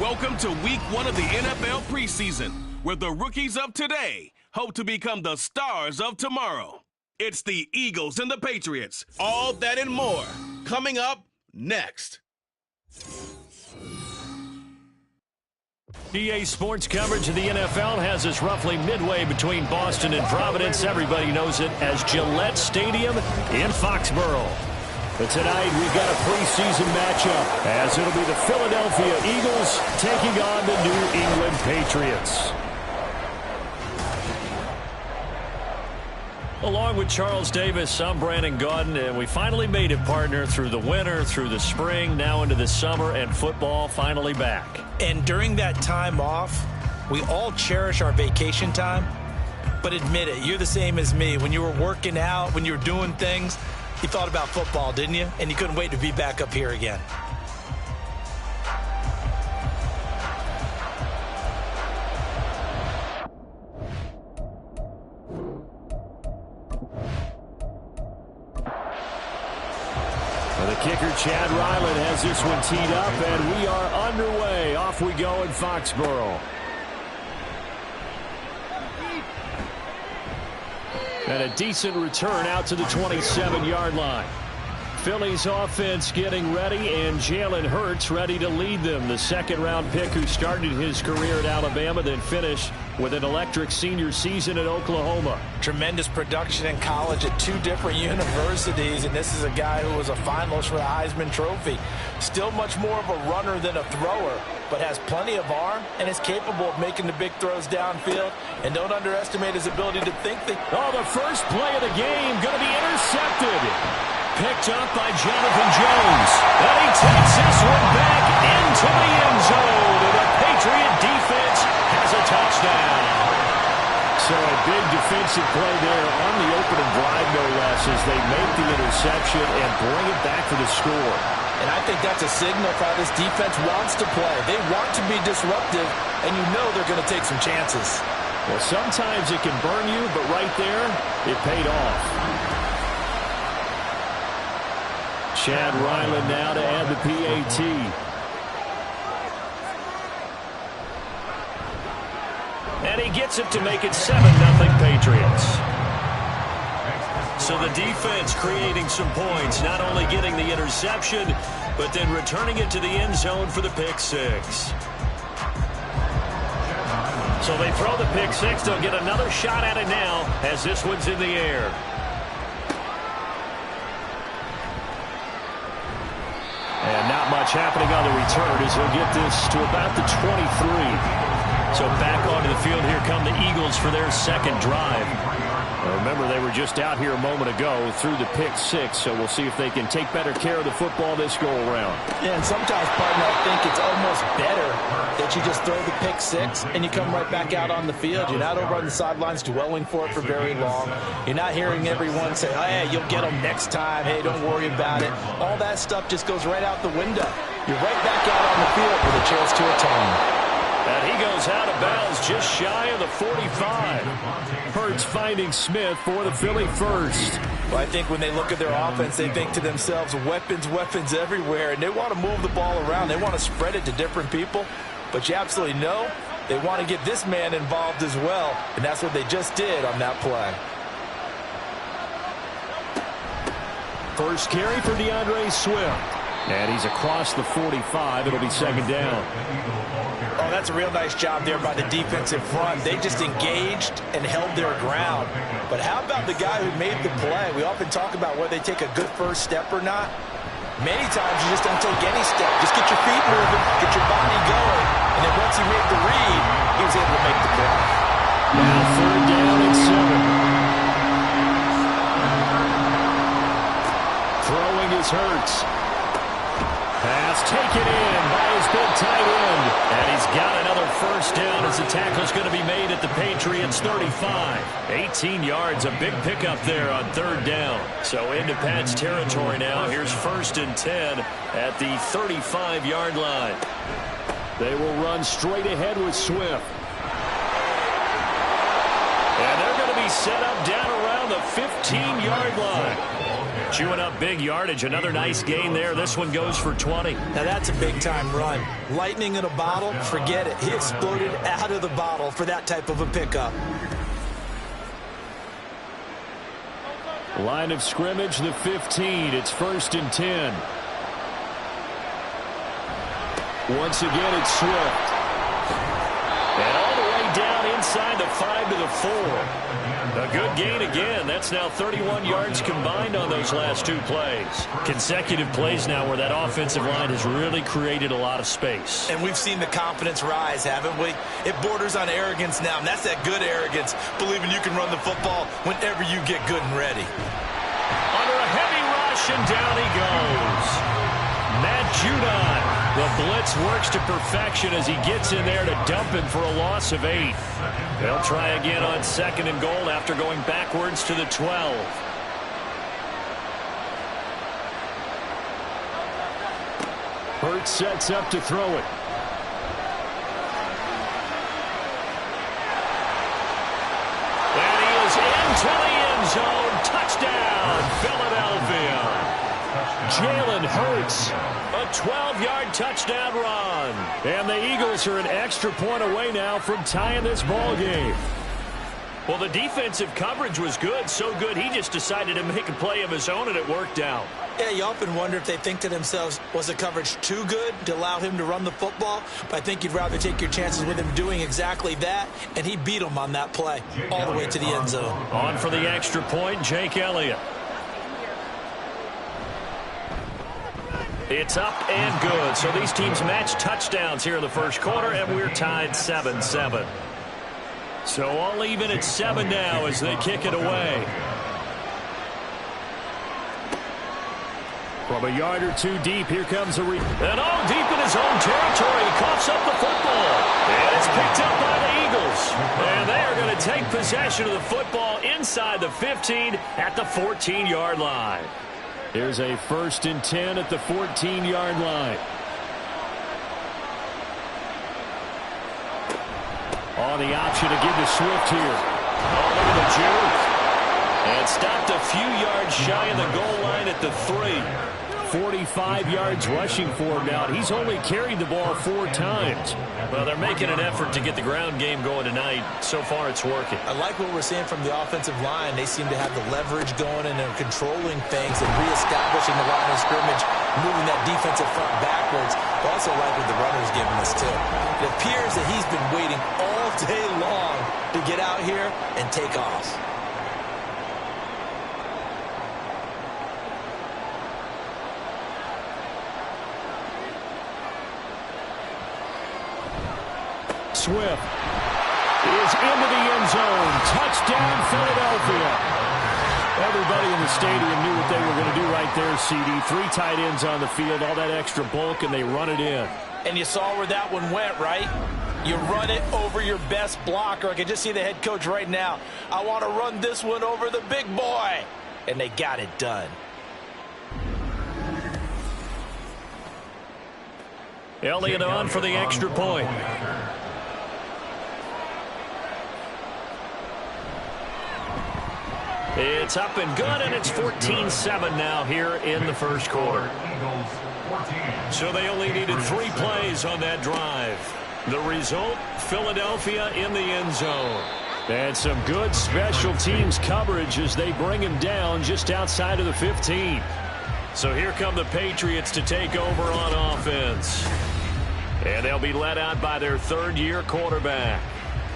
Welcome to week 1 of the NFL preseason, where the rookies of today hope to become the stars of tomorrow. It's the Eagles and the Patriots. All that and more coming up next. EA Sports coverage of the NFL has us roughly midway between Boston and Providence. Everybody knows it as Gillette Stadium in Foxborough. But tonight we've got a preseason matchup as it'll be the Philadelphia Eagles taking on the New England Patriots. Along with Charles Davis, I'm Brandon Gaudin, and we finally made it, partner, through the winter, through the spring, now into the summer, and football finally back. And during that time off, we all cherish our vacation time. But admit it, you're the same as me. When you were working out, when you were doing things, you thought about football, didn't you? And you couldn't wait to be back up here again. The kicker, Chad Ryland, has this one teed up, and we are underway. Off we go in Foxborough. And a decent return out to the 27-yard line. Philly's offense getting ready, and Jalen Hurts ready to lead them. The second-round pick who started his career at Alabama, then finished with an electric senior season at Oklahoma. Tremendous production in college at 2 different universities, and this is a guy who was a finalist for the Heisman Trophy. Still much more of a runner than a thrower, but has plenty of arm and is capable of making the big throws downfield. And don't underestimate his ability to think. Oh, the first play of the game going to be intercepted. Picked up by Jonathan Jones. And he takes this one back into the end zone. And the Patriot defense has a touchdown. So a big defensive play there on the opening drive, no less, as they make the interception and bring it back for the score. And I think that's a signal for how this defense wants to play. They want to be disruptive, and you know they're going to take some chances. Well, sometimes it can burn you, but right there, it paid off. Chad Ryland now to add the PAT. And he gets it to make it 7-0 Patriots. So the defense creating some points, not only getting the interception, but then returning it to the end zone for the pick six. So they throw the pick six. They'll get another shot at it now as this one's in the air. And not much happening on the return as he'll get this to about the 23. So back onto the field, here come the Eagles for their second drive. Remember, they were just out here a moment ago through the pick six, so we'll see if they can take better care of the football this go-around. Yeah, and sometimes, partner, I think it's almost better that you just throw the pick six and you come right back out on the field. You're not over on the sidelines dwelling for it for very long. You're not hearing everyone say, oh, hey, you'll get them next time. Hey, don't worry about it. All that stuff just goes right out the window. You're right back out on the field with a chance to atone. And he goes out of bounds just shy of the 45. Hurts finding Smith for the Philly first. Well, I think when they look at their offense, they think to themselves, weapons, weapons everywhere. And they want to move the ball around. They want to spread it to different people. But you absolutely know they want to get this man involved as well. And that's what they just did on that play. First carry for DeAndre Swift. And he's across the 45. It'll be second down. Oh, that's a real nice job there by the defensive front. They just engaged and held their ground. But how about the guy who made the play? We often talk about whether they take a good first step or not. Many times you just don't take any step. Just get your feet moving, get your body going. And then once he made the read, he was able to make the play. Now third down and 7. Throwing is Hurts. Pass taken in by his big tight end. And he's got another first down as the tackle's going to be made at the Patriots' 35. 18 yards, a big pickup there on third down. So into Pat's territory now. Here's 1st and 10 at the 35-yard line. They will run straight ahead with Swift. And they're going to be set up down around the 15-yard line. Chewing up big yardage. Another nice gain there. This one goes for 20. Now that's a big-time run. Lightning in a bottle, forget it. He exploded out of the bottle for that type of a pickup. Line of scrimmage, the 15. It's 1st and 10. Once again, it's Swift. And all the way down inside the 5 to the 4. A good gain again. That's now 31 yards combined on those last 2 plays. Consecutive plays now where that offensive line has really created a lot of space. And we've seen the confidence rise, haven't we? It borders on arrogance now, and that's that good arrogance, believing you can run the football whenever you get good and ready. Under a heavy rush, and down he goes. Matt Judon. The blitz works to perfection as he gets in there to dump him for a loss of 8. They'll try again on 2nd and goal after going backwards to the 12. Hurts sets up to throw it. And he is into the end zone. Touchdown, Philadelphia. Jalen Hurts, a 12-yard touchdown run. And the Eagles are an extra point away now from tying this ball game. Well, the defensive coverage was good, so good he just decided to make a play of his own, and it worked out. Yeah, you often wonder if they think to themselves, was the coverage too good to allow him to run the football? But I think you'd rather take your chances with him doing exactly that, and he beat him on that play all the way to the end zone. On for the extra point, Jake Elliott. It's up and good. So these teams match touchdowns here in the first quarter, and we're tied 7-7. So all even at 7 now as they kick it away. From a yard or 2 deep, here comes a and all deep in his own territory. He coughs up the football. And it's picked up by the Eagles. And they are going to take possession of the football inside the 15 at the 14-yard line. Here's a 1st and 10 at the 14-yard line. On the option to give to Swift here. Oh, look at the juke. And stopped a few yards shy of the goal line at the 3. 45 yards rushing for him now. He's only carried the ball 4 times. Well, they're making an effort to get the ground game going tonight. So far, it's working. I like what we're seeing from the offensive line. They seem to have the leverage going, and they're controlling things and reestablishing the line of scrimmage, moving that defensive front backwards. I also like what the runner's giving us, too. It appears that he's been waiting all day long to get out here and take off. Swift is into the end zone. Touchdown, Philadelphia. Everybody in the stadium knew what they were going to do right there, CD. 3 tight ends on the field, all that extra bulk, and they run it in. And you saw where that one went, right? You run it over your best blocker. I can just see the head coach right now. I want to run this one over the big boy. And they got it done. Elliott on for the extra point. It's up and good, and it's 14-7 now here in the first quarter. So they only needed 3 plays on that drive. The result, Philadelphia in the end zone. And some good special teams coverage as they bring him down just outside of the 15. So here come the Patriots to take over on offense. And they'll be led out by their 3rd-year quarterback.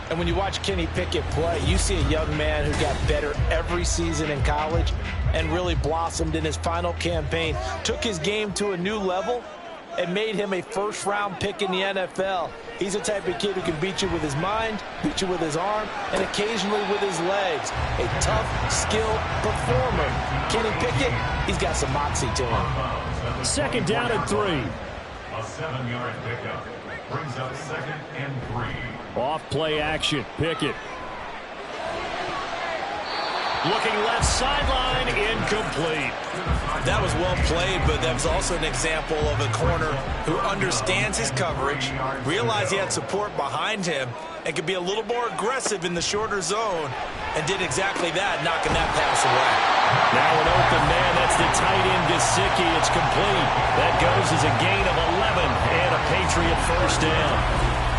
And when you watch Kenny Pickett play, you see a young man who got better every season in college and really blossomed in his final campaign, took his game to a new level, and made him a first-round pick in the NFL. He's the type of kid who can beat you with his mind, beat you with his arm, and occasionally with his legs. A tough, skilled performer. Kenny Pickett, he's got some moxie to him. 2nd down and 3. A 7-yard pickup brings up 2nd and 3. Off play action, Pickett. Looking left sideline, incomplete. That was well played, but that was also an example of a corner who understands his coverage, realized he had support behind him, and could be a little more aggressive in the shorter zone, and did exactly that, knocking that pass away. Now an open man, that's the tight end, Gesicki. It's complete. That goes as a gain of 11 and a Patriot first down.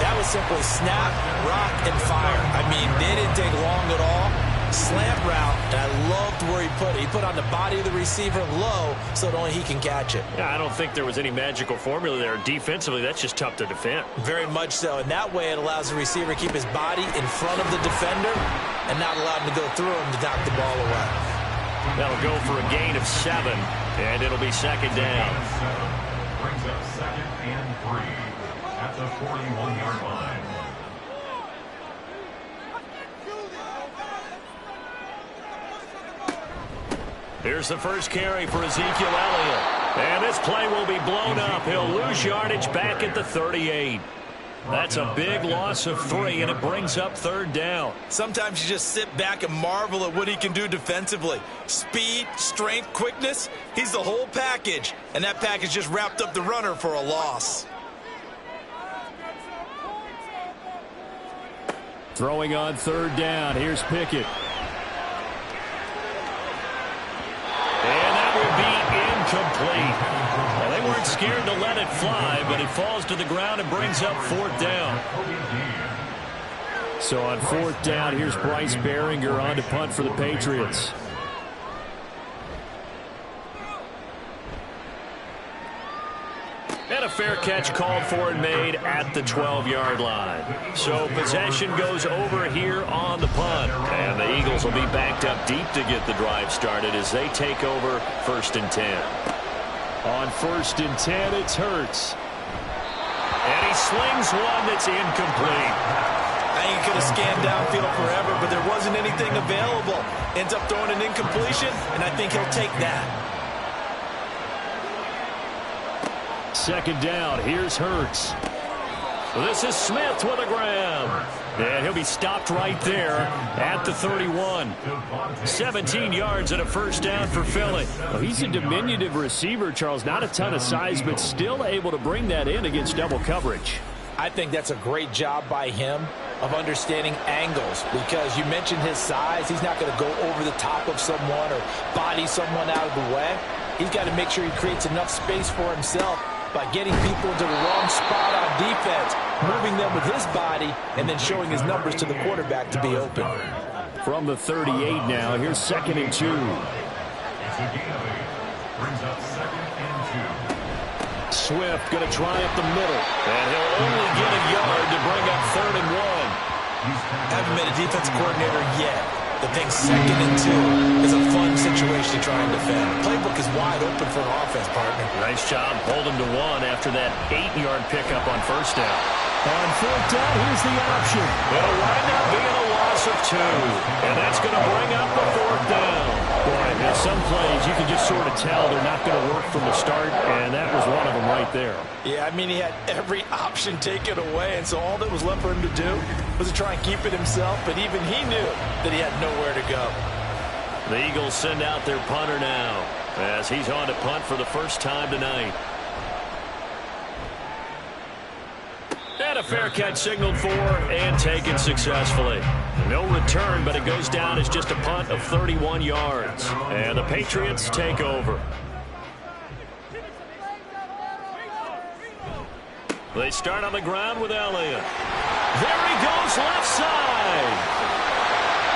That was simply snap, rock, and fire. I mean, they didn't take long at all. Slant route, and I loved where he put it. He put on the body of the receiver low so that only he can catch it. Yeah, I don't think there was any magical formula there. Defensively, that's just tough to defend. Very much so. And that way it allows the receiver to keep his body in front of the defender and not allow him to go through him to knock the ball away. That'll go for a gain of 7, and it'll be second down. Brings up 2nd and 3 at the 41-yard line. Here's the first carry for Ezekiel Elliott. And this play will be blown up. He'll lose yardage back at the 38. That's a big loss of 3, and it brings up third down. Sometimes you just sit back and marvel at what he can do defensively. Speed, strength, quickness, he's the whole package. And that package just wrapped up the runner for a loss. Throwing on third down. Here's Pickett. And that will be incomplete. Well, they weren't scared to let it fly, but it falls to the ground and brings up fourth down. So on fourth down, here's Bryce Behringer on to punt for the Patriots. And a fair catch called for and made at the 12-yard line. So possession goes over here on the punt. And the Eagles will be backed up deep to get the drive started as they take over 1st and 10. On 1st and 10, it's Hurts. And he slings one that's incomplete. I think he could have scanned downfield forever, but there wasn't anything available. Ends up throwing an incompletion, and I think he'll take that. Second down, here's Hurts. This is Smith with a grab. And he'll be stopped right there at the 31. 17 yards and a first down for Philly. Well, he's a diminutive receiver, Charles. Not a ton of size, but still able to bring that in against double coverage. I think that's a great job by him of understanding angles, because you mentioned his size. He's not going to go over the top of someone or body someone out of the way. He's got to make sure he creates enough space for himself by getting people into the wrong spot on defense, moving them with his body, and then showing his numbers to the quarterback to be open. From the 38 now, here's 2nd and 2. Swift going to try up the middle. And he'll only get a yard to bring up 3rd and 1. Haven't been a defensive coordinator yet. The thing 2nd and 2 is a fun situation to try and defend. The playbook is wide open for an offense, partner. Nice job. Hold him to 1 after that 8-yard pickup on first down. On fourth down, here's the option. It'll wind up being a loss of 2. And that's going to bring up the 4th down. Boy, there's some plays you can just sort of tell they're not going to work from the start, and that was one of them right there. Yeah, I mean, he had every option taken away, and so all that was left for him to do was to try and keep it himself, but even he knew that he had nowhere to go. The Eagles send out their punter now as he's on to punt for the first time tonight. And a fair catch signaled for and taken successfully. No return, but it goes down as just a punt of 31 yards. And the Patriots take over. They start on the ground with Elliott. There he goes left side.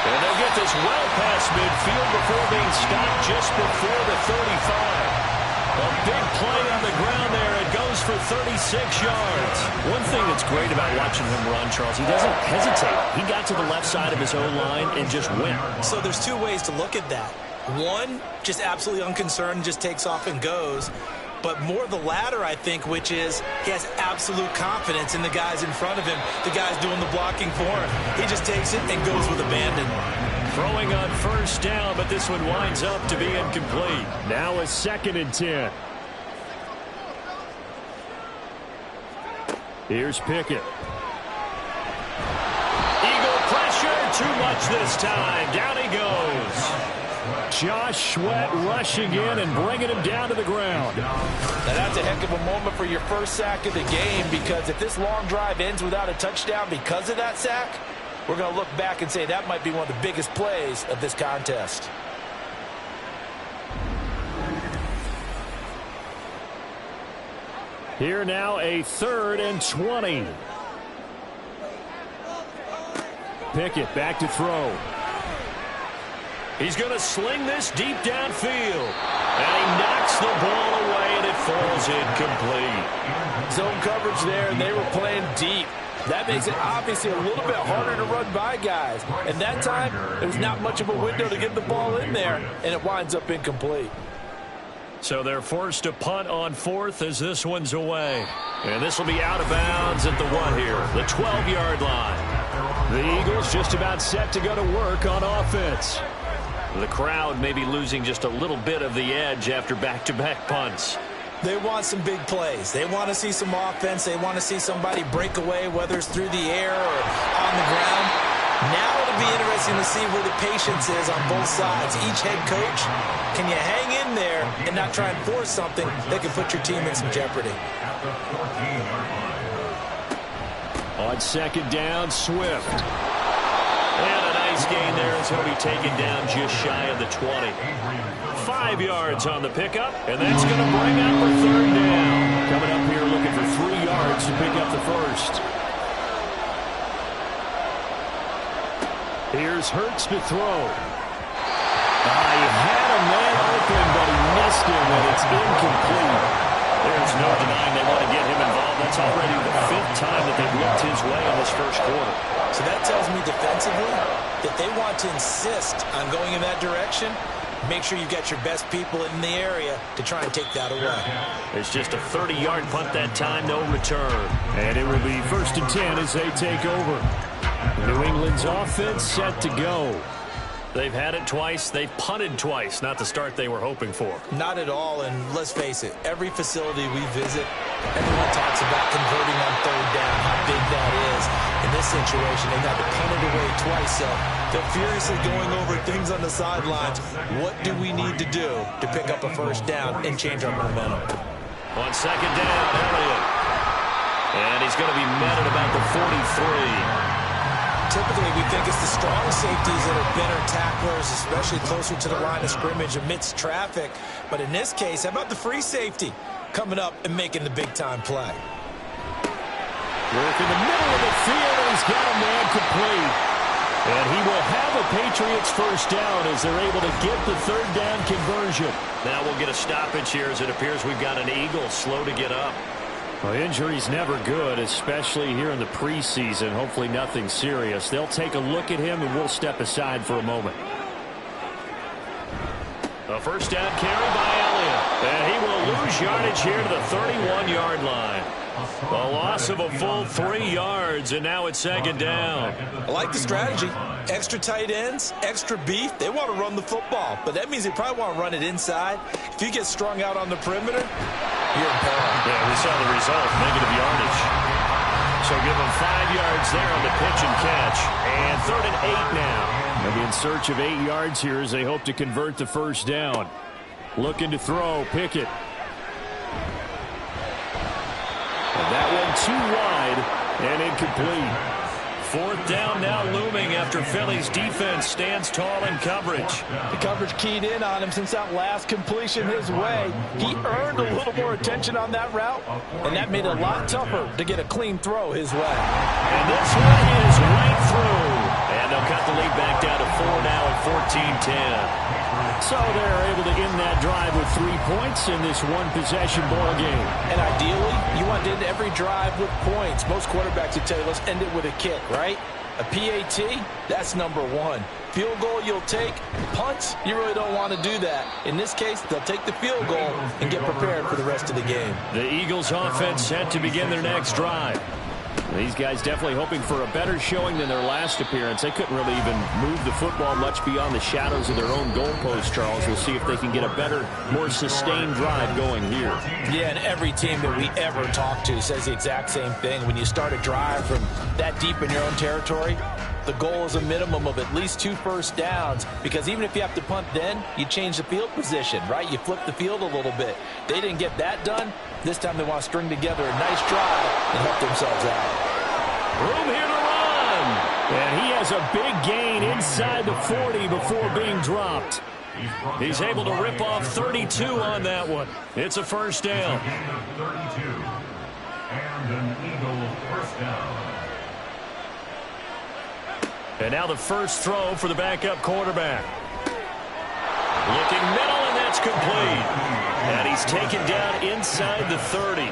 And they'll get this well past midfield before being stopped just before the 35. A big play on the ground there. It goes for 36 yards. One thing that's great about watching him run, Charles, he doesn't hesitate. He got to the left side of his own line and just went. So there's two ways to look at that. One, just absolutely unconcerned, just takes off and goes. But more the latter, I think, which is he has absolute confidence in the guys in front of him, the guys doing the blocking for him. He just takes it and goes with abandon. Throwing on first down, but this one winds up to be incomplete. Now a 2nd and 10. Here's Pickett. Eagle pressure, too much touch this time. Down he goes. Josh Sweat rushing in and bringing him down to the ground. Now that's a heck of a moment for your first sack of the game, because if this long drive ends without a touchdown because of that sack, we're going to look back and say that might be one of the biggest plays of this contest. Here now, a 3rd and 20. Pickett back to throw. He's going to sling this deep downfield. And he knocks the ball away, and it falls incomplete. Zone coverage there, and they were playing deep. That makes it obviously a little bit harder to run by guys. And that time, there was not much of a window to get the ball in there, and it winds up incomplete. So they're forced to punt on 4th as this one's away. And this will be out of bounds at the what here? The 12-yard line. The Eagles just about set to go to work on offense. The crowd may be losing just a little bit of the edge after back-to-back punts. They want some big plays. They want to see some offense. They want to see somebody break away, whether it's through the air or on the ground. Now it'll be interesting to see where the patience is on both sides. Each head coach, can you hang in there and not try and force something that can put your team in some jeopardy? On 2nd down, Swift. And a nice gain there. It's going to be taken down just shy of the 20. 5 yards on the pickup, and that's going to bring up a 3rd down. Coming up here looking for 3 yards to pick up the first. Here's Hurts to throw. He had a man open, but he missed him, and it's incomplete. There's no denying they want to get him involved. That's already the 5th time that they've looked his way in this first quarter. So that tells me defensively that they want to insist on going in that direction. Make sure you've got your best people in the area to try and take that away. It's just a 30-yard punt that time, no return. And it will be 1st and 10 as they take over. New England's offense set to go. They've had it twice. They've punted twice. Not the start they were hoping for. Not at all, and let's face it, every facility we visit, everyone talks about converting on 3rd down, how big that is. In this situation, they've had to punt it away twice, so they're furiously going over things on the sidelines. What do we need to do to pick up a 1st down and change our momentum? On 2nd down, Elliott. And he's going to be met at about the 43. Typically, we think it's the strong safeties that are better tacklers, especially closer to the line of scrimmage amidst traffic. But in this case, how about the free safety coming up and making the big-time play? Work in the middle of the field, and he's got a man complete. And he will have a Patriots 1st down as they're able to get the 3rd down conversion. Now we'll get a stoppage here as it appears we've got an Eagle slow to get up. Well, injury's never good, especially here in the preseason. Hopefully nothing serious. They'll take a look at him, and we'll step aside for a moment. A 1st down carry by Elliott. And he will lose yardage here to the 31-yard line. A loss of a full 3 yards, and now it's 2nd down. I like the strategy. Extra tight ends, extra beef. They want to run the football, but that means they probably want to run it inside. If you get strung out on the perimeter, you're in peril. Yeah, we saw the result, negative yardage. So give them 5 yards there on the pitch and catch. And 3rd and 8 now. They'll be in search of 8 yards here as they hope to convert the 1st down. Looking to throw, Pickett. And that one too wide and incomplete. 4th down now looming after Philly's defense stands tall in coverage. The coverage keyed in on him since that last completion his way. He earned a little more attention on that route, and that made it a lot tougher to get a clean throw his way. And this one is right through. And they'll cut the lead back down to 4 now at 14-10. So they're able to end that drive with 3 points in this one-possession ball game. And ideally, you want to end every drive with points. Most quarterbacks would tell you, let's end it with a kick, right? A PAT, that's number 1. Field goal you'll take. Punts, you really don't want to do that. In this case, they'll take the field goal and get prepared for the rest of the game. The Eagles offense set to begin their next drive. These guys definitely hoping for a better showing than their last appearance. They couldn't really even move the football much beyond the shadows of their own goalpost, Charles. We'll see if they can get a better, more sustained drive going here. Yeah, and every team that we ever talk to says the exact same thing. When you start a drive from that deep in your own territory, The goal is a minimum of at least 2 first downs, because even if you have to punt then, you change the field position, right? You flip the field a little bit. They didn't get that done. This time they want to string together a nice drive and help themselves out. Room here to run. And he has a big gain inside the 40 before being dropped. He's able to rip off 32 on that one. It's a first down. 32. And an Eagle first down. And now the first throw for the backup quarterback. Looking middle, and that's complete. And he's taken down inside the 30.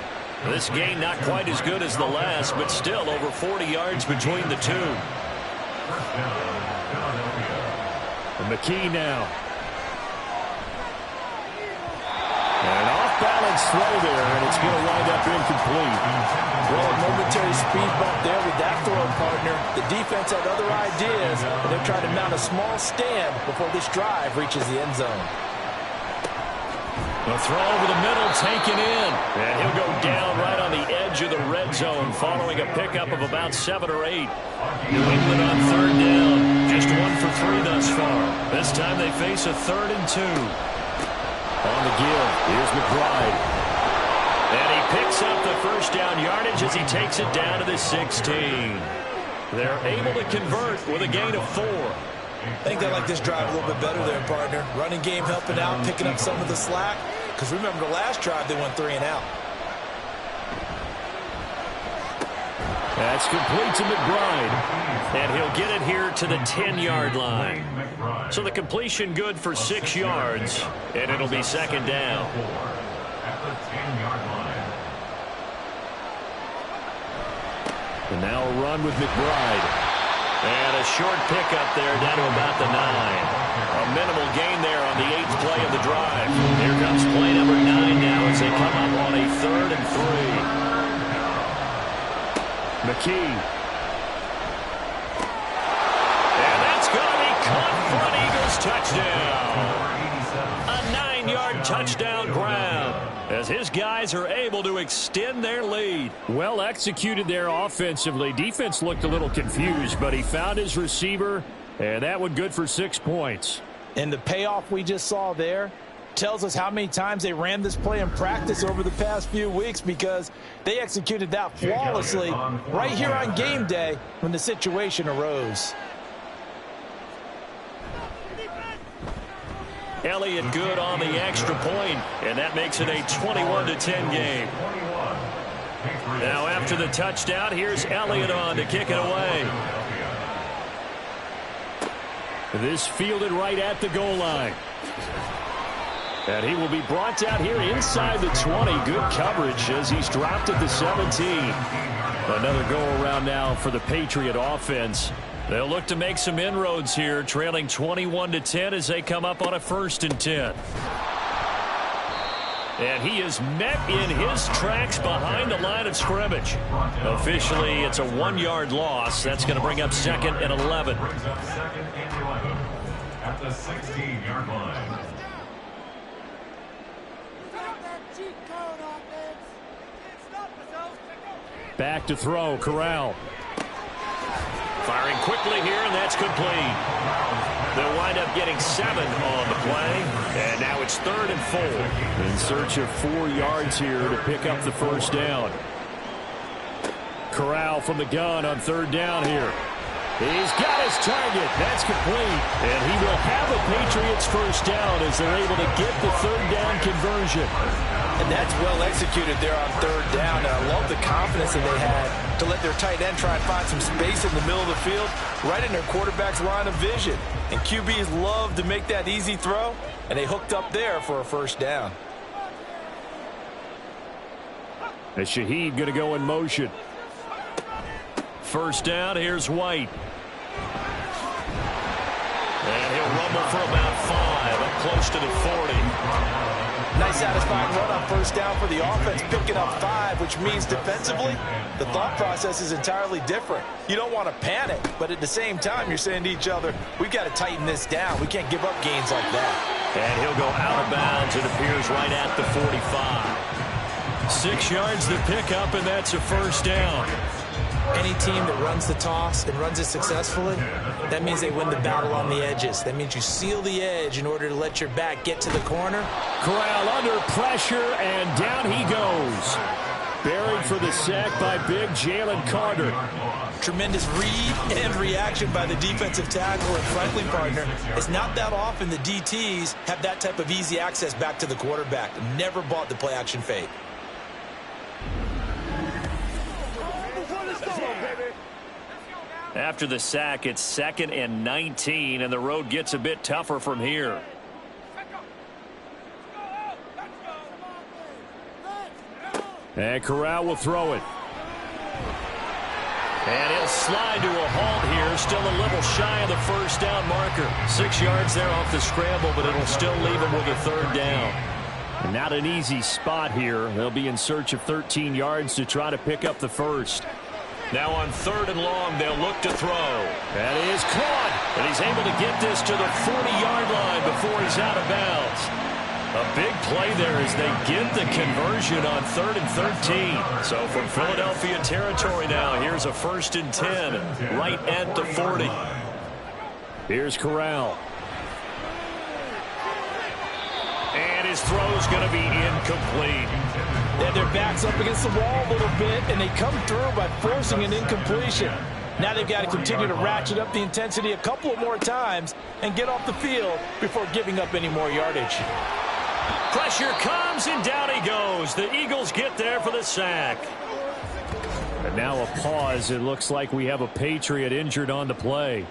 This gain not quite as good as the last, but still over 40 yards between the two. And McKee now. An off-balance throw there, and it's going to wind up incomplete. Well, a momentary speed bump there with that throw, partner. The defense had other ideas, and they're trying to mount a small stand before this drive reaches the end zone. The throw over the middle taken in. And he'll go down right on the edge of the red zone following a pickup of about 7 or 8. New England on third down. Just 1 for 3 thus far. This time they face a 3rd and 2. On the give, here's McBride. And he picks up the first down yardage as he takes it down to the 16. They're able to convert with a gain of 4. I think they like this drive a little bit better there, partner. Running game helping out, picking up some of the slack. Because remember, the last drive they went 3 and out. That's complete to McBride. And he'll get it here to the 10-yard line. So the completion good for 6 yards. And it'll be 2nd down. At the 10-yard line. And now a run with McBride. And a short pickup there down to about the 9. A minimal gain there on the 8th play of the drive. Here comes play number 9 now as they come up on a 3rd and 3. McKee. And that's going to be caught for an Eagles touchdown. A 9-yard touchdown grab, as his guys are able to extend their lead. Well executed there offensively. Defense looked a little confused, but he found his receiver, and that one good for 6 points. And the payoff we just saw there tells us how many times they ran this play in practice over the past few weeks, because they executed that flawlessly right here on game day when the situation arose. Elliott good on the extra point, and that makes it a 21-10 game. Now after the touchdown, here's Elliott on to kick it away. This fielded right at the goal line. And he will be brought down here inside the 20. Good coverage as he's dropped at the 17. Another go-around now for the Patriot offense. They'll look to make some inroads here, trailing 21-10 as they come up on a 1st and 10. And he is met in his tracks behind the line of scrimmage. Officially, it's a 1-yard loss. That's going to bring up 2nd and 11. Brings up 2nd and 11 at the 16-yard line. Back to throw, Corral. Firing quickly here, and that's complete. They'll wind up getting 7 on the play, and now it's 3rd and 4. In search of 4 yards here to pick up the first down. Corral from the gun on 3rd down here. He's got his target. That's complete. And he will have a Patriots first down as they're able to get the 3rd down conversion. And that's well executed there on 3rd down. And I love the confidence that they had to let their tight end try and find some space in the middle of the field, right in their quarterback's line of vision. And QBs love to make that easy throw, and they hooked up there for a first down. And Shaheed going to go in motion. First down, here's White. And he'll rumble for about 5, up close to the 40. Nice satisfying run on first down for the offense, picking up 5, which means defensively, the thought process is entirely different. You don't want to panic, but at the same time, you're saying to each other, we've got to tighten this down. We can't give up gains like that. And he'll go out of bounds, it appears, right at the 45. 6 yards to pick up, and that's a first down. Any team that runs the toss and runs it successfully, that means they win the battle on the edges. That means you seal the edge in order to let your back get to the corner. Corral under pressure, and down he goes. Buried for the sack by big Jalen Carter. Tremendous read and reaction by the defensive tackle, and frankly, partner, it's not that often the DTs have that type of easy access back to the quarterback. Never bought the play action fake. After the sack, it's 2nd and 19, and the road gets a bit tougher from here. And Corral will throw it. And he'll slide to a halt here, still a little shy of the first down marker. 6 yards there off the scramble, but it'll still leave him with a 3rd down. And not an easy spot here. They'll be in search of 13 yards to try to pick up the first. Now on 3rd and long, they'll look to throw. That is caught, and he's able to get this to the 40-yard line before he's out of bounds. A big play there as they get the conversion on 3rd and 13. So from Philadelphia territory now, here's a 1st and 10 right at the 40. Here's Corral. And his throw's going to be incomplete. And their back's up against the wall a little bit, and they come through by forcing an incompletion. Now they've got to continue to ratchet up the intensity a couple of more times and get off the field before giving up any more yardage. Pressure comes, and down he goes. The Eagles get there for the sack. And now a pause. It looks like we have a Patriot injured on the play.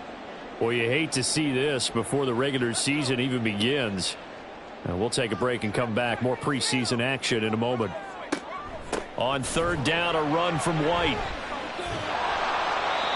Boy, you hate to see this before the regular season even begins. And we'll take a break and come back. More preseason action in a moment. On 3rd down, a run from White.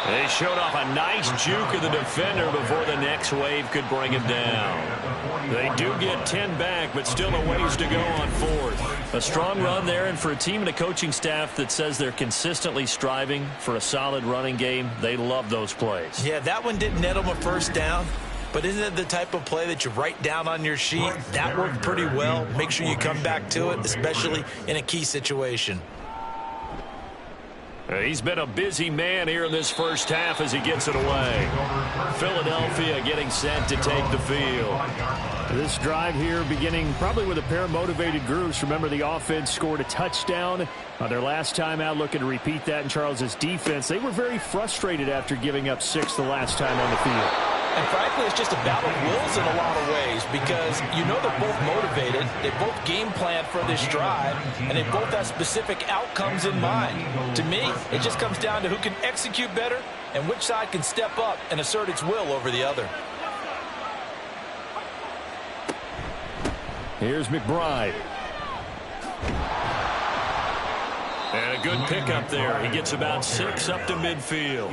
They showed off a nice juke of the defender before the next wave could bring him down. They do get 10 back, but still a ways to go on 4th. A strong run there, and for a team and a coaching staff that says they're consistently striving for a solid running game, they love those plays. Yeah, that one didn't net them a 1st down. But isn't it the type of play that you write down on your sheet? That worked pretty well. Make sure you come back to it, especially in a key situation. He's been a busy man here in this first half as he gets it away. Philadelphia getting set to take the field. This drive here beginning probably with a pair of motivated groups. Remember, the offense scored a touchdown on their last time out, looking to repeat that in Charles's defense. They were very frustrated after giving up 6 the last time on the field. And frankly, it's just a battle of wills in a lot of ways because you know they're both motivated, they both game planned for this drive, and they both have specific outcomes in mind. To me, it just comes down to who can execute better and which side can step up and assert its will over the other. Here's McBride. And a good pickup there. He gets about 6 up to midfield.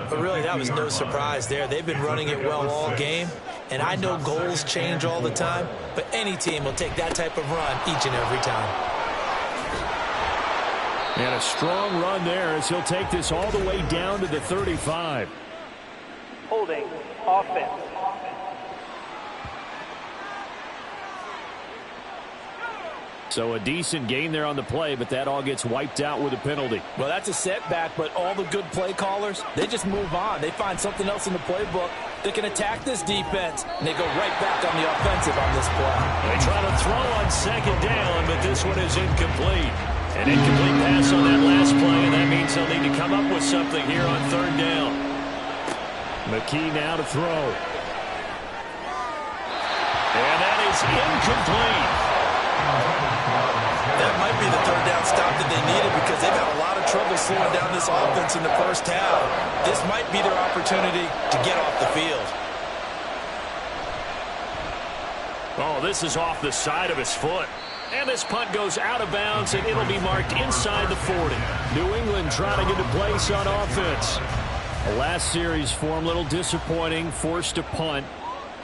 But really, that was no surprise there. They've been running it well all game. And I know goals change all the time, but any team will take that type of run each and every time. And a strong run there as he'll take this all the way down to the 35. Holding offense. So a decent gain there on the play, but that all gets wiped out with a penalty. Well, that's a setback, but all the good play callers, they just move on. They find something else in the playbook that can attack this defense, and they go right back on the offensive on this play. They try to throw on 2nd down, but this one is incomplete. An incomplete pass on that last play, and that means they'll need to come up with something here on 3rd down. McKee now to throw. And that is incomplete. That might be the 3rd down stop that they needed because they've had a lot of trouble slowing down this offense in the first half. This might be their opportunity to get off the field. Oh, this is off the side of his foot. And this punt goes out of bounds, and it'll be marked inside the 40. New England trying to get a place on offense. The last series for him, a little disappointing, forced to punt.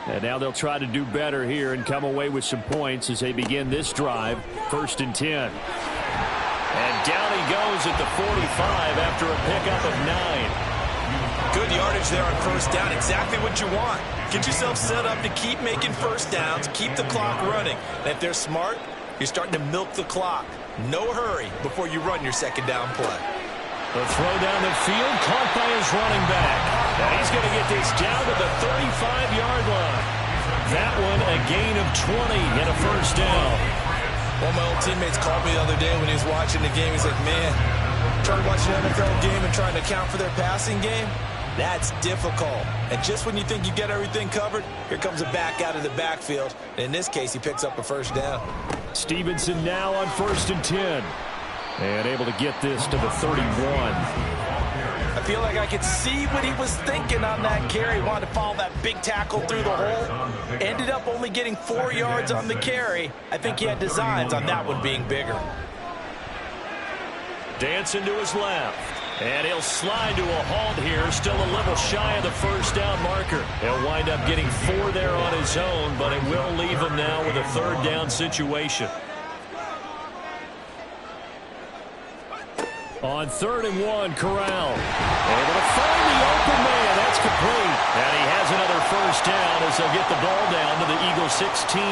And now they'll try to do better here and come away with some points as they begin this drive. 1st and 10. And down he goes at the 45 after a pickup of 9. Good yardage there on 1st down. Exactly what you want. Get yourself set up to keep making 1st downs, keep the clock running. And if they're smart, you're starting to milk the clock. No hurry before you run your 2nd down play. The throw down the field, caught by his running back. And he's going to get this down to the 35-yard line. That one a gain of 20 and a first down. One of my old teammates called me the other day when he was watching the game. He's like, man, trying to watch an NFL game and trying to account for their passing game, that's difficult. And just when you think you get everything covered, here comes a back out of the backfield. And in this case, he picks up a first down. Stevenson now on 1st and 10. And able to get this to the 31. I feel like I could see what he was thinking on that carry. Wanted to follow that big tackle through the hole. Ended up only getting 4 yards on the carry. I think he had designs on that one being bigger. Dancing to his left. And he'll slide to a halt here. Still a little shy of the first down marker. He'll wind up getting 4 there on his own, but it will leave him now with a 3rd down situation. On 3rd and 1, Corral. Able to find the open man. That's complete. And he has another first down as they'll get the ball down to the Eagles 16.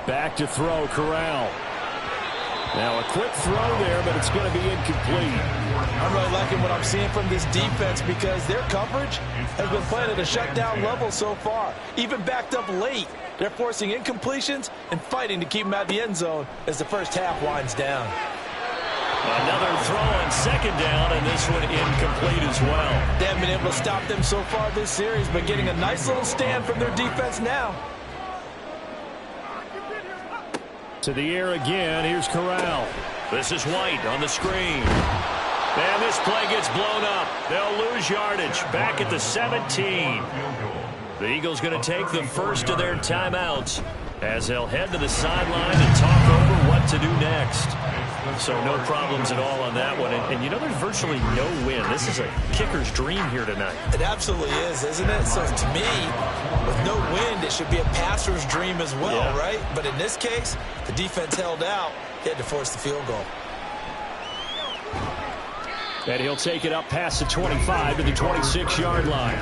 Back to throw, Corral. Now a quick throw there, but it's going to be incomplete. I'm really liking what I'm seeing from this defense because their coverage has been playing at a shutdown level so far. Even backed up late, they're forcing incompletions and fighting to keep them out of the end zone as the first half winds down. Another throw on 2nd down, and this one incomplete as well. They haven't been able to stop them so far this series, but getting a nice little stand from their defense now. To the air again. Here's Corral. This is White on the screen. And this play gets blown up. They'll lose yardage. Back at the 17. The Eagles going to take the first of their timeouts as they'll head to the sideline and talk over what to do next. So no problems at all on that one. And you know, there's virtually no win. This is a kicker's dream here tonight. It absolutely is, isn't it? So to me, with no wind, it should be a passer's dream as well, right? But in this case, the defense held out. They had to force the field goal. And he'll take it up past the 25 to the 26-yard line.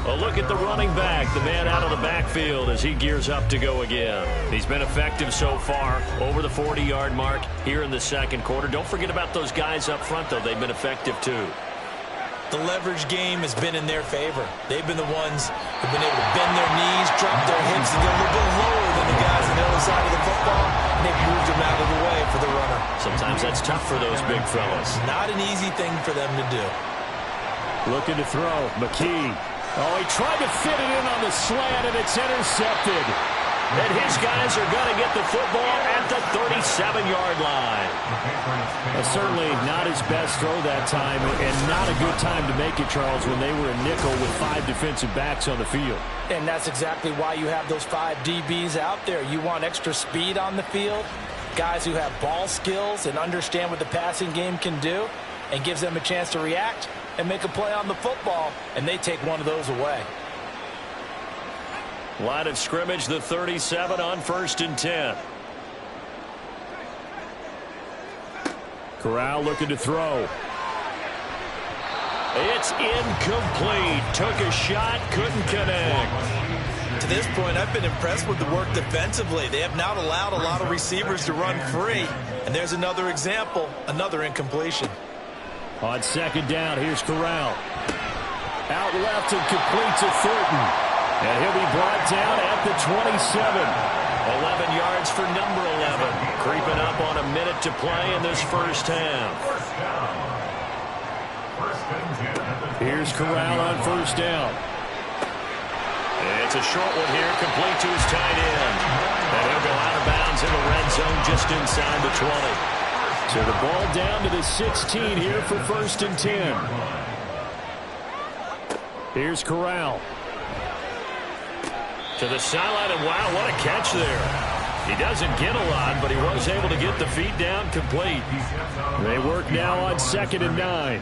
A look at the running back, the man out of the backfield as he gears up to go again. He's been effective so far, over the 40-yard mark here in the 2nd quarter. Don't forget about those guys up front, though. They've been effective, too. The leverage game has been in their favor. They've been the ones who've been able to bend their knees, drop their hips, and get a little bit lower than the guys on the other side of the football, and they've moved them out of the way for the runner. Sometimes that's tough for those big fellas. Not an easy thing for them to do. Looking to throw, McKee. Oh, he tried to fit it in on the slant, and it's intercepted. And his guys are going to get the football at the 37-yard line. Certainly not his best throw that time, and not a good time to make it, Charles, when they were a nickel with 5 defensive backs on the field. And that's exactly why you have those 5 DBs out there. You want extra speed on the field, guys who have ball skills and understand what the passing game can do, and gives them a chance to react and make a play on the football, and they take one of those away. Line of scrimmage, the 37 on 1st and 10. Corral looking to throw. It's incomplete. Took a shot, couldn't connect. To this point, I've been impressed with the work defensively. They have not allowed a lot of receivers to run free. And there's another example, another incompletion. On 2nd down, here's Corral. Out left and complete to Thornton. And he'll be brought down at the 27. 11 yards for number 11. Creeping up on a minute to play in this first half. Here's Corral on 1st down. It's a short one here, complete to his tight end. And he'll go out of bounds in the red zone just inside the 20. So the ball down to the 16 here for 1st and 10. Here's Corral. To the sideline, and wow, what a catch there. He doesn't get a lot, but he was able to get the feet down complete. They work now on 2nd and 9.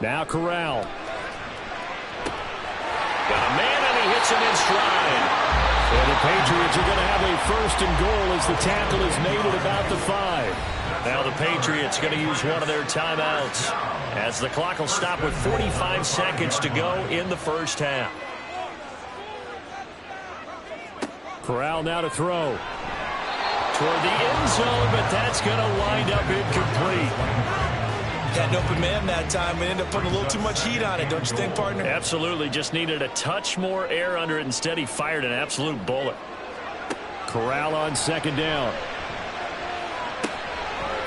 Now Corral. Got a man, and he hits him in stride. And the Patriots are going to have a 1st and goal as the tackle is made at about the 5. Now the Patriots going to use one of their timeouts as the clock will stop with 45 seconds to go in the first half. Corral now to throw. Toward the end zone, but that's going to wind up incomplete. Had an open man that time. We ended up putting a little too much heat on it, don't you think, partner? Absolutely. Just needed a touch more air under it. Instead, he fired an absolute bullet. Corral on second down.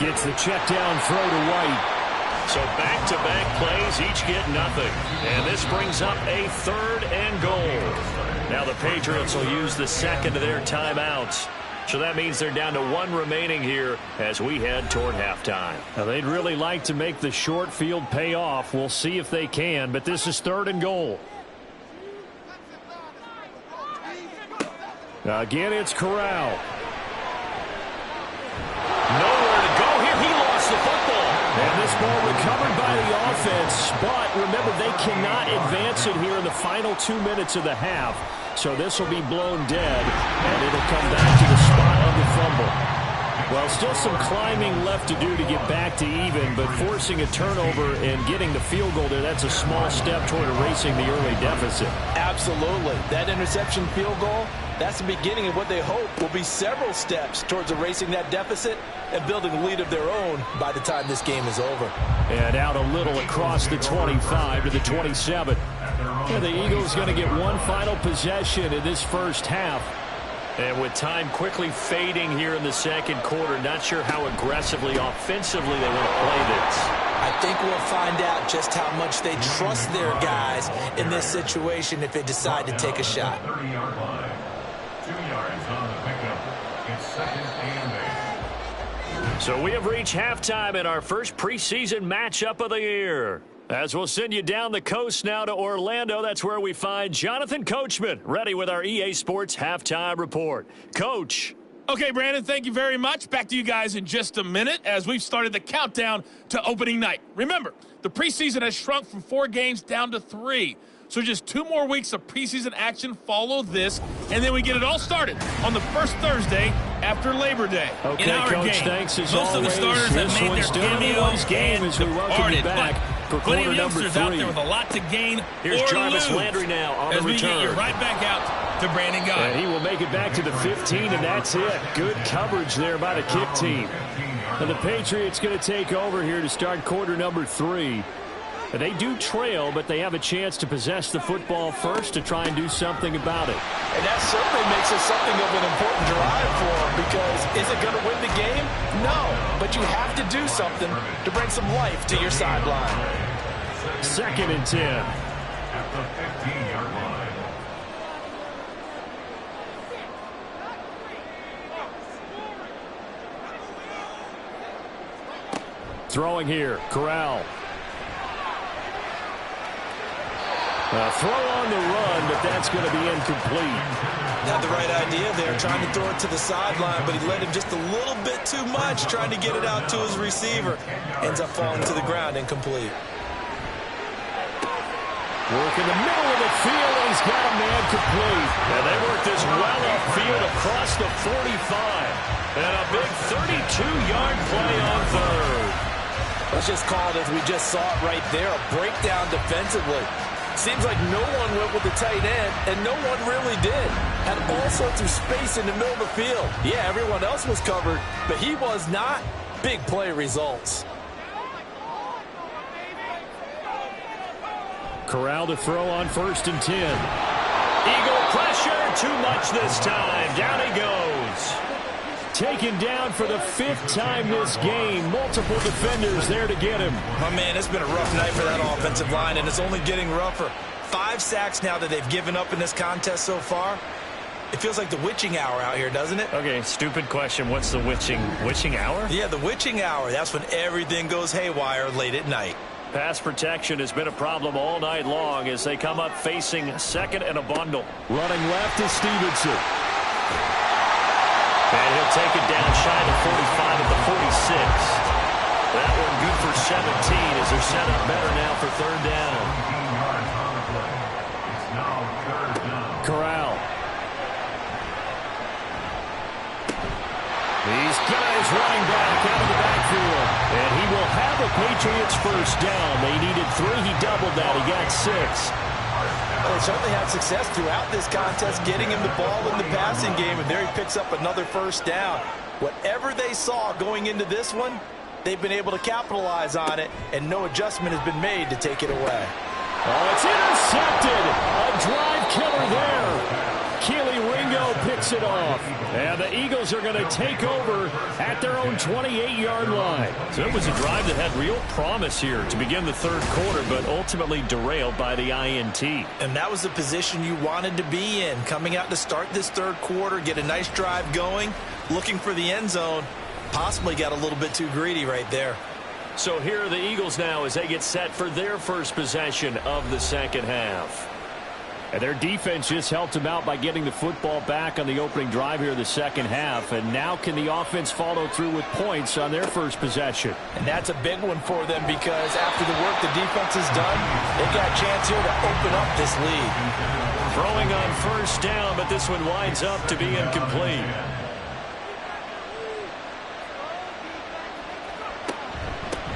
Gets the check down throw to White. So back-to-back plays, each get nothing. And this brings up a 3rd and goal. Now the Patriots will use the second of their timeouts. So that means they're down to 1 remaining here as we head toward halftime. Now they'd really like to make the short field pay off. We'll see if they can, but this is 3rd and goal. Now again, it's Corral. Nowhere to go here. He lost the football. And this ball recovered by the offense. But remember, they cannot advance it here in the final 2 minutes of the half. So this will be blown dead, and it'll come back to the spot of the fumble. Well, still some climbing left to do to get back to even, but forcing a turnover and getting the field goal there, that's a small step toward erasing the early deficit. Absolutely. That interception field goal, that's the beginning of what they hope will be several steps towards erasing that deficit and building a lead of their own by the time this game is over. And out a little across the 25 to the 27. And the Eagles going to get one final possession in this first half. And with time quickly fading here in the second quarter, not sure how aggressively, offensively they want to play this. I think we'll find out just how much they trust their guys in this situation if they decide to take a shot. 30-yard line. 2 yards on the pickup. It's 2nd and 8. So we have reached halftime in our first preseason matchup of the year. As we'll send you down the coast now to Orlando, that's where we find Jonathan Coachman, ready with our EA Sports Halftime Report. Coach. Okay, Brandon, thank you very much. Back to you guys in just a minute as we've started the countdown to opening night. Remember, the preseason has shrunk from 4 games down to 3. So just 2 more weeks of preseason action follow this, and then we get it all started on the first Thursday after Labor Day. Okay, in our Coach, game. thanks as Most always. of the starters have made their cameos game as we welcome you back for plenty quarter of number youngsters 3. out there with a lot to gain Here's or Jarvis lose Landry now on the as we return. get you right back out to Brandon Guy. And he will make it back to the 15, and that's it. Good coverage there by the kick team. And the Patriots going to take over here to start quarter number 3. And they do trail, but they have a chance to possess the football first to try and do something about it. And that certainly makes it something of an important drive for them, because is it going to win the game? No, but you have to do something to bring some life to your sideline. 2nd and 10. At the 15-yard line. Throwing here, Corral. Throw on the run, but that's going to be incomplete. Had the right idea there, trying to throw it to the sideline, but he let him just a little bit too much, trying to get it out to his receiver. Ends up falling to the ground, incomplete. Work in the middle of the field, and he's got a man complete. And they work this well upfield across the 45. And a big 32-yard play on 3rd. Let's just call it as we just saw it right there, a breakdown defensively. Seems like no one went with the tight end, and no one really did. Had all sorts of space in the middle of the field. Yeah, everyone else was covered, but he was not. Big play results. Corral to throw on 1st and 10. Eagle pressure, too much this time. Down he goes. Taken down for the 5th time this game. Multiple defenders there to get him. My man, it's been a rough night for that offensive line, and it's only getting rougher. 5 sacks now that they've given up in this contest so far. It feels like the witching hour out here, doesn't it? Okay, stupid question. What's the witching hour? Yeah, the witching hour. That's when everything goes haywire late at night. Pass protection has been a problem all night long as they come up facing 2nd and a bundle. Running left is Stevenson. And he'll take it down shy of 45 at the 46. That one good for 17 as they're set up better now for 3rd down. 17 yards on the play. It's now 3rd down. Corral. He's got his running back out of the backfield. And he will have a Patriots first down. They needed 3. He doubled that. He got 6. Well, they certainly had success throughout this contest, getting him the ball in the passing game, and there he picks up another first down. Whatever they saw going into this one, they've been able to capitalize on it, and no adjustment has been made to take it away. Oh, it's intercepted. A drive killer there. Keely Ringo picks it off. And the Eagles are going to take over at their own 28-yard line. So it was a drive that had real promise here to begin the third quarter, but ultimately derailed by the INT. And that was the position you wanted to be in, coming out to start this third quarter, get a nice drive going, looking for the end zone. Possibly got a little bit too greedy right there. So here are the Eagles now as they get set for their first possession of the second half. And their defense just helped them out by getting the football back on the opening drive here in the second half. And now can the offense follow through with points on their first possession? And that's a big one for them because after the work the defense has done, they've got a chance here to open up this lead. Throwing on first down, but this one winds up to be incomplete.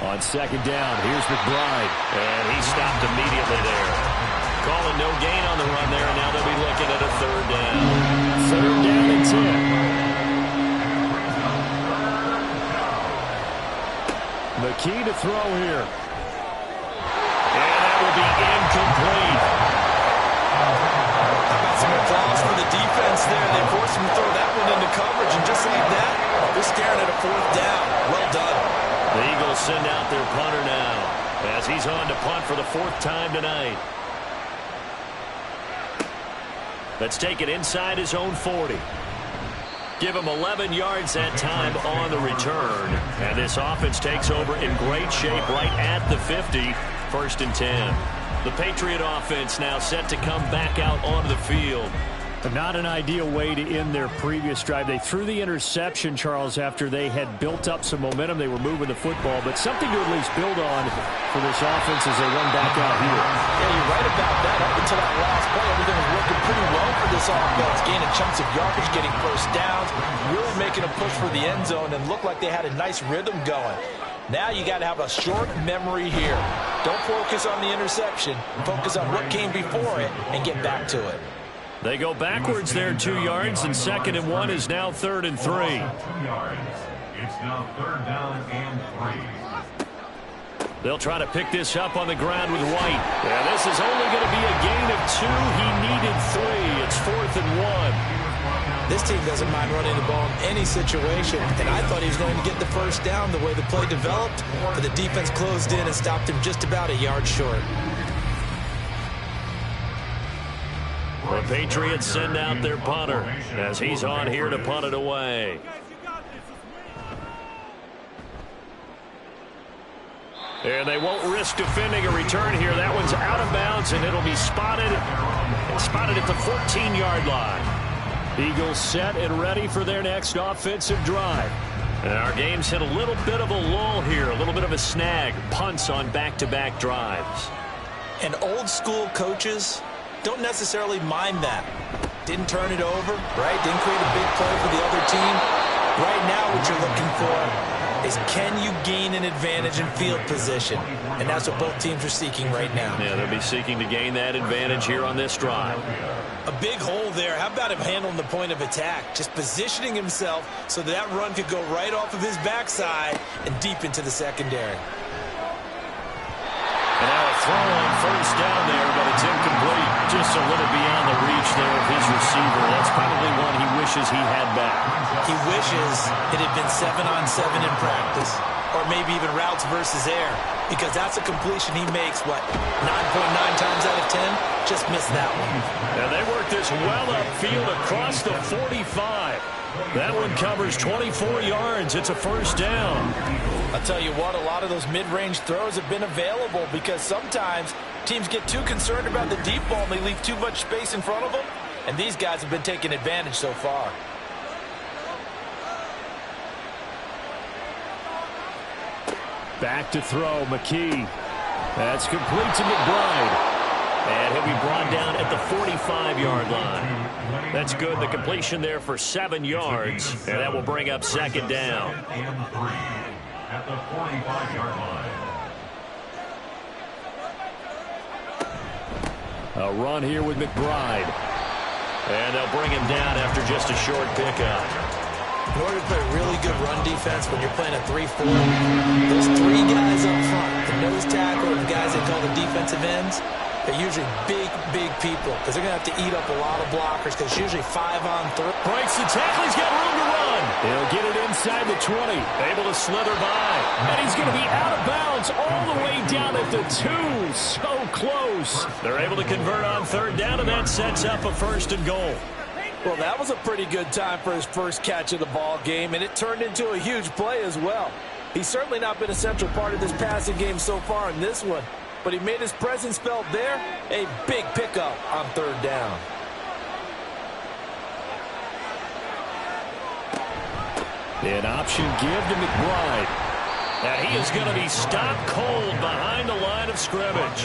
On second down, here's McBride. And he stopped immediately there. Calling no gain on the run there, and now they'll be looking at a third down. Third down and 10. McKee to throw here. And that will be incomplete. How about some applause for the defense there? They forced him to throw that one into coverage, and just like that, they're staring at a fourth down. Well done. The Eagles send out their punter now as he's on to punt for the fourth time tonight. Let's take it inside his own 40. Give him 11 yards that time on the return. And this offense takes over in great shape right at the 50. First and 10. The Patriot offense now set to come back out onto the field. But not an ideal way to end their previous drive. They threw the interception, Charles, after they had built up some momentum. They were moving the football, but something to at least build on for this offense as they run back out here. Yeah, you're right about that. Up until that last play, everything was working pretty well for this offense. Gaining chunks of yardage, getting first downs, really making a push for the end zone, and looked like they had a nice rhythm going. Now you got to have a short memory here. Don't focus on the interception. Focus on what came before it and get back to it. They go backwards there 2 yards, and second and 1 is now third and 3. 2 yards. It's now third down and 3. They'll try to pick this up on the ground with White. Yeah, this is only going to be a gain of 2. He needed 3. It's fourth and 1. This team doesn't mind running the ball in any situation, and I thought he was going to get the first down the way the play developed, but the defense closed in and stopped him just about a yard short. The Patriots send out their punter as he's on here to punt it away. And they won't risk defending a return here. That one's out of bounds, and it'll be spotted at the 14-yard line. Eagles set and ready for their next offensive drive. And our game's hit a little bit of a lull here, a little bit of a snag. Punts on back-to-back drives. And old-school coaches don't necessarily mind that. Didn't turn it over, right? Didn't create a big play for the other team. Right now what you're looking for is can you gain an advantage in field position? And that's what both teams are seeking right now. Yeah, they'll be seeking to gain that advantage here on this drive. A big hole there. How about him handling the point of attack? Just positioning himself so that run could go right off of his backside and deep into the secondary. And now a throw on first down there, but it's incomplete. Just a little beyond the reach there of his receiver. That's probably one he wishes he had back. He wishes it had been 7-on-7 in practice, or maybe even routes versus air, because that's a completion he makes, 9.9 times out of 10? Just missed that one. And they work this well upfield across the 45. That one covers 24 yards. It's a first down. I'll tell you what, a lot of those mid-range throws have been available because sometimes teams get too concerned about the deep ball and they leave too much space in front of them, and these guys have been taking advantage so far. Back to throw, McKee. That's complete to McBride. And he'll be brought down at the 45-yard line. That's good. The completion there for 7 yards. And that will bring up second down. And 3 at the 45-yard line. A run here with McBride. And they'll bring him down after just a short pickup. In order to play really good run defense when you're playing a 3-4, those three guys up front, the nose tackle, the guys they call the defensive ends, they're usually big, big people because they're going to have to eat up a lot of blockers because it's usually 5-on-3. Breaks the tackle. He's got room to run. He'll get it inside the 20. Able to slither by. And he's going to be out of bounds all the way down at the 2. So close. They're able to convert on third down, and that sets up a 1st and goal. Well, that was a pretty good time for his first catch of the ball game, and it turned into a huge play as well. He's certainly not been a central part of this passing game so far in this one, but he made his presence felt there. A big pickup on third down. An option give to McBride. And he is going to be stopped cold behind the line of scrimmage.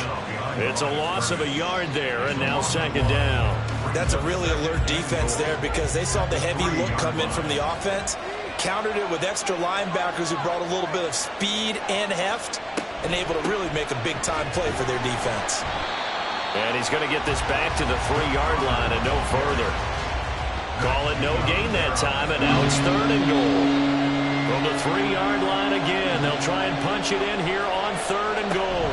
It's a loss of a yard there, and now 2nd down. That's a really alert defense there because they saw the heavy look come in from the offense, countered it with extra linebackers who brought a little bit of speed and heft, and able to really make a big-time play for their defense. And he's going to get this back to the 3-yard line and no further. Call it no gain that time, and now it's 3rd and goal. From the 3-yard line again, they'll try and punch it in here on 3rd and goal.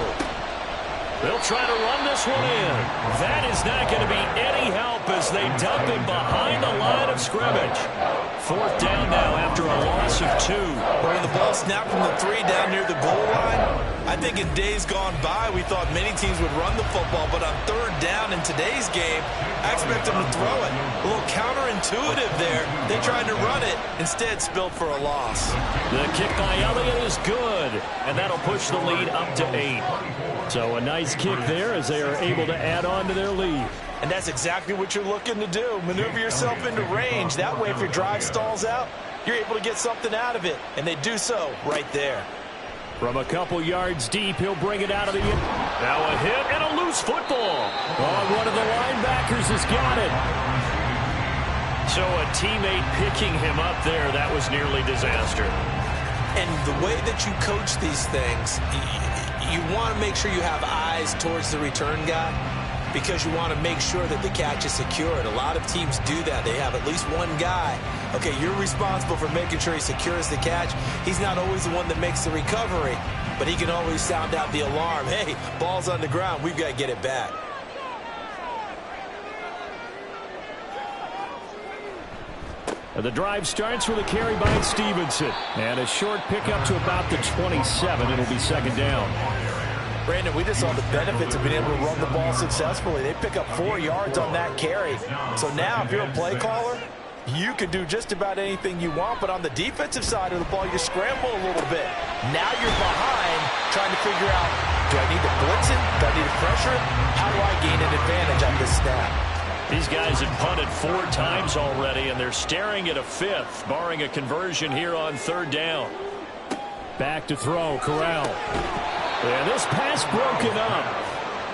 They'll try to run this one in. That is not going to be any help as they dump him behind the line of scrimmage. 4th down now after a loss of 2. When the ball snapped from the 3 down near the goal line, I think in days gone by we thought many teams would run the football, but on 3rd down in today's game, I expect them to throw it. A little counterintuitive there. They tried to run it, instead spilled for a loss. The kick by Elliott is good, and that'll push the lead up to 8. So a nice kick there as they are able to add on to their lead. And that's exactly what you're looking to do. Maneuver yourself into range. That way, if your drive stalls out, you're able to get something out of it. And they do so right there. From a couple yards deep, he'll bring it out of the end. Now a hit and a loose football. Oh, one of the linebackers has got it. So a teammate picking him up there, that was nearly disaster. And the way that you coach these things, you want to make sure you have eyes towards the return guy because you want to make sure that the catch is secured. A lot of teams do that. They have at least one guy. Okay, you're responsible for making sure he secures the catch. He's not always the one that makes the recovery, but he can always sound out the alarm. Hey, ball's on the ground. We've got to get it back. The drive starts with a carry by Stevenson. And a short pickup to about the 27. It'll be 2nd down. Brandon, we just saw the benefits of being able to run the ball successfully. They pick up 4 yards on that carry. So now if you're a play caller, you can do just about anything you want. But on the defensive side of the ball, you scramble a little bit. Now you're behind trying to figure out, do I need to blitz it? Do I need to pressure it? How do I gain an advantage on this snap? These guys have punted 4 times already, and they're staring at a 5th, barring a conversion here on 3rd down. Back to throw, Corral. And this pass broken up.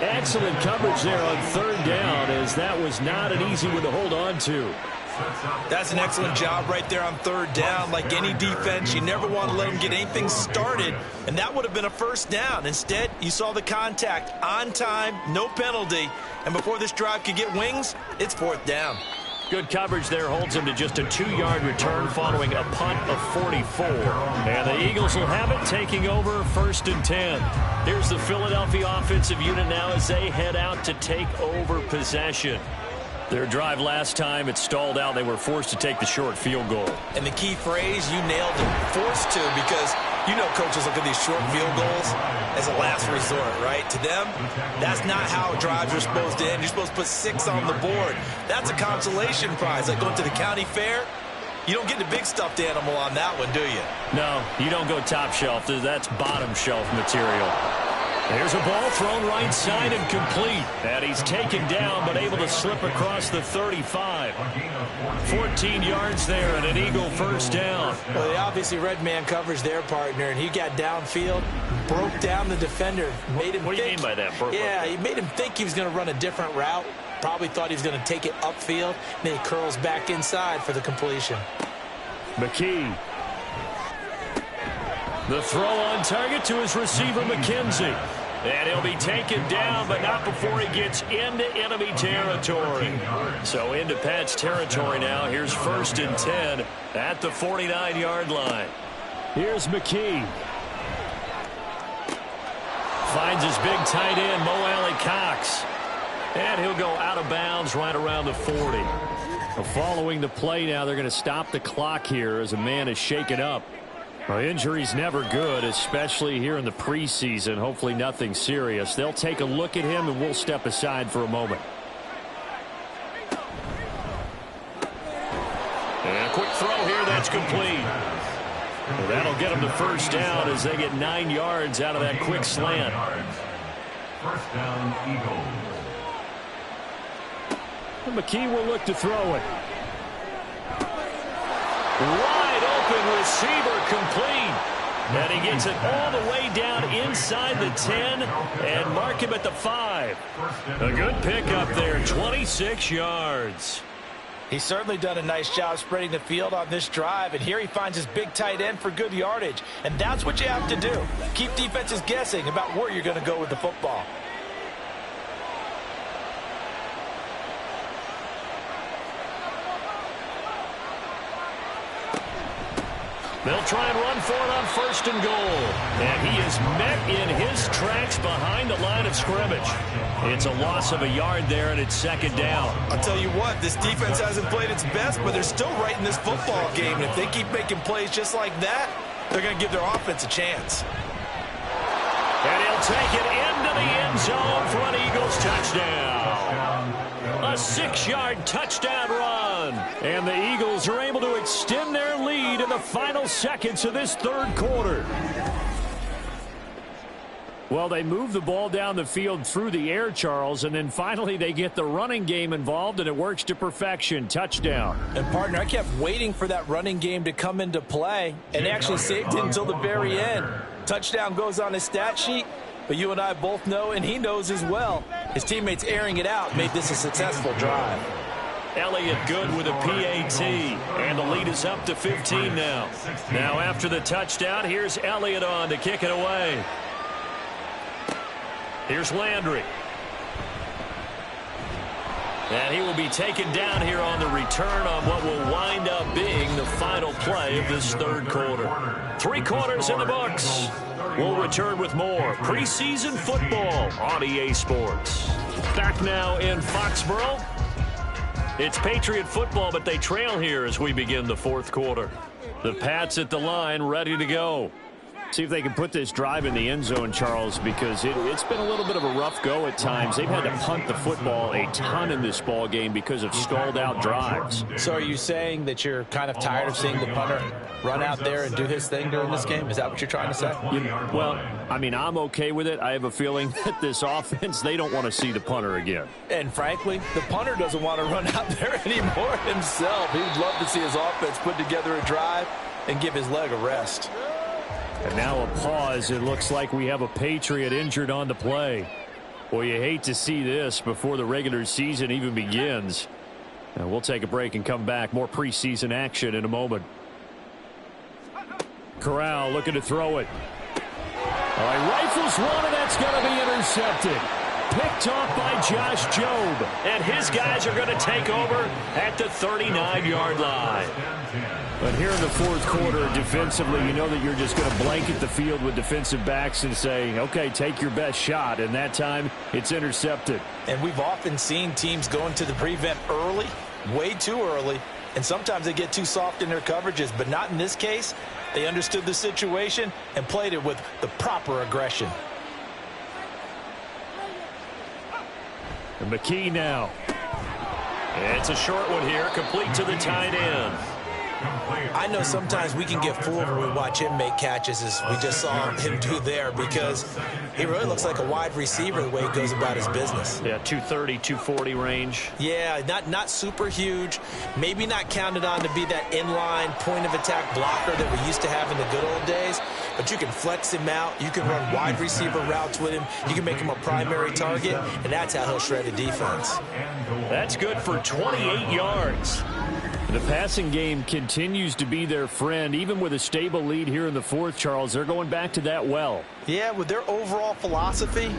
Excellent coverage there on 3rd down, as that was not an easy one to hold on to. That's an excellent job right there on 3rd down. Like any defense, you never want to let them get anything started, and that would have been a 1st down. Instead, you saw the contact on time, no penalty, and before this drive could get wings, it's 4th down. Good coverage there holds him to just a 2-yard return following a punt of 44. And the Eagles will have it, taking over 1st and 10. Here's the Philadelphia offensive unit now as they head out to take over possession. Their drive last time, it stalled out. They were forced to take the short field goal. And the key phrase, you nailed it, forced to, because you know coaches look at these short field goals as a last resort, right? To them, that's not how drives are supposed to end. You're supposed to put 6 on the board. That's a consolation prize. Like going to the county fair, you don't get the big stuffed animal on that one, do you? No, you don't go top shelf. That's bottom shelf material. There's a ball thrown right side and complete. And he's taken down but able to slip across the 35. 14 yards there and an Eagle 1st down. Well, they obviously read man coverage their partner, and he got downfield, broke down the defender, made him What do you mean by that? Yeah, he made him think he was going to run a different route. Probably thought he was going to take it upfield. Then he curls back inside for the completion. McKee. The throw on target to his receiver, McKenzie. And he'll be taken down, but not before he gets into enemy territory. So into Pat's territory now. Here's 1st and 10 at the 49-yard line. Here's McKee. Finds his big tight end, Mo Alley-Cox. And he'll go out of bounds right around the 40. Well, following the play now, they're going to stop the clock here as a man is shaken up. Well, injury's never good, especially here in the preseason. Hopefully nothing serious. They'll take a look at him, and we'll step aside for a moment. And a quick throw here, that's complete. Well, that'll get them the 1st down as they get 9 yards out of that quick slant. 1st down, Eagles. And McKee will look to throw it. Wide open receiver complete. And he gets it all the way down inside the 10 and mark him at the 5. A good pickup there, 26 yards. He's certainly done a nice job spreading the field on this drive, and here he finds his big tight end for good yardage. And that's what you have to do. Keep defenses guessing about where you're going to go with the football. They'll try and run for it on 1st and goal. And he is met in his tracks behind the line of scrimmage. It's a loss of a yard there, and it's 2nd down. I'll tell you what, this defense hasn't played its best, but they're still right in this football game. And if they keep making plays just like that, they're going to give their offense a chance. And he'll take it into the end zone for an Eagles touchdown. A 6-yard touchdown run. And the Eagles are able to extend their lead in the final seconds of this 3rd quarter. Well, they move the ball down the field through the air, Charles, and then finally they get the running game involved, and it works to perfection. Touchdown. And, partner, I kept waiting for that running game to come into play, and they actually saved it until the very end. Touchdown goes on his stat sheet, but you and I both know, and he knows as well, his teammates airing it out made this a successful drive. Elliott good with a PAT, and the lead is up to 15 now. Now after the touchdown, here's Elliott on to kick it away. Here's Landry. And he will be taken down here on the return on what will wind up being the final play of this 3rd quarter. 3 quarters in the books. We'll return with more preseason football on EA Sports. Back now in Foxborough. It's Patriot football, but they trail here as we begin the 4th quarter. The Pats at the line, ready to go. See if they can put this drive in the end zone, Charles, because it's been a little bit of a rough go at times. They've had to punt the football a ton in this ball game because of stalled out drives. So are you saying that you're kind of tired of seeing the punter run out there and do his thing during this game? Is that what you're trying to say? Well, I mean, I'm okay with it. I have a feeling that this offense, they don't want to see the punter again. And frankly, the punter doesn't want to run out there anymore himself. He would love to see his offense put together a drive and give his leg a rest. And now a pause. It looks like we have a Patriot injured on the play. Well, you hate to see this before the regular season even begins. Now we'll take a break and come back. More preseason action in a moment. Corral looking to throw it. All right, rifles one, and that's going to be intercepted. Picked off by Josh Jobe. And his guys are going to take over at the 39-yard line. But here in the 4th quarter, defensively, you know that you're just going to blanket the field with defensive backs and say, okay, take your best shot. And that time, it's intercepted. And we've often seen teams go into the prevent early, way too early, and sometimes they get too soft in their coverages. But not in this case. They understood the situation and played it with the proper aggression. And McKee now. It's a short one here, complete to the tight end. I know sometimes we can get fooled when we watch him make catches, as we just saw him do there, because he really looks like a wide receiver the way he goes about his business. Yeah, 230, 240 range. Yeah, not super huge. Maybe not counted on to be that inline point-of-attack blocker that we used to have in the good old days, but you can flex him out. You can run wide receiver routes with him. You can make him a primary target, and that's how he'll shred the defense. That's good for 28 yards. The passing game continues to be their friend. Even with a stable lead here in the fourth, Charles, they're going back to that well. Yeah, with their overall philosophy,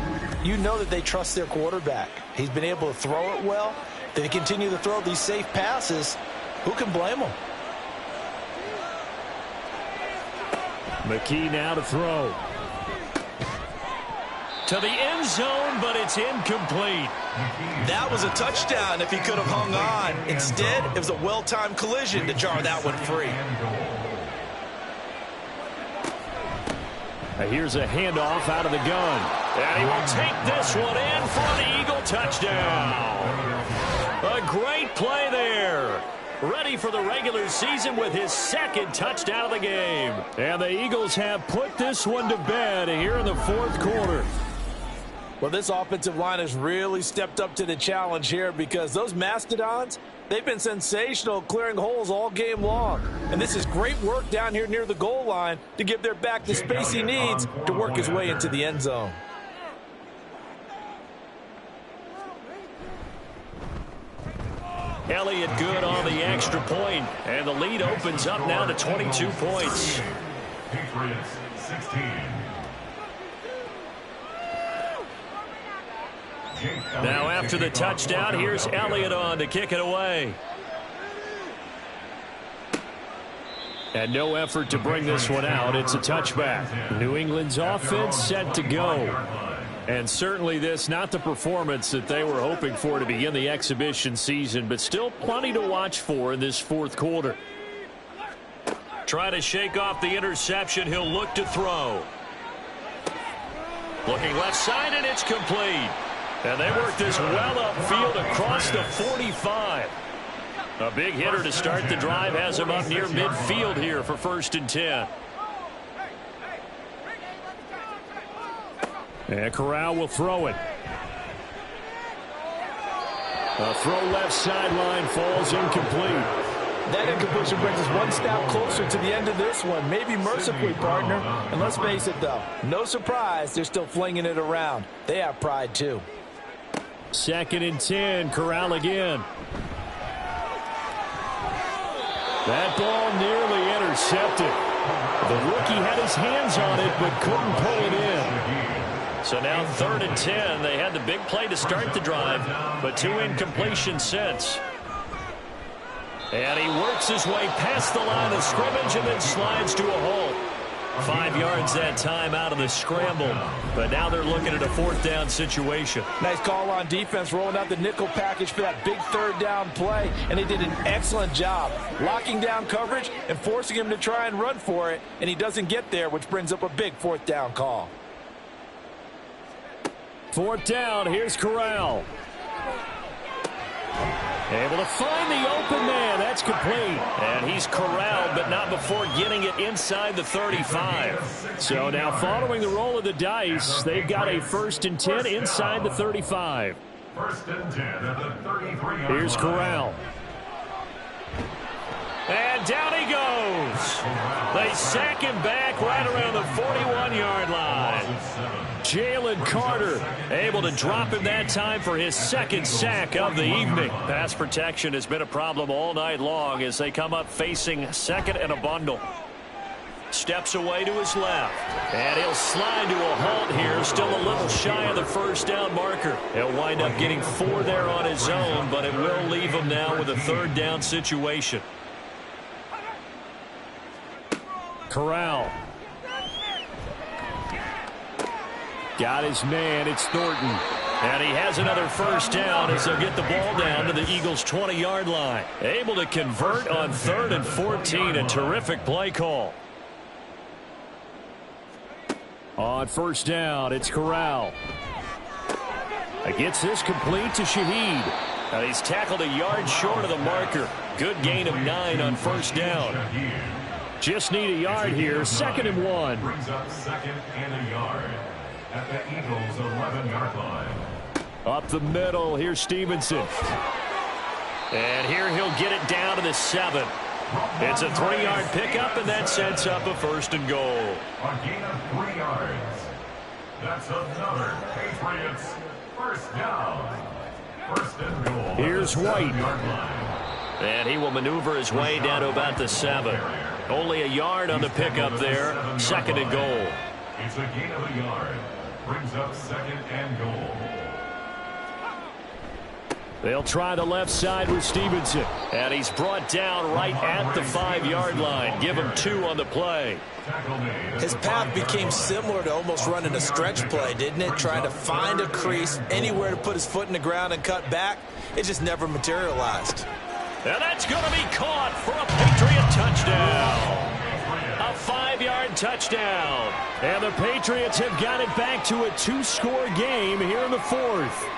you know that they trust their quarterback. He's been able to throw it well. They continue to throw these safe passes. Who can blame them? McKee now to throw. To the end zone, but it's incomplete. That was a touchdown if he could have hung on. Instead, it was a well-timed collision to jar that one free. Here's a handoff out of the gun. And he will take this one in for the Eagle touchdown. A great play there. Ready for the regular season with his second touchdown of the game. And the Eagles have put this one to bed here in the fourth quarter. Well, this offensive line has really stepped up to the challenge here because those Mastodons, they've been sensational clearing holes all game long. And this is great work down here near the goal line to give their back the space he needs to work his way into the end zone. Elliott good on the extra point, and the lead opens up now to 22 points. Patriots 16. Now after the touchdown, here's Elliott on to kick it away. And no effort to bring this one out. It's a touchback. New England's offense set to go. And certainly this, not the performance that they were hoping for to begin the exhibition season, but still plenty to watch for in this fourth quarter. Try to shake off the interception. He'll look to throw. Looking left side, and it's complete. And they work this well upfield across the 45. A big hitter to start the drive has him up near midfield here for 1st and 10. And Corral will throw it. A throw left sideline falls incomplete. That incompletion brings us one step closer to the end of this one. Maybe mercifully, partner. And let's face it, though, no surprise, they're still flinging it around. They have pride, too. 2nd and 10, Corral again. That ball nearly intercepted. The rookie had his hands on it, but couldn't pull it in. So now 3rd and 10. They had the big play to start the drive, but 2 incompletions since. And he works his way past the line of scrimmage and then slides to a halt. 5 yards that time out of the scramble. But now they're looking at a 4th down situation. Nice call on defense, rolling out the nickel package for that big 3rd down play. And they did an excellent job locking down coverage and forcing him to try and run for it. And he doesn't get there, which brings up a big 4th down call. 4th down, here's Corral. Able to find the open man. That's complete. And he's corralled, but not before getting it inside the 35. So now following the roll of the dice, they've got a 1st and 10 inside the 35. 1st and 10 at the 33-yard line. Here's Corral. And down he goes. They sack him back right around the 41-yard line. Jalen Carter able to drop him that time for his 2nd sack of the evening. Pass protection has been a problem all night long as they come up facing 2nd and a bundle. Steps away to his left. And he'll slide to a halt here. Still a little shy of the 1st down marker. He'll wind up getting 4 there on his own, but it will leave him now with a 3rd down situation. Corral. Got his man. It's Thornton. And he has another 1st down as they'll get the ball down to the Eagles' 20-yard line. Able to convert on 3rd and 14. A terrific play call. On 1st down, it's Corral. Gets this complete to Shaheed. And he's tackled a yard short of the marker. Good gain of 9 on 1st down. Just need a yard here. 2nd and 1. Brings up 2nd and a yard at the Eagles' 11-yard line. Up the middle. Here's Stevenson. And here he'll get it down to the 7. It's a 3-yard pickup, and that sets up a 1st and goal. A gain of 3 yards. That's another Patriots 1st down. 1st and goal. Here's White. And he will maneuver his way down to about the 7. Only a yard on the pickup there. 2nd and goal. It's a gain of a yard. Brings up 2nd and goal. They'll try the left side with Stevenson. And he's brought down right at the 5-yard line. Give him 2 on the play. His path became similar to almost running a stretch play, didn't it? Trying to find a crease, anywhere to put his foot in the ground and cut back. It just never materialized. And that's going to be caught for a Patriot touchdown. A 5-yard touchdown. And the Patriots have got it back to a 2-score game here in the 4th.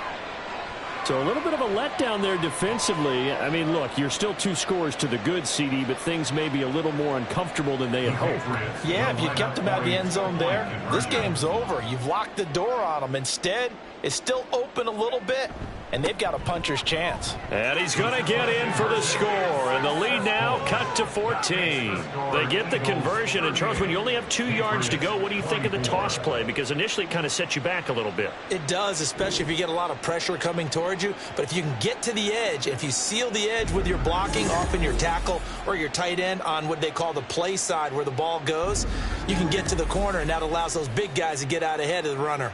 So a little bit of a letdown there defensively. I mean, look, you're still 2 scores to the good, CD, but things may be a little more uncomfortable than they had hoped. Yeah, if you kept them out of the end zone there, this game's over. You've locked the door on them. Instead, it's still open a little bit, and they've got a puncher's chance. And he's going to get in for the score, and the lead now cut to 14. They get the conversion, and Charles, when you only have 2 yards to go, what do you think of the toss play? Because initially it kind of sets you back a little bit. It does, especially if you get a lot of pressure coming towards you. But if you can get to the edge, if you seal the edge with your blocking, often your tackle or your tight end on what they call the play side where the ball goes, you can get to the corner, and that allows those big guys to get out ahead of the runner.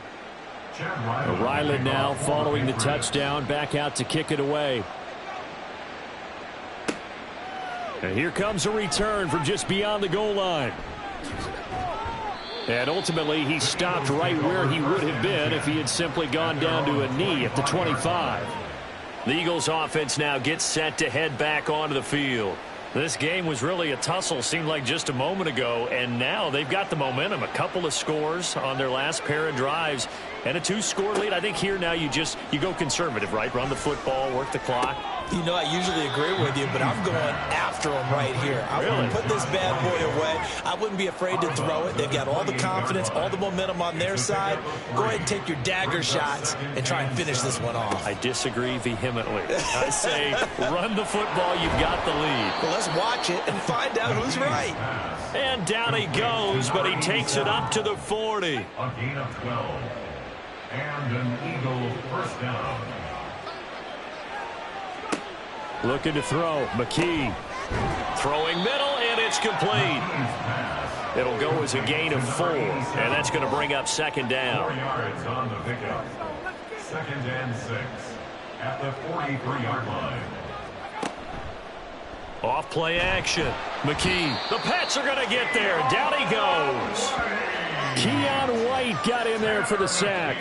Ryland now following the touchdown, back out to kick it away. And here comes a return from just beyond the goal line. And ultimately, he stopped right where he would have been if he had simply gone down to a knee at the 25. The Eagles offense now gets set to head back onto the field. This game was really a tussle, seemed like just a moment ago, and now they've got the momentum. A couple of scores on their last pair of drives and a 2-score lead. I think here now you go conservative, right? Run the football, work the clock. You know, I usually agree with you, but I'm going after him right here. I wouldn't put this bad boy away. I wouldn't be afraid to throw it. They've got all the confidence, all the momentum on their side. Go ahead and take your dagger shots and try and finish this one off. I disagree vehemently. I say run the football. You've got the lead. Well, let's watch it and find out who's right. And down he goes, but he takes it up to the 40. A gain of 12. And an Eagle first down. Looking to throw. McKee. Throwing middle, and it's complete. It'll go as a gain of 4, and that's going to bring up 2nd down. 4 yards on the pickup. 2nd and 6 at the 43-yard line. Off play action. McKee. The Pats are going to get there. Down he goes. Keon White got in there for the sack.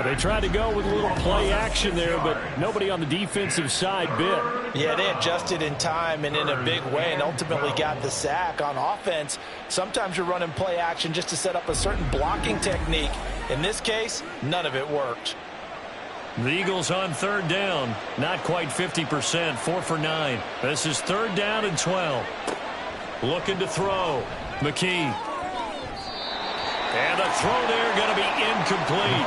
They tried to go with a little play action there, but nobody on the defensive side bit. Yeah, they adjusted in time and in a big way and ultimately got the sack. On offense, sometimes you're running play action just to set up a certain blocking technique. In this case, none of it worked. The Eagles on 3rd down. Not quite 50%, 4 for 9. This is 3rd down and 12. Looking to throw. McKee. And the throw there going to be incomplete.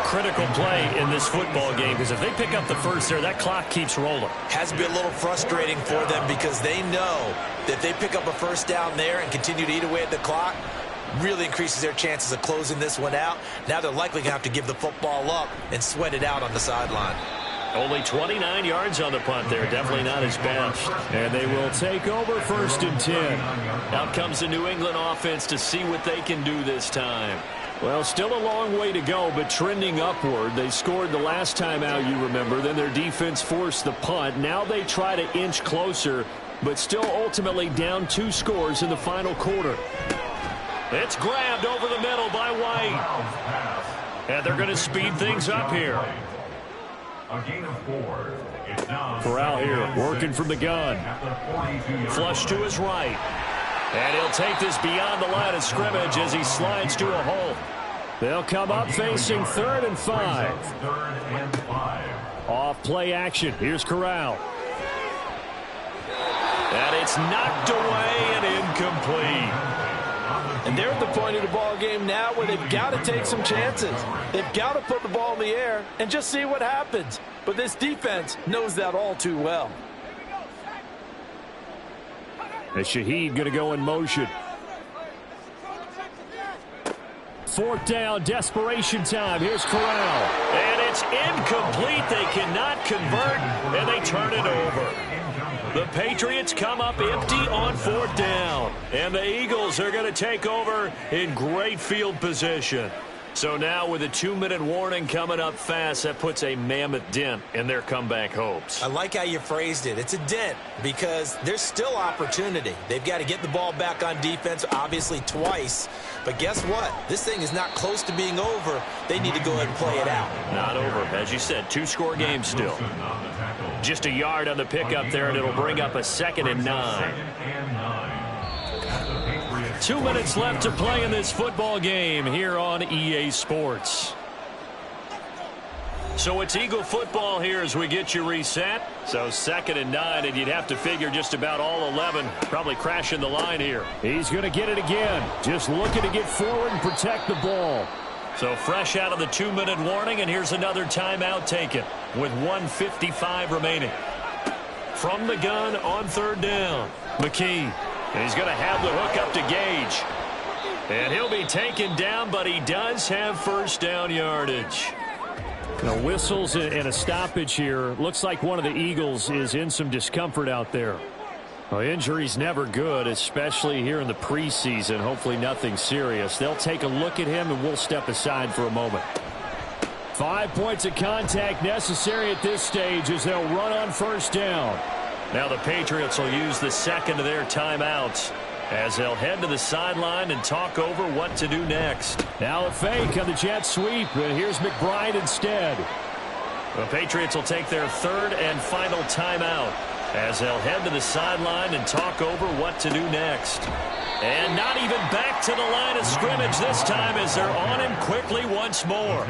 Critical play in this football game, because if they pick up the first there, that clock keeps rolling. Has to be a little frustrating for them because they know that if they pick up a first down there and continue to eat away at the clock, really increases their chances of closing this one out. Now they're likely going to have to give the football up and sweat it out on the sideline. Only 29 yards on the punt there. Definitely not his best. And they will take over 1st and 10. Out comes the New England offense to see what they can do this time. Well, still a long way to go, but trending upward. They scored the last time out, you remember. Then their defense forced the punt. Now they try to inch closer, but still ultimately down 2 scores in the final quarter. It's grabbed over the middle by White. And they're going to speed things up here. A gain of 4. It's now Corral here, working from the gun. Flush to his right. And he'll take this beyond the line of scrimmage as he slides to a hole. They'll come up facing 3rd and 5. 3rd and 5. Off play action. Here's Corral. And it's knocked away and incomplete. And they're at the point of the ball game now where they've got to take some chances. They've got to put the ball in the air and just see what happens. But this defense knows that all too well. And Shaheed going to go in motion. 4th down, desperation time. Here's Corral. And it's it's incomplete. They cannot convert, and they turn it over. The Patriots come up empty on 4th down, and the Eagles are going to take over in great field position. So now with a 2-minute warning coming up fast, that puts a mammoth dent in their comeback hopes. I like how you phrased it. It's a dent because there's still opportunity. They've got to get the ball back on defense, obviously twice. But guess what? This thing is not close to being over. They need to go ahead and play it out. Not over. As you said, 2-score game still. Just a yard on the pickup there, and it'll bring up a 2nd and 9. 2 minutes left to play in this football game here on EA Sports. So it's Eagle football here as we get you reset. So 2nd and 9, and you'd have to figure just about all 11 probably crashing the line here. He's going to get it again. Just looking to get forward and protect the ball. So fresh out of the 2-minute warning, and here's another timeout taken with 1:55 remaining. From the gun on 3rd down, McKee. And he's going to have the hook up to Gage. And he'll be taken down, but he does have 1st down yardage. The whistles and a stoppage here. Looks like one of the Eagles is in some discomfort out there. Well, injury's never good, especially here in the preseason. Hopefully nothing serious. They'll take a look at him, and we'll step aside for a moment. 5 points of contact necessary at this stage as they'll run on 1st down. Now the Patriots will use the 2nd of their timeouts as they'll head to the sideline and talk over what to do next. Now a fake on the jet sweep, and here's McBride instead. The Patriots will take their 3rd and final timeout as they'll head to the sideline and talk over what to do next. And not even back to the line of scrimmage this time as they're on him quickly once more.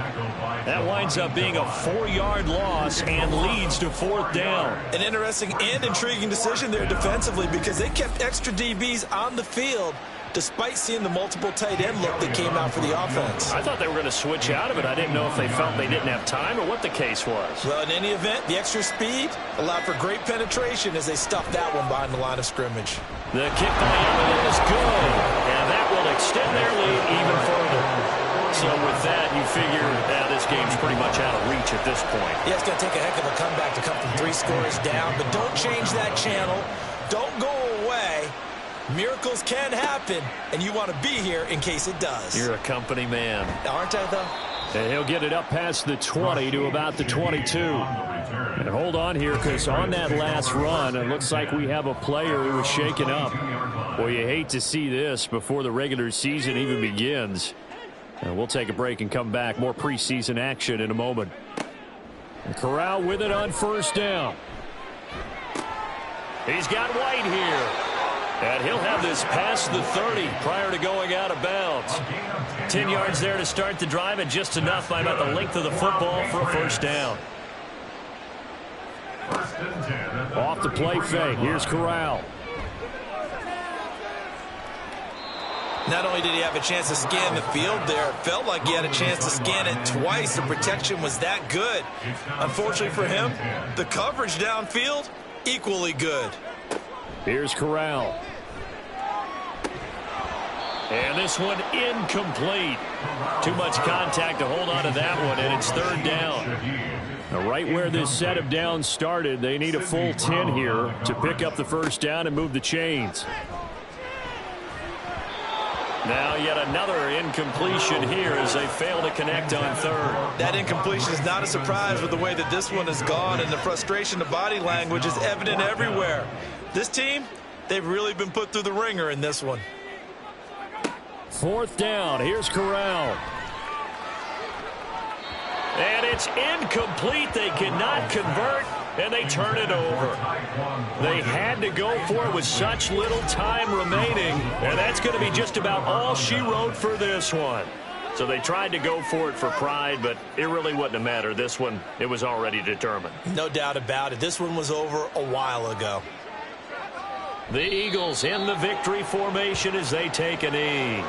That winds up being a 4-yard loss and leads to 4th down. An interesting and intriguing decision there defensively because they kept extra DBs on the field despite seeing the multiple tight end look that came out for the offense. I thought they were going to switch out of it. I didn't know if they felt they didn't have time or what the case was. Well, in any event, the extra speed allowed for great penetration as they stuffed that one behind the line of scrimmage. The kick by Elliott is good, and that will extend their lead even further. So with that, you figure this game's pretty much out of reach at this point. Yeah, it's going to take a heck of a comeback to come from 3 scores down, but don't change that channel. Don't go away. Miracles can happen, and you want to be here in case it does. You're a company man. Aren't I, though? And he'll get it up past the 20 to about the 22. And hold on here, because on that last run, it looks like we have a player who was shaken up. Well, you hate to see this before the regular season even begins. And we'll take a break and come back. More preseason action in a moment. And Corral with it on 1st down. He's got White here. And he'll have this past the 30 prior to going out of bounds. 10 yards there to start the drive, and just enough by about the length of the football for a 1st down. Off the play fake. Here's Corral. Not only did he have a chance to scan the field there, it felt like he had a chance to scan it twice. The protection was that good. Unfortunately for him, the coverage downfield, equally good. Here's Corral. And this one incomplete. Too much contact to hold on to that one, and it's 3rd down. Now, right where this set of downs started, they need a full 10 here to pick up the 1st down and move the chains. Now yet another incompletion here as they fail to connect on 3rd. That incompletion is not a surprise with the way that this one has gone, and the frustration of body language is evident everywhere. This team, they've really been put through the ringer in this one. 4th down. Here's Corral. And it's incomplete. They cannot convert, and they turn it over. They had to go for it with such little time remaining, and that's going to be just about all she wrote for this one. So they tried to go for it for pride, but it really wouldn't have mattered. This one, it was already determined. No doubt about it. This one was over a while ago. The Eagles in the victory formation as they take a knee.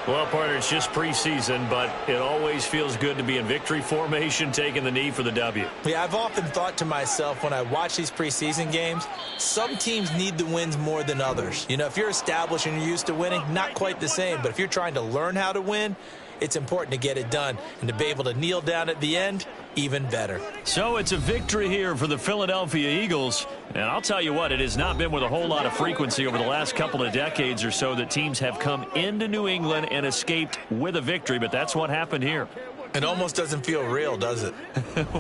Well, partner, it's just preseason, but it always feels good to be in victory formation, taking the knee for the W. Yeah, I've often thought to myself when I watch these preseason games, some teams need the wins more than others. You know, if you're established and you're used to winning, not quite the same. But if you're trying to learn how to win, it's important to get it done. And to be able to kneel down at the end, even better. So it's a victory here for the Philadelphia Eagles. And I'll tell you what, it has not been with a whole lot of frequency over the last couple of decades or so that teams have come into New England and escaped with a victory. But that's what happened here. It almost doesn't feel real, does it?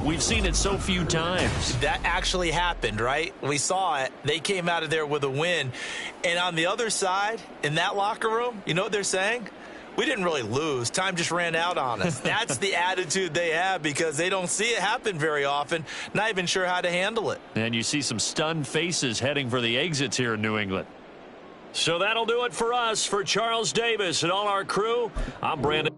We've seen it so few times. That actually happened, right? We saw it. They came out of there with a win. And on the other side, in that locker room, you know what they're saying? We didn't really lose. Time just ran out on us. That's the attitude they have because they don't see it happen very often, not even sure how to handle it. And you see some stunned faces heading for the exits here in New England. So that'll do it for us. For Charles Davis and all our crew, I'm Brandon.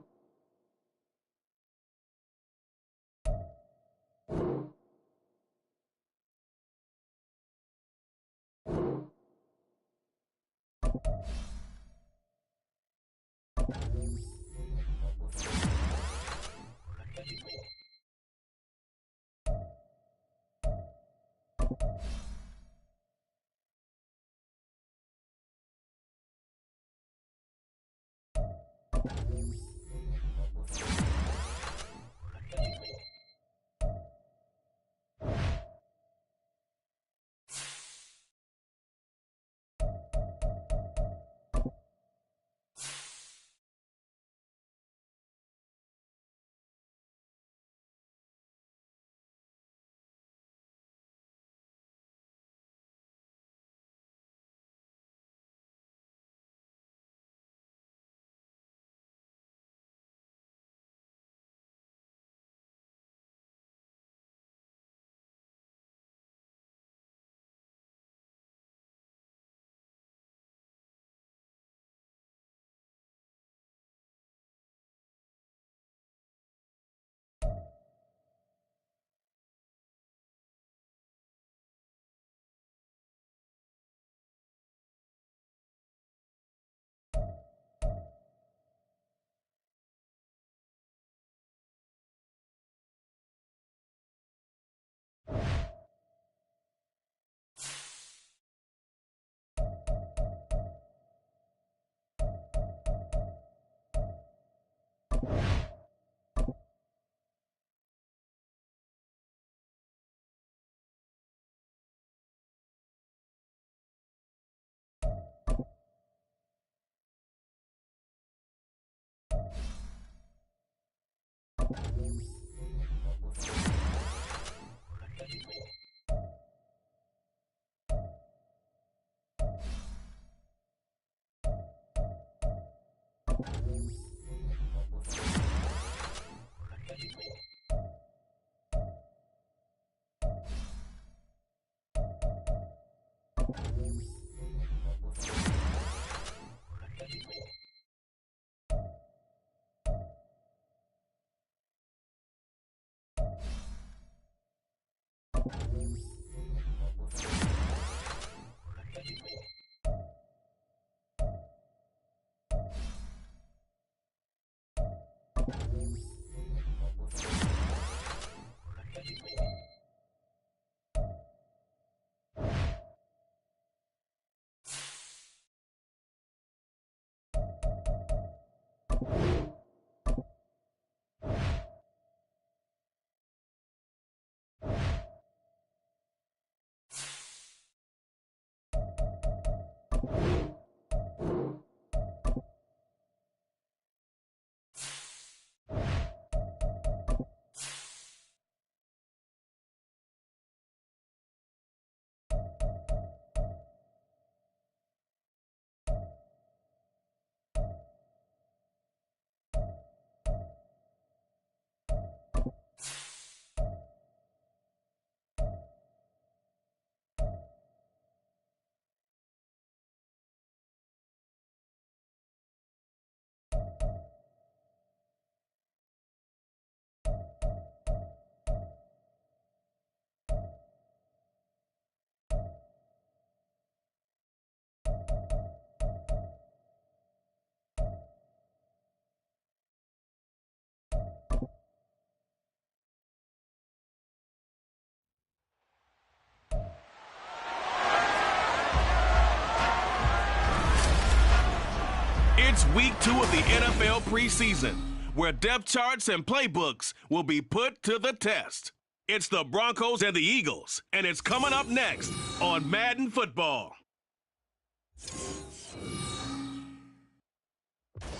It's week 2 of the NFL preseason. where depth charts and playbooks will be put to the test. It's the Broncos and the Eagles, and it's coming up next on Madden Football.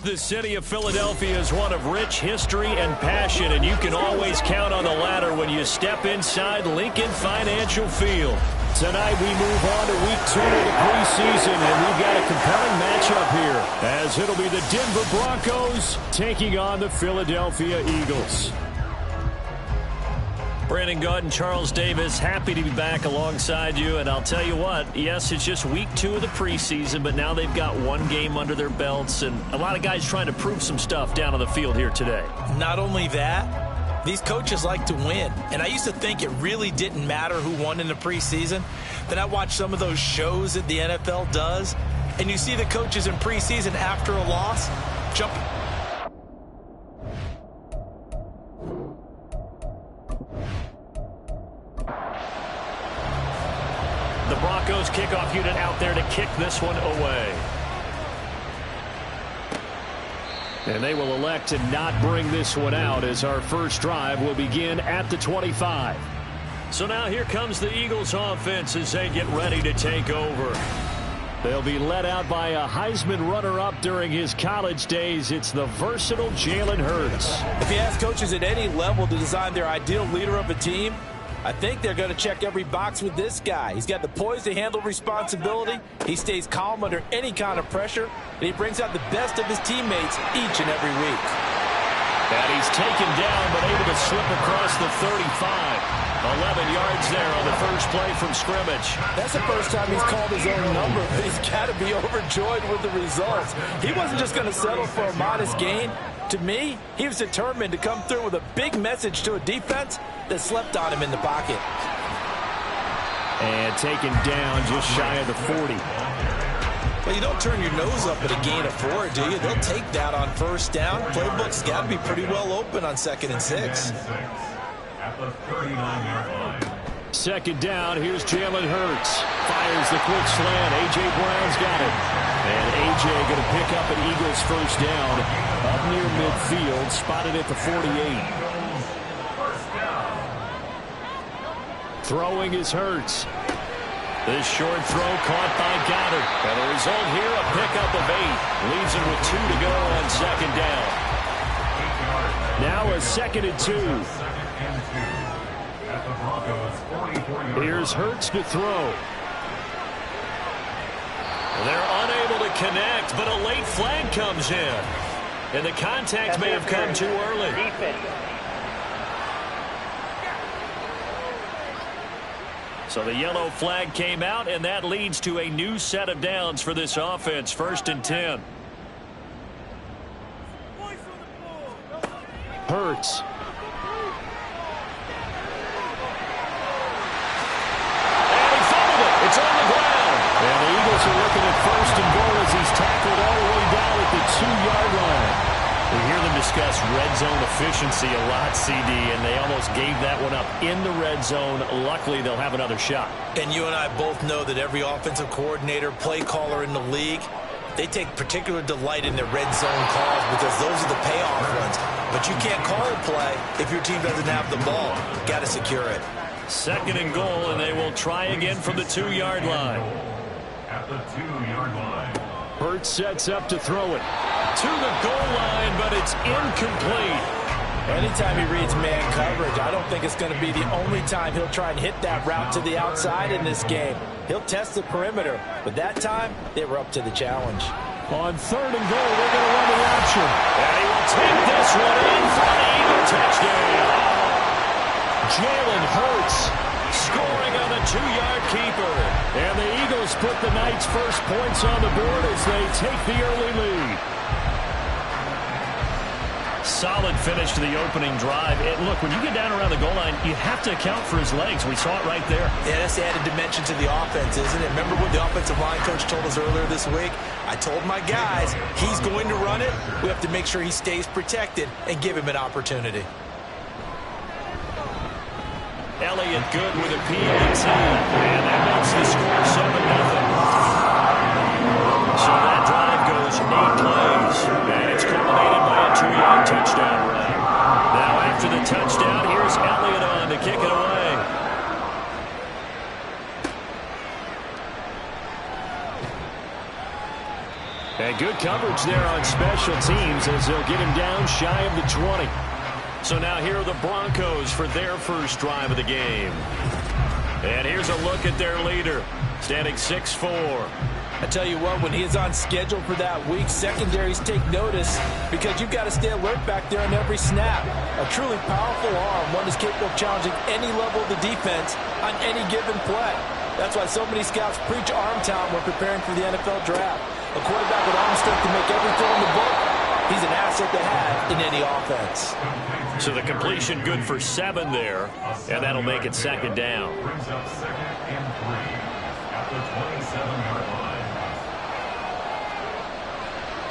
The city of Philadelphia is one of rich history and passion, and you can always count on the latter when you step inside Lincoln Financial Field. Tonight we move on to week 2 of the preseason, and we've got a compelling matchup here, as it'll be the Denver Broncos taking on the Philadelphia Eagles. Brandon Gaudin, Charles Davis, happy to be back alongside you. And I'll tell you what, yes, it's just week 2 of the preseason, but now they've got one game under their belts, and a lot of guys trying to prove some stuff down on the field here today. Not only that, these coaches like to win. And I used to think it really didn't matter who won in the preseason. Then I watched some of those shows that the NFL does, and you see the coaches in preseason after a loss jump. The Broncos kickoff unit out there to kick this one away. And they will elect to not bring this one out, as our first drive will begin at the 25. So now here comes the Eagles offense as they get ready to take over. They'll be led out by a Heisman runner-up during his college days. It's the versatile Jalen Hurts. If you ask coaches at any level to design their ideal leader of a team, I think they're going to check every box with this guy. He's got the poise to handle responsibility. He stays calm under any kind of pressure, and he brings out the best of his teammates each and every week. And he's taken down, but able to slip across the 35. 11 yards there on the first play from scrimmage. That's the first time he's called his own number, but he's got to be overjoyed with the results. He wasn't just going to settle for a modest gain. To me, he was determined to come through with a big message to a defense that slept on him in the pocket. And taken down just shy of the 40. Well, you don't turn your nose up at a gain of 4, do you? They'll take that on first down. Playbook's got to be pretty well open on 2nd and 6. At the 39-yard line. Second down, here's Jalen Hurts. Fires the quick slant. A.J. Brown's got it. And A.J. going to pick up an Eagles first down up near midfield, spotted at the 48. Throwing is Hurts. This short throw caught by Goddard. And the result here, a pickup of 8. Leaves him with 2 to go on second down. Now a 2nd and 2. Here's Hurts to throw. They're unable to connect, but a late flag comes in. And the contact may have come too early. So the yellow flag came out, and that leads to a new set of downs for this offense. 1st and 10. Hurts. It's on the ground. And the Eagles are looking at 1st and goal as he's tackled all the way down at the 2-yard line. We hear them discuss red zone efficiency a lot, CD, and they almost gave that one up in the red zone. Luckily, they'll have another shot. And you and I both know that every offensive coordinator, play caller in the league, they take particular delight in their red zone calls because those are the payoff ones. But you can't call a play if your team doesn't have the ball. Got to secure it. 2nd and goal, and they will try again from the 2-yard line. At the 2-yard line. Hurts sets up to throw it to the goal line, but it's incomplete. Anytime he reads man coverage, I don't think it's going to be the only time he'll try and hit that route to the outside in this game. He'll test the perimeter, but that time they were up to the challenge. On 3rd and goal, they're going to run the option. And he will take this one in for an Eagle touchdown. Jalen Hurts scoring on the 2-yard keeper. And the Eagles put the night's first points on the board as they take the early lead. Solid finish to the opening drive. And look, when you get down around the goal line, you have to account for his legs. We saw it right there. Yeah, that's the added dimension to the offense, isn't it? Remember what the offensive line coach told us earlier this week? I told my guys, he's going to run it. We have to make sure he stays protected and give him an opportunity. Elliott good with a PAT, and that makes the score 7-0. So that drive goes 8 plays, and it's culminated by a 2-yard touchdown. touchdown. Here's Elliott on to kick it away. And good coverage there on special teams as they'll get him down shy of the 20. So now here are the Broncos for their first drive of the game. And here's a look at their leader, standing 6'4". I tell you what, when he is on schedule for that week, secondaries take notice because you've got to stay alert back there on every snap. A truly powerful arm, one is capable of challenging any level of the defense on any given play. That's why so many scouts preach arm talent when preparing for the NFL draft. A quarterback with arm strength to make every throw in the book, he's an asset to have in any offense. So the completion good for 7 there, and that'll make it second down. Brings up 2nd and 3 at the 27-yard line.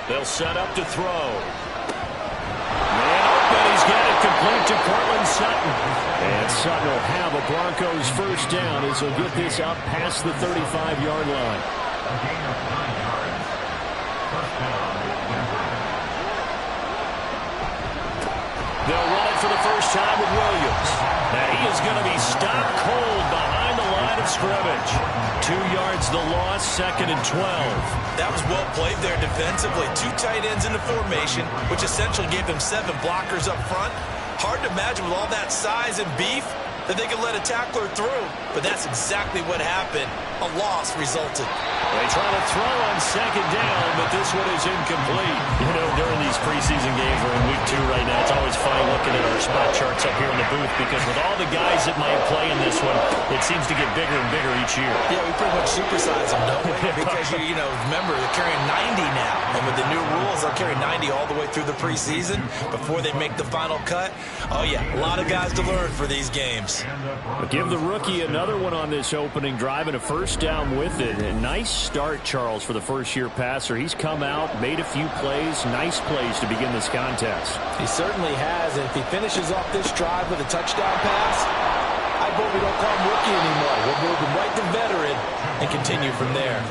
They'll set up to throw. Man open, he's got it complete to Cortland Sutton. And Sutton will have a Broncos first down as he'll get this up past the 35-yard line. A gain of 9 yards. First down, Denver. They'll run it for the first time with Williams. Now he is going to be stopped cold behind the line of scrimmage. 2 yards the loss, 2nd and 12. That was well played there defensively. 2 tight ends in the formation, which essentially gave them 7 blockers up front. Hard to imagine with all that size and beef that they could let a tackler through, but that's exactly what happened. A loss resulted. They try to throw on 2nd down, but this one is incomplete. You know, during these preseason games, we're in week 2 right now, it's always funny looking at our spot charts up here in the booth because with all the guys that might play in this one, it seems to get bigger and bigger each year. Yeah, we pretty much supersize them, don't we? Because, you know, remember, they're carrying 90 now, and with the new rules, they'll carry 90 all the way through the preseason before they make the final cut. Oh, yeah, a lot of guys to learn for these games. Give the rookie another one on this opening drive and a first down with it. A nice start, Charles, for the first-year passer. He's come out, made a few plays, nice plays to begin this contest. He certainly has, and if he finishes off this drive with a touchdown pass, I hope we don't call him rookie anymore. We'll move him right to veteran and continue from there.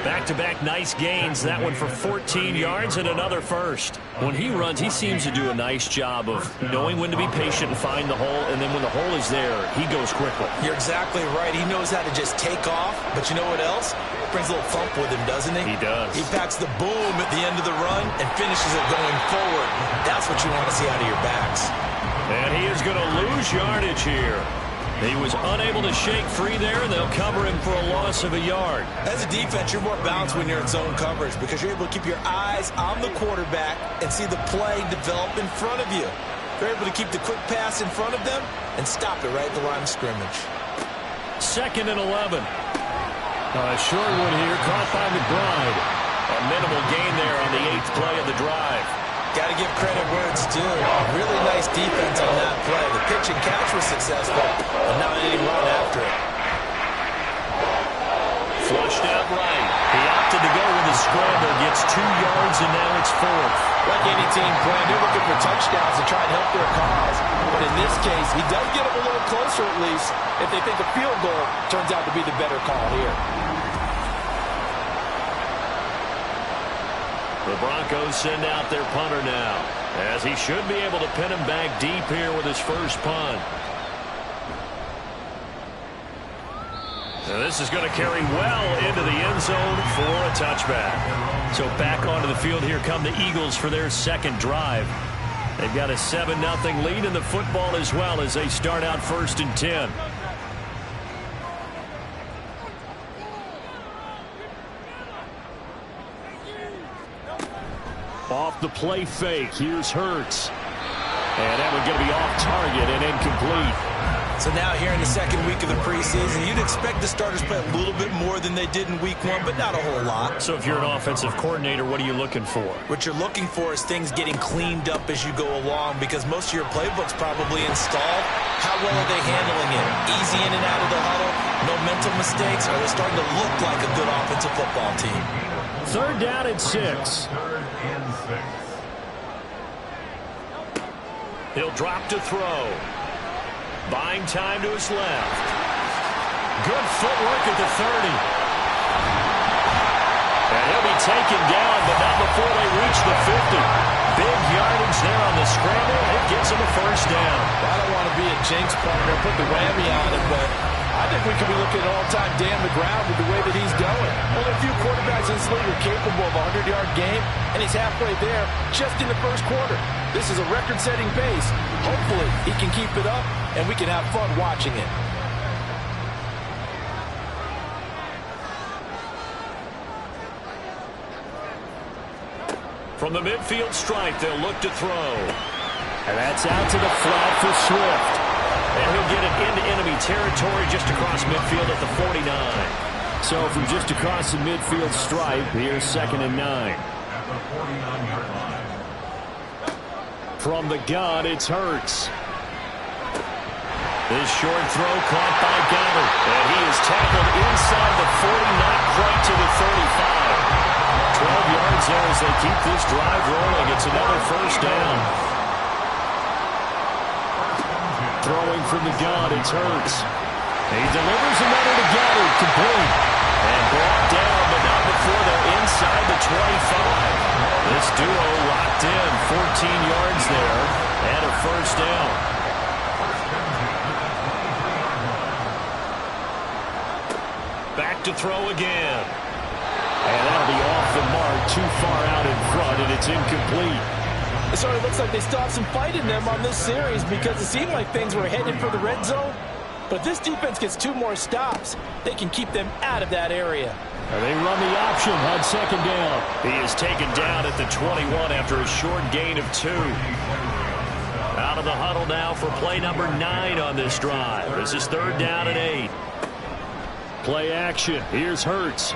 Back-to-back nice gains. That one for 14 yards and another first. When he runs, he seems to do a nice job of knowing when to be patient and find the hole, and then when the hole is there, he goes quickly. You're exactly right. He knows how to just take off, but you know what else? Brings a little thump with him, doesn't he? He does. He packs the boom at the end of the run and finishes it going forward. That's what you want to see out of your backs. And he is going to lose yardage here. He was unable to shake free there, and they'll cover him for a loss of a yard. As a defense, you're more balanced when you're in zone coverage because you're able to keep your eyes on the quarterback and see the play develop in front of you. You're able to keep the quick pass in front of them and stop it right at the line of scrimmage. 2nd and 11. A short one here, caught by McBride. A minimal gain there on the 8th play of the drive. Got to give credit where it's due. Really nice defense on that play. The pitch and catch was successful, but not any run after it. Flushed out right. He opted to go with a scramble, gets 2 yards, and now it's 4th. Like any team plan, they're looking for touchdowns to try and help their cause. But in this case, he does get them a little closer at least if they think a field goal turns out to be the better call here. The Broncos send out their punter now, as he should be able to pin him back deep here with his first punt. Now this is going to carry well into the end zone for a touchback. So back onto the field here come the Eagles for their second drive. They've got a 7-0 lead in the football as well as they start out 1st and 10. Off the play fake, here's Hurts. And that one going to be off target and incomplete. So now here in the second week of the preseason, you'd expect the starters to play a little bit more than they did in week 1, but not a whole lot. So if you're an offensive coordinator, what are you looking for? What you're looking for is things getting cleaned up as you go along because most of your playbook's probably installed. How well are they handling it? Easy in and out of the huddle? No mental mistakes? Are they starting to look like a good offensive football team? 3rd down and 6. 3rd and 6. He'll drop to throw. Buying time to his left. Good footwork at the 30. And he'll be taken down, but not before they reach the 50. Big yardage there on the scramble. It gets him a first down. I don't want to be a jinx partner, put the whammy on him, but I think we could be looking at all-time damn the ground with the way that he's going. Only a few quarterbacks in this league are capable of a 100-yard game, and he's halfway there just in the first quarter. This is a record-setting pace. Hopefully, he can keep it up, and we can have fun watching it. From the midfield stripe, they'll look to throw. And that's out to the flat for Swift. And he'll get it into enemy territory just across midfield at the 49. So from just across the midfield stripe, here's 2nd and 9. At the 49-yard line. From the gun, it's Hurts. This short throw caught by Goddard. And he is tackled inside the 40, not quite to the 35. 12 yards there as they keep this drive rolling. It's another first down. Throwing from the gun, it's Hurts. He delivers another to Goddard, complete. And brought down, but not before they're inside the 25. This duo locked in, 14 yards there, and a first down. Back to throw again. And that'll be off the mark, too far out in front, and it's incomplete. It sort of looks like they still have some fight in them on this series because it seemed like things were headed for the red zone. But if this defense gets 2 more stops, they can keep them out of that area. And they run the option on 2nd down. He is taken down at the 21 after a short gain of 2. Out of the huddle now for play number 9 on this drive. This is 3rd down and 8. Play action. Here's Hurts.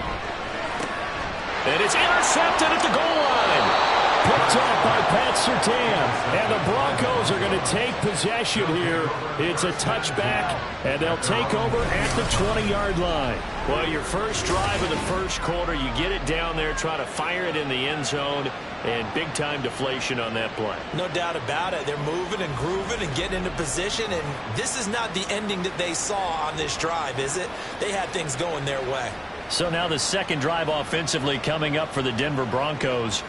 And it's intercepted at the goal line. Picked up by Pat Surtain. And the Broncos are going to take possession here. It's a touchback, and they'll take over at the 20-yard line. Well, your first drive of the first quarter, you get it down there, try to fire it in the end zone, and big-time deflation on that play. No doubt about it. They're moving and grooving and getting into position, and this is not the ending that they saw on this drive, is it? They had things going their way. So now the second drive offensively coming up for the Denver Broncos.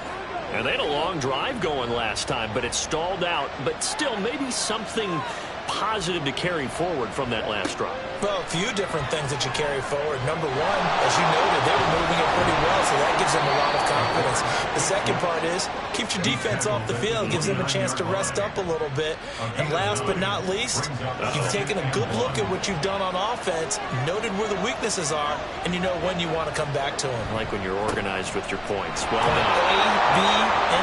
And they had a long drive going last time, but it stalled out. But still, maybe something positive to carry forward from that last drive. Well, a few different things that you carry forward. Number one, as you noted, they were moving it pretty well, so that gives them a lot of confidence. The second part is, keeps your defense off the field, gives them a chance to rest up a little bit. And last but not least, you've taken a good look at what you've done on offense, noted where the weaknesses are, and you know when you want to come back to them. Like when you're organized with your points. Well done. A, B,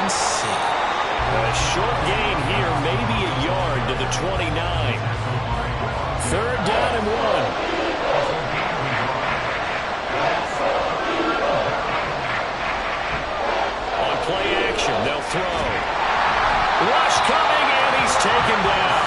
and C. A short gain here, maybe a yard to the 29. 3rd down and 1. On play action, they'll throw. Rush coming, and he's taken down.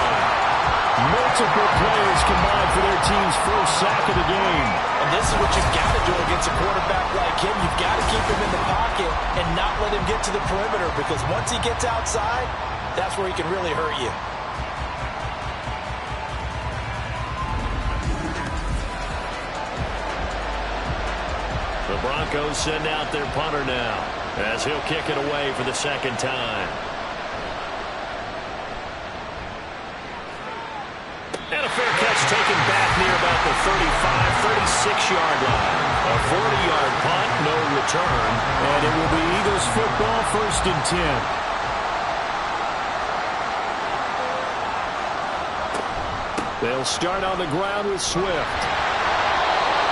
Multiple players combined for their team's first sack of the game. And this is what you've got to do against a quarterback like him. You've got to keep him in the pocket and not let him get to the perimeter, because once he gets outside, that's where he can really hurt you. The Broncos send out their punter now as he'll kick it away for the second time. And a fair catch taken back near about the 35, 36-yard line. A 40-yard punt, no return. And it will be Eagles football, 1st and 10. They'll start on the ground with Swift.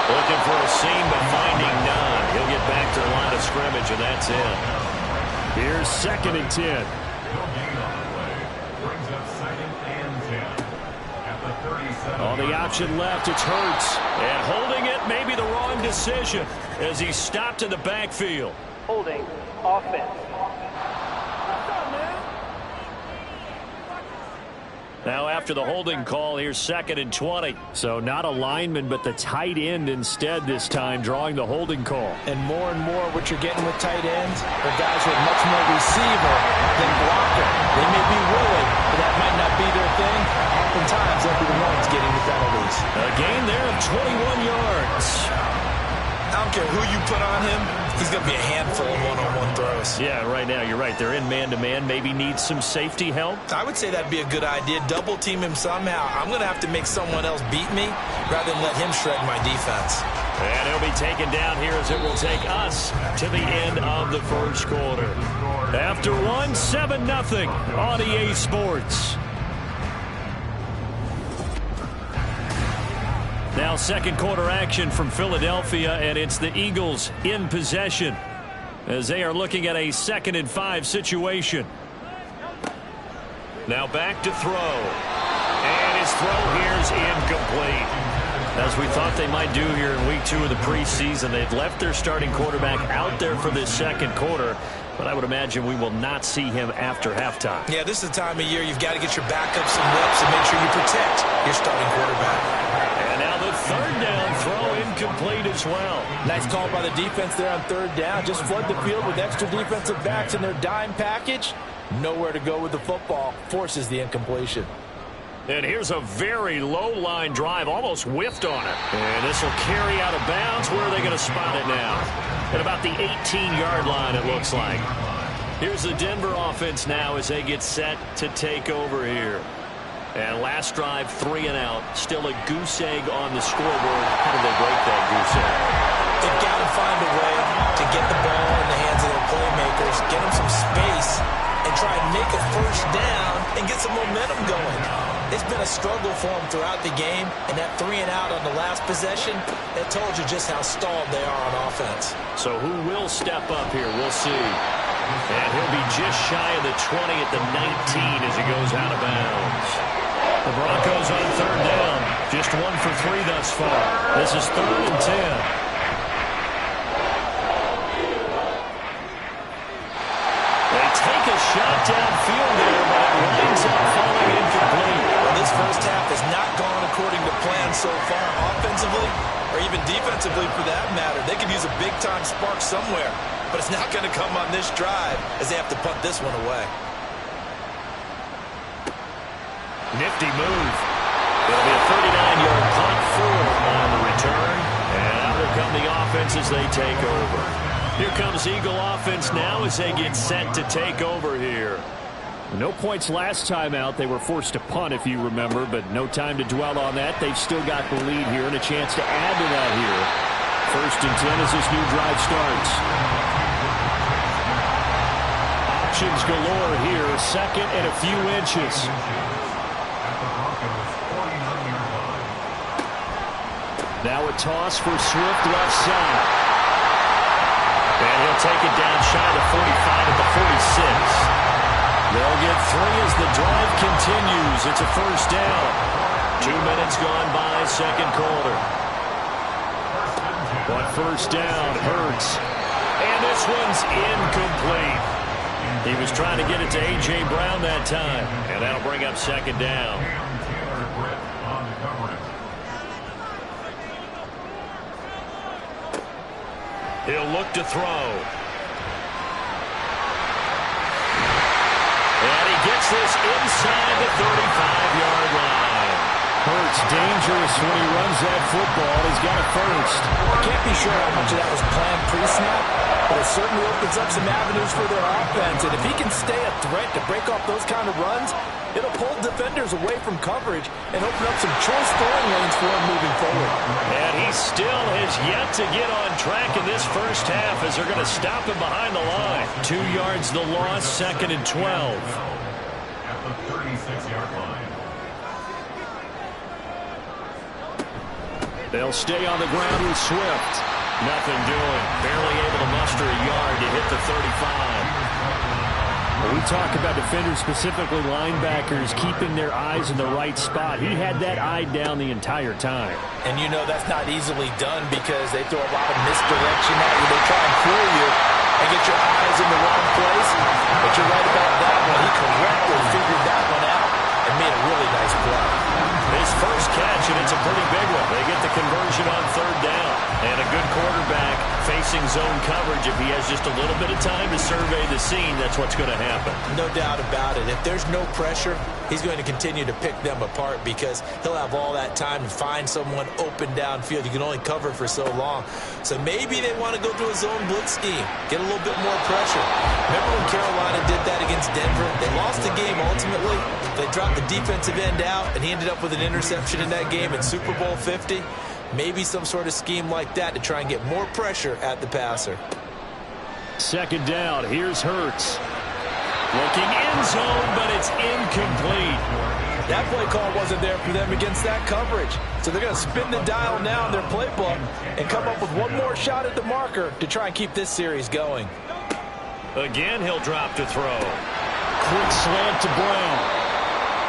Looking for a seam, but finding none. He'll get back to the line of scrimmage, and that's it. Here's 2nd and 10. Bill Gain on the play. Brings up 2nd and 10. At the 37. On the option left, it's Hurts. And holding it may be the wrong decision as he's stopped in the backfield. Holding offense. Now after the holding call, here's 2nd and 20. So not a lineman, but the tight end instead this time, drawing the holding call. And more what you're getting with tight ends are guys with much more receiver than blocker. They may be willing, but that might not be their thing. Oftentimes, they'll be the ones getting the penalties. A gain there of 21 yards. I don't care who you put on him, he's going to be a handful of one-on-one throws. Yeah, right now, you're right. They're in man-to-man. Maybe need some safety help. I would say that'd be a good idea. Double team him somehow. I'm going to have to make someone else beat me rather than let him shred my defense. And he'll be taken down here as it will take us to the end of the first quarter. After one, 7-0 on EA Sports. Now second quarter action from Philadelphia, and it's the Eagles in possession as they are looking at a 2nd and 5 situation. Now back to throw. And his throw here is incomplete. As we thought they might do here in week 2 of the preseason, they've left their starting quarterback out there for this second quarter, but I would imagine we will not see him after halftime. Yeah, this is the time of year you've got to get your backup some reps and make sure you protect your starting quarterback. And now the third down throw incomplete as well. Nice call by the defense there on third down. Just flood the field with extra defensive backs in their dime package. Nowhere to go with the football. Forces the incompletion. And here's a very low line drive, almost whiffed on it. And this will carry out of bounds. Where are they going to spot it now? At about the 18-yard line, it looks like. Here's the Denver offense now as they get set to take over here. And last drive, 3 and out. Still a goose egg on the scoreboard. How did they break that goose egg? They've got to find a way to get the ball in the hands of their playmakers, get them some space, and try and make a first down and get some momentum going. It's been a struggle for them throughout the game, and that 3 and out on the last possession, that told you just how stalled they are on offense. So who will step up here? We'll see. And he'll be just shy of the 20 at the 19 as he goes out of bounds. The Broncos on third down. Just 1 for 3 thus far. This is 3rd and 10. They take a shot downfield there, but it winds up falling incomplete. Well, this first half has not gone according to plan so far, offensively or even defensively for that matter. They could use a big-time spark somewhere, but it's not going to come on this drive as they have to punt this one away. Nifty move. It'll be a 39-yard punt, 4 on the return. And out will come the offense as they take over. Here comes Eagle offense now as they get set to take over here. No points last time out. They were forced to punt, if you remember, but no time to dwell on that. They've still got the lead here and a chance to add to that here. 1st and 10 as this new drive starts. Options galore here. 2nd and a few inches. Now a toss for Swift left side. And he'll take it down shy of the 45 at the 46. They'll get 3 as the drive continues. It's a first down. 2 minutes gone by, second quarter. But first down hurts. And this one's incomplete. He was trying to get it to A.J. Brown that time. And that'll bring up second down. He'll look to throw. And he gets this inside the 35-yard line. Hurts dangerous when he runs that football. He's got a first. I can't be sure how much of that was planned pre-snap, but it certainly opens up some avenues for their offense. And if he can stay a threat to break off those kind of runs, it'll pull defenders away from coverage and open up some choice throwing lanes for him moving forward. And he still has yet to get on track in this first half as they're going to stop him behind the line. 2 yards the loss, 2nd and 12. At the 36-yard line. They'll stay on the ground with Swift. Nothing doing. Barely able to muster a yard to hit the 35. When we talk about defenders, specifically linebackers, keeping their eyes in the right spot. He had that eye down the entire time. And you know that's not easily done because they throw a lot of misdirection at you. They try and fool you and get your eyes in the wrong place. But you're right about that one. He correctly figured that one out and made a really nice play. His first catch, and it's a pretty big one. They get the conversion on third down. And a good quarterback facing zone coverage. If he has just a little bit of time to survey the scene, that's what's going to happen. No doubt about it. If there's no pressure, he's going to continue to pick them apart because he'll have all that time to find someone open downfield. You can only cover for so long. So maybe they want to go to a zone blitz scheme, get a little bit more pressure. Remember when Carolina did that against Denver? They lost the game ultimately. They dropped the defensive end out, and he ended up with an interception in that game in Super Bowl 50. Maybe some sort of scheme like that to try and get more pressure at the passer. Second down. Here's Hurts. Looking end zone, but it's incomplete. That play call wasn't there for them against that coverage. So they're going to spin the dial now in their playbook and come up with one more shot at the marker to try and keep this series going. Again, he'll drop to throw. Quick slant to Brown.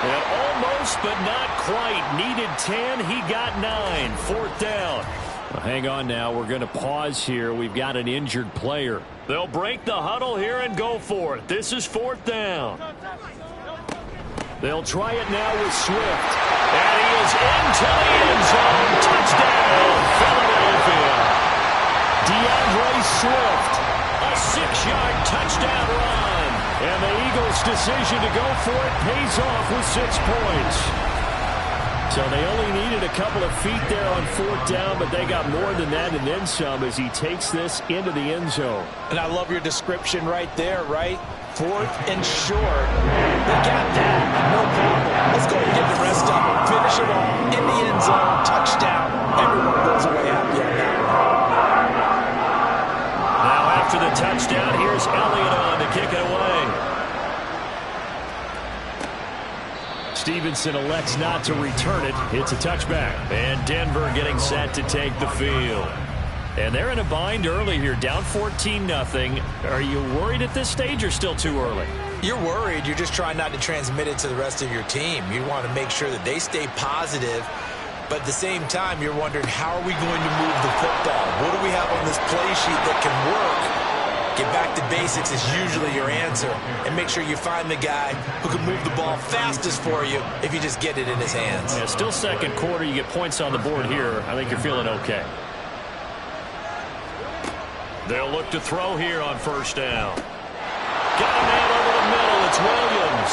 And almost, but not quite. Needed 10. He got 9. Fourth down. Well, hang on now. We're going to pause here. We've got an injured player. They'll break the huddle here and go for it. This is fourth down. They'll try it now with Swift. And he is into the end zone. Touchdown, Philadelphia. DeAndre Swift. A 6-yard touchdown run. And the Eagles' decision to go for it pays off with 6 points. So they only needed a couple of feet there on fourth down, but they got more than that and then some as he takes this into the end zone. And I love your description right there, right? Fourth and short. They got that. No problem. Let's go and get the rest of it. Finish it all in the end zone. Touchdown. Everyone goes away happy on that one. Now after the touchdown, here's Elliott on to kick it away. Stevenson elects not to return it. It's a touchback. And Denver getting set to take the field. And they're in a bind early here, down 14-0. Are you worried at this stage or still too early? You're worried. You're just trying not to transmit it to the rest of your team. You want to make sure that they stay positive. But at the same time, you're wondering, how are we going to move the football? What do we have on this play sheet that can work? Get back to basics is usually your answer. And make sure you find the guy who can move the ball fastest for you if you just get it in his hands. Yeah, still second quarter. You get points on the board here. I think you're feeling okay. They'll look to throw here on first down. Got a man over the middle. It's Williams.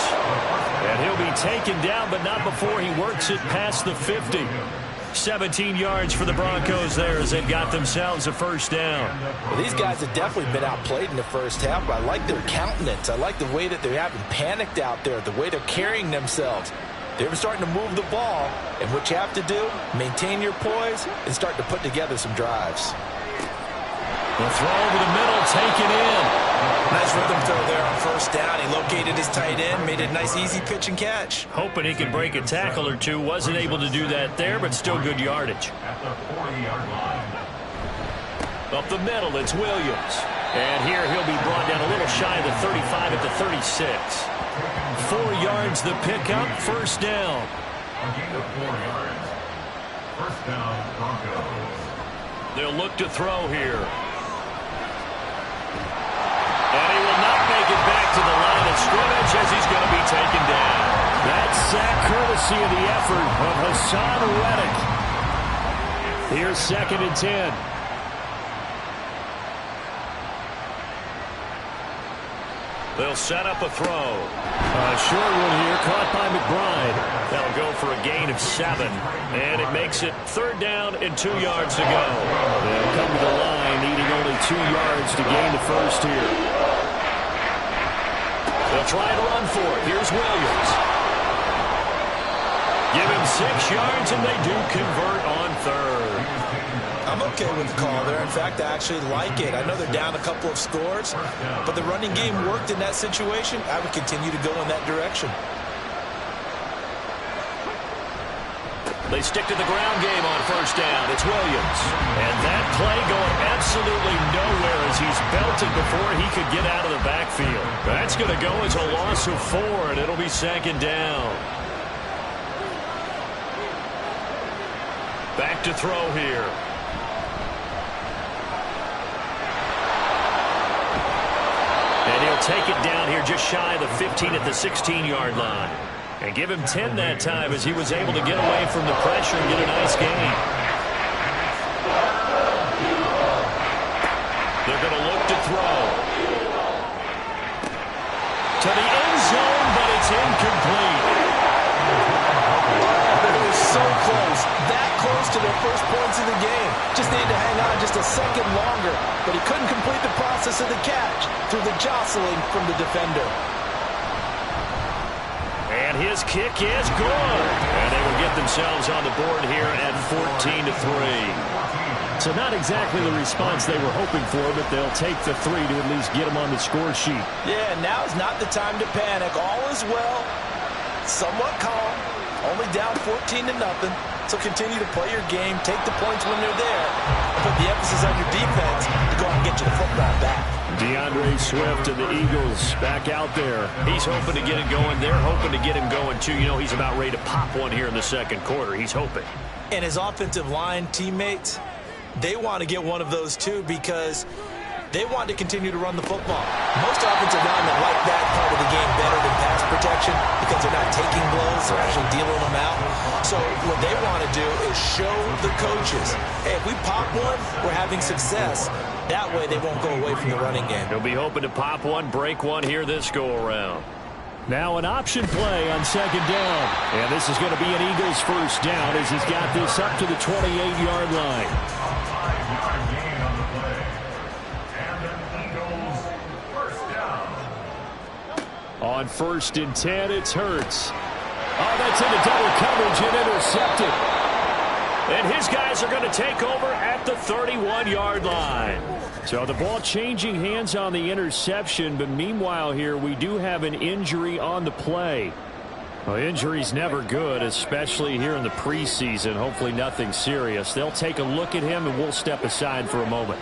And he'll be taken down, but not before he works it past the 50. 17 yards for the Broncos there as they've got themselves a first down. Well, these guys have definitely been outplayed in the first half, but I like their countenance. I like the way that they haven't panicked out there, the way they're carrying themselves. They're starting to move the ball, and what you have to do, maintain your poise and start to put together some drives. The throw over the middle, taken in. Nice rhythm throw there on first down. He located his tight end, made a nice easy pitch and catch. Hoping he could break a tackle or two. Wasn't able to do that there, but still good yardage. At the 40-yard line. Up the middle, it's Williams. And here he'll be brought down a little shy of the 35 at the 36. 4 yards the pickup, first down. A gain of 4 yards. First down, Broncos. They'll look to throw here. And he will not make it back to the line of scrimmage as he's going to be taken down. That sack courtesy of the effort of Hassan Reddick. Here's second and 10. They'll set up a throw. A short one here, caught by McBride. That'll go for a gain of 7. And it makes it third down and 2 yards to go. They'll come to the line, needing only 2 yards to gain the first here. They'll try and run for it. Here's Williams. Give him 6 yards, and they do convert on third. I'm okay with the call there. In fact, I actually like it. I know they're down a couple of scores, but the running game worked in that situation. I would continue to go in that direction. They stick to the ground game on first down. It's Williams. And that play going absolutely nowhere as he's belted before he could get out of the backfield. That's going to go as a loss of 4, and it'll be second down. Back to throw here. And he'll take it down here just shy of the 15 at the 16-yard line. And give him 10 that time as he was able to get away from the pressure and get a nice gain. To the end zone, but it's incomplete. It was so close. That close to their first points of the game. Just needed to hang on just a second longer. But he couldn't complete the process of the catch through the jostling from the defender. And his kick is good. And they will get themselves on the board here at 14-3. So not exactly the response they were hoping for, but they'll take the 3 to at least get them on the score sheet. Yeah, now is not the time to panic. All is well. Somewhat calm. Only down 14-0. So continue to play your game, take the points when they're there, and put the emphasis on your defense to go out and get you the football back. DeAndre Swift and the Eagles back out there. He's hoping to get it going. They're hoping to get him going, too. You know, he's about ready to pop one here in the second quarter. He's hoping. And his offensive line teammates, they want to get one of those, too, because they want to continue to run the football. Most offensive linemen like that part of the game better than pass protection because they're not taking blows, they're actually dealing them out. So what they want to do is show the coaches, hey, if we pop one, we're having success. That way they won't go away from the running game. He'll be hoping to pop one, break one here this go-around. Now an option play on second down. And this is going to be an Eagles first down as he's got this up to the 28-yard line. On 1st and 10, it's Hurts. Oh, that's into double coverage and intercepted. And his guys are going to take over at the 31-yard line. So the ball changing hands on the interception, but meanwhile here we do have an injury on the play. Well, injury's never good, especially here in the preseason. Hopefully nothing serious. They'll take a look at him, and we'll step aside for a moment.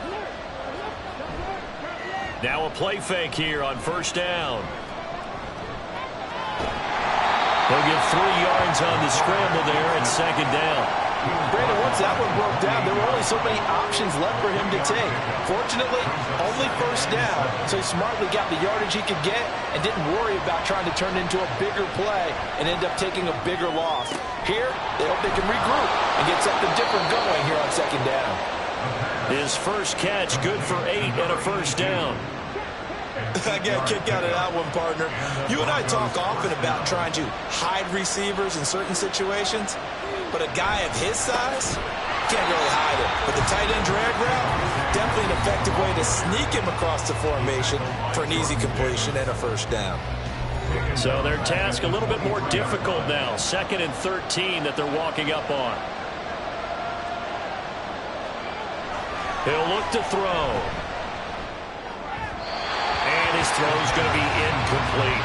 Now a play fake here on first down. They'll get 3 yards on the scramble there at second down. Brandon, once that one broke down, there were only so many options left for him to take. Fortunately, only first down, so he smartly got the yardage he could get and didn't worry about trying to turn it into a bigger play and end up taking a bigger loss. Here, they hope they can regroup and get something different going here on second down. His first catch, good for 8 and a first down. I got a kick out of that one, partner. You and I talk often about trying to hide receivers in certain situations, but a guy of his size can't really hide him. But the tight end drag route, definitely an effective way to sneak him across the formation for an easy completion and a first down. So their task a little bit more difficult now. 2nd and 13 that they're walking up on. He'll look to throw. And his throw's going to be incomplete.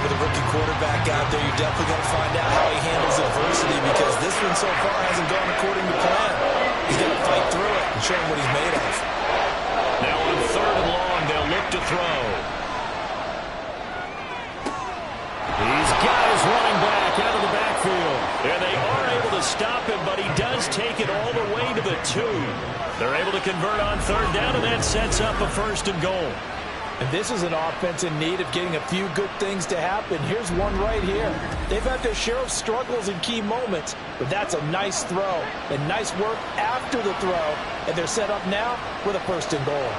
With a rookie quarterback out there, you're definitely going to find out how he handles adversity because this one so far hasn't gone according to plan. He's going to fight through it and show him what he's made of. Now on 3rd and long, they'll look to throw. He's got his running back out of the backfield. And they are able to stop him, but he does take it all the way to the 2. They're able to convert on 3rd down, and that sets up a 1st and goal. And this is an offense in need of getting a few good things to happen. Here's one right here. They've had their share of struggles in key moments, but that's a nice throw and nice work after the throw. And they're set up now with a 1st and goal.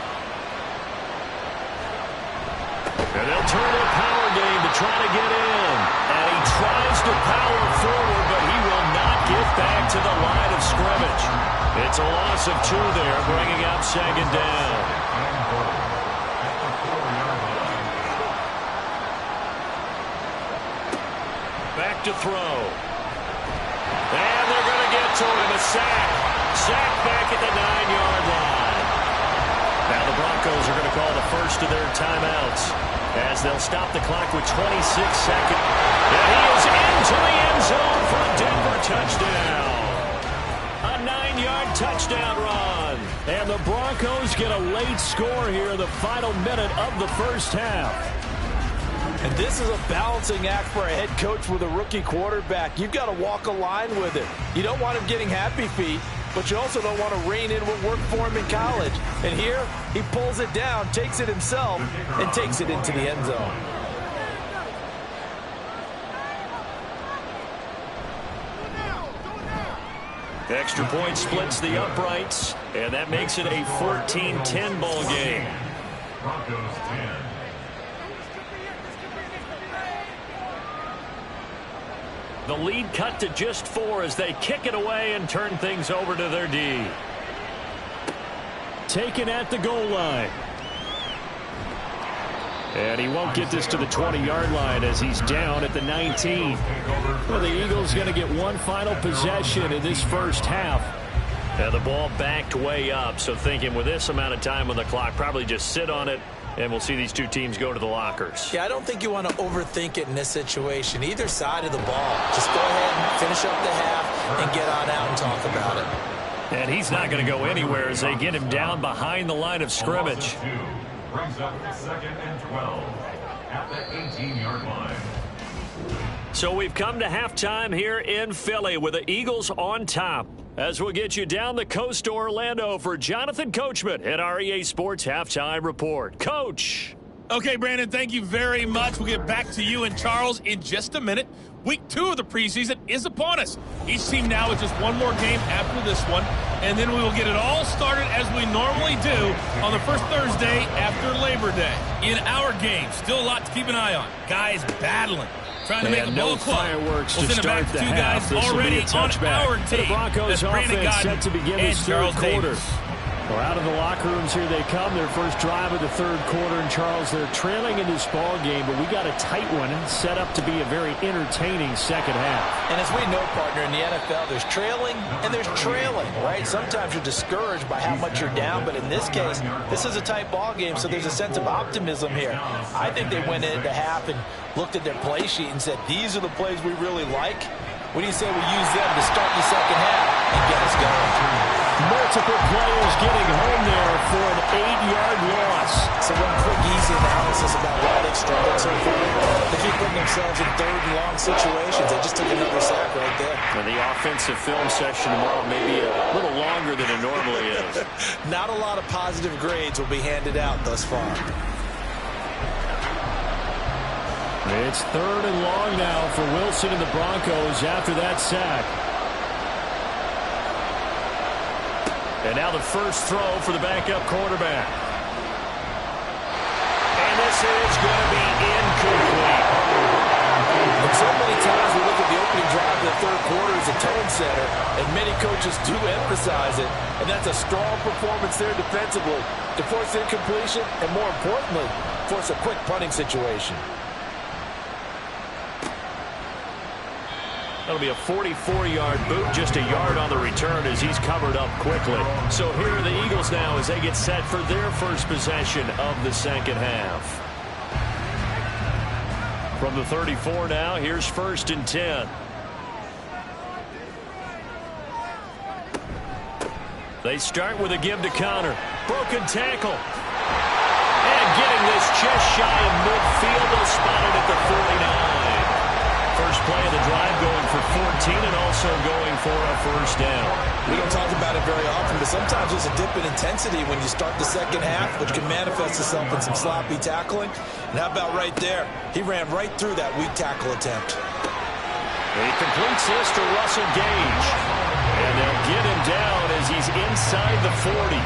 And they'll turn to a power game to try to get in. And he tries to power forward, but he will not get back to the line of scrimmage. It's a loss of 2 there, bringing up 2nd down. Back to throw. And they're going to get to him. A sack. Sack back at the 9-yard line. Now the Broncos are going to call the first of their timeouts as they'll stop the clock with 26 seconds. And he is into the end zone for a Denver touchdown. A 9-yard touchdown run. And the Broncos get a late score here in the final minute of the first half. And this is a balancing act for a head coach with a rookie quarterback. You've got to walk a line with it. You don't want him getting happy feet, but you also don't want to rein in what worked for him in college. And here, he pulls it down, takes it himself, and takes it into the end zone. Extra point splits the uprights, and that makes it a 14-10 ball game. Broncos 10. The lead cut to just 4 as they kick it away and turn things over to their D. Taken at the goal line. And he won't get this to the 20-yard line as he's down at the 19. Well, the Eagles going to get one final possession in this first half. And the ball backed way up, so thinking with this amount of time on the clock, probably just sit on it, and we'll see these two teams go to the lockers. Yeah, I don't think you want to overthink it in this situation. Either side of the ball. Just go ahead and finish up the half and get on out and talk about it. And he's not going to go anywhere as they get him down behind the line of scrimmage. Brings up 2nd and 12 at the 18-yard line. So we've come to halftime here in Philly with the Eagles on top. As we'll get you down the coast to Orlando for Jonathan Coachman at our EA Sports Halftime Report. Coach. Okay, Brandon, thank you very much. We'll get back to you and Charles in just a minute. Week 2 of the preseason is upon us. Each team now with just one more game after this one, and then we will get it all started as we normally do on the first Thursday after Labor Day. In our game, still a lot to keep an eye on. Guys battling, trying to make the ball club. Fireworks we'll to send it back start to the two half. guys already on our team. The Broncos offense set to begin this third quarter. Well, out of the locker rooms here they come. Their first drive of the third quarter. And, Charles, they're trailing in this ball game, but we got a tight one set up to be a very entertaining second half. And as we know, partner, in the NFL, there's trailing and there's trailing, right? Sometimes you're discouraged by how much you're down, but in this case, this is a tight ball game, so there's a sense of optimism here. I think they went into half and looked at their play sheet and said, these are the plays we really like. What do you say we use them to start the second half and get us going? Multiple players getting home there for an 8-yard loss. So one quick, easy analysis about why they've struggled so far. They keep putting themselves in third and long situations. They just took another sack right there. And the offensive film session tomorrow may be a little longer than it normally is. Not a lot of positive grades will be handed out thus far. It's third and long now for Wilson and the Broncos after that sack. And now the first throw for the backup quarterback. And this is going to be incomplete. And so many times we look at the opening drive of the third quarter as a tone setter, and many coaches do emphasize it, and that's a strong performance there defensively to force incompletion and, more importantly, force a quick punting situation. That'll be a 44-yard boot, just a yard on the return as he's covered up quickly. So here are the Eagles now as they get set for their first possession of the second half. From the 34 now, here's 1st and 10. They start with a give to Connor. Broken tackle. And getting this just shy of midfield. They'll spot it at the 49. First play of the drive going for 14 and also going for a first down. We don't talk about it very often, but sometimes there's a dip in intensity when you start the second half, which can manifest itself in some sloppy tackling. And how about right there? He ran right through that weak tackle attempt. He completes this to Russell Gage. And they'll get him down as he's inside the 40.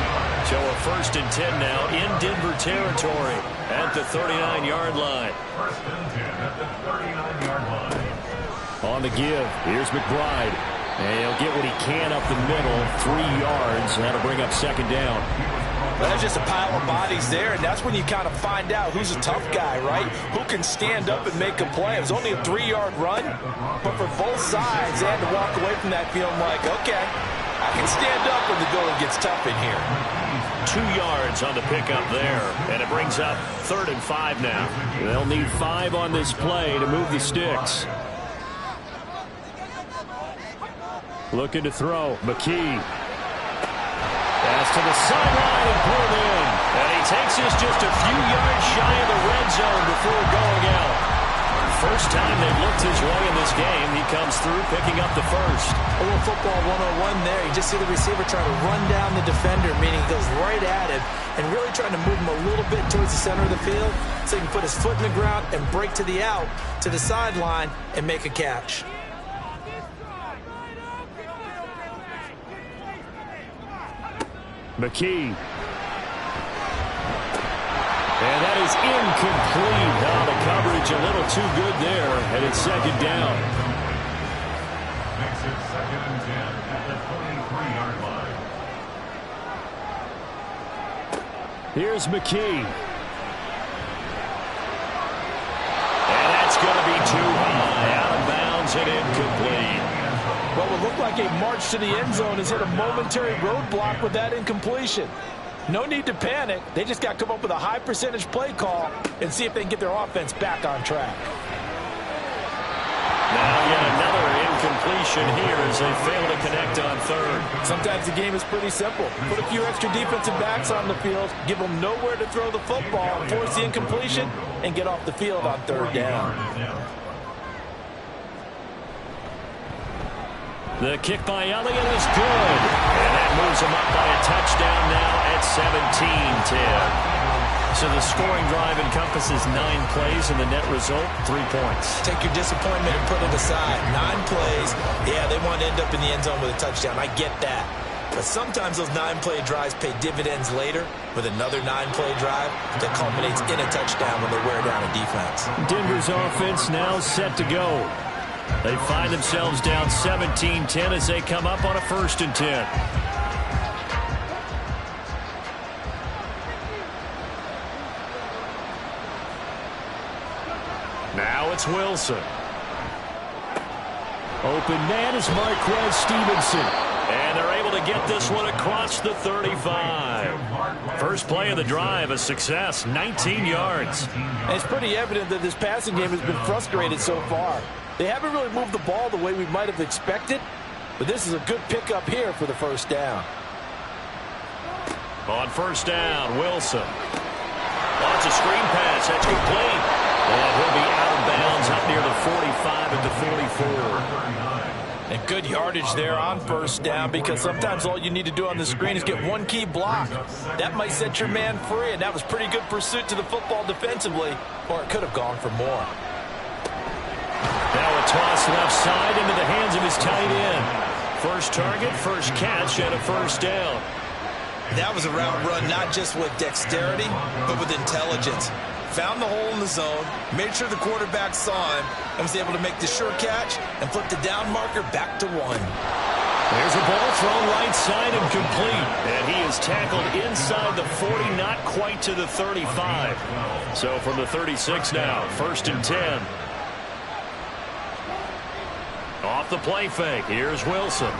So a 1st and 10 now in Denver territory at the 39-yard line. 1st and 10 at the 39-yard line. On the give, here's McBride. And he'll get what he can up the middle, 3 yards, and that'll bring up 2nd down. Well, there's just a pile of bodies there, and that's when you kind of find out who's a tough guy, right? Who can stand up and make a play. It was only a 3-yard run, but for both sides, they had to walk away from that feeling like, okay, I can stand up when the going gets tough in here. 2 yards on the pickup there, and it brings up 3rd and 5 now. They'll need 5 on this play to move the sticks. Looking to throw. McKee. Pass to the sideline and pulled in. And he takes this just a few yards shy of the red zone before going out. First time they've looked his way in this game. He comes through picking up the first. A little football 101 there. You just see the receiver trying to run down the defender, meaning he goes right at him and really trying to move him a little bit towards the center of the field so he can put his foot in the ground and break to the out, to the sideline, and make a catch. McKee. And that is incomplete. Now the coverage a little too good there, and it's 2nd down. Makes it 2nd and 10 at the 23-yard line. Here's McKee. And that's going to be too high. Out of bounds and incomplete. What would look like a march to the end zone has hit a momentary roadblock with that incompletion. No need to panic. They just got to come up with a high percentage play call and see if they can get their offense back on track. Now yet another incompletion here as they fail to connect on third. Sometimes the game is pretty simple. Put a few extra defensive backs on the field, give them nowhere to throw the football, force the incompletion, and get off the field on third down. The kick by Elliott is good. And that moves him up by a touchdown now at 17-10. So the scoring drive encompasses 9 plays, and the net result, 3 points. Take your disappointment and put it aside. 9 plays. Yeah, they want to end up in the end zone with a touchdown. I get that. But sometimes those 9-play drives pay dividends later with another 9-play drive that culminates in a touchdown when they wear down a defense. Denver's offense now set to go. They find themselves down 17-10 as they come up on a 1st and 10. Now it's Wilson. Open man is Marquez Stevenson. And they're able to get this one across the 35. First play of the drive, a success, 19 yards. And it's pretty evident that this passing game has been frustrated so far. They haven't really moved the ball the way we might have expected, but this is a good pickup here for the 1st down. On 1st down, Wilson. Lots of screen pass, that's complete. And he'll be out of bounds up near the 45 at the 44. And good yardage there on 1st down, because sometimes all you need to do on the screen is get one key block. That might set your man free, and that was pretty good pursuit to the football defensively, or it could have gone for more. Now a toss left side into the hands of his tight end. First target, first catch, and a 1st down. That was a route run not just with dexterity, but with intelligence. Found the hole in the zone, made sure the quarterback saw him, and was able to make the sure catch and flip the down marker back to 1. There's a ball thrown right side and complete. And he is tackled inside the 40, not quite to the 35. So from the 36 now, 1st and 10. Off the play fake, here's Wilson.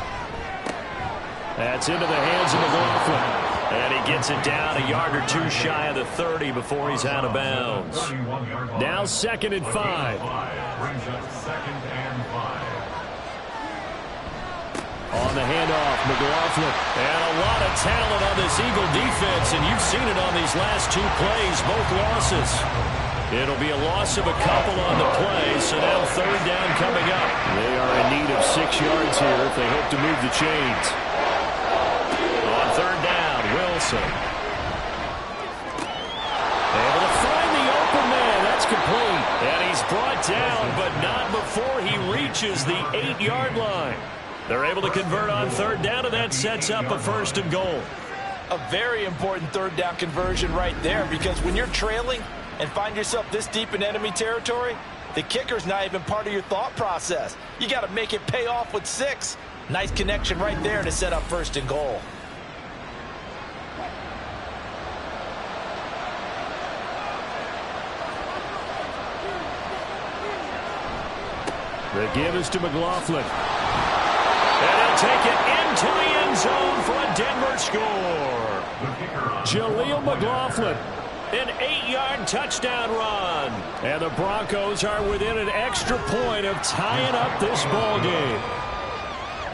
That's into the hands of McLaughlin. And he gets it down a yard or 2 shy of the 30 before he's out of bounds. Now 2nd and 5. Brings up 2nd and 5. On the handoff, McLaughlin. And a lot of talent on this Eagle defense, and you've seen it on these last 2 plays, both losses. It'll be a loss of a couple on the play, so now 3rd down coming up. They are in need of 6 yards here if they hope to move the chains. On 3rd down, Wilson. Able to find the open man. That's complete. And he's brought down, but not before he reaches the 8-yard line. They're able to convert on 3rd down, and that sets up a 1st and goal. A very important 3rd down conversion right there, because when you're trailing and find yourself this deep in enemy territory, the kicker's not even part of your thought process. You got to make it pay off with 6. Nice connection right there to set up 1st and goal. The give is to McLaughlin. And he'll take it into the end zone for a Denver score. Jaleel McLaughlin. An 8-yard touchdown run. And the Broncos are within an extra point of tying up this ball game.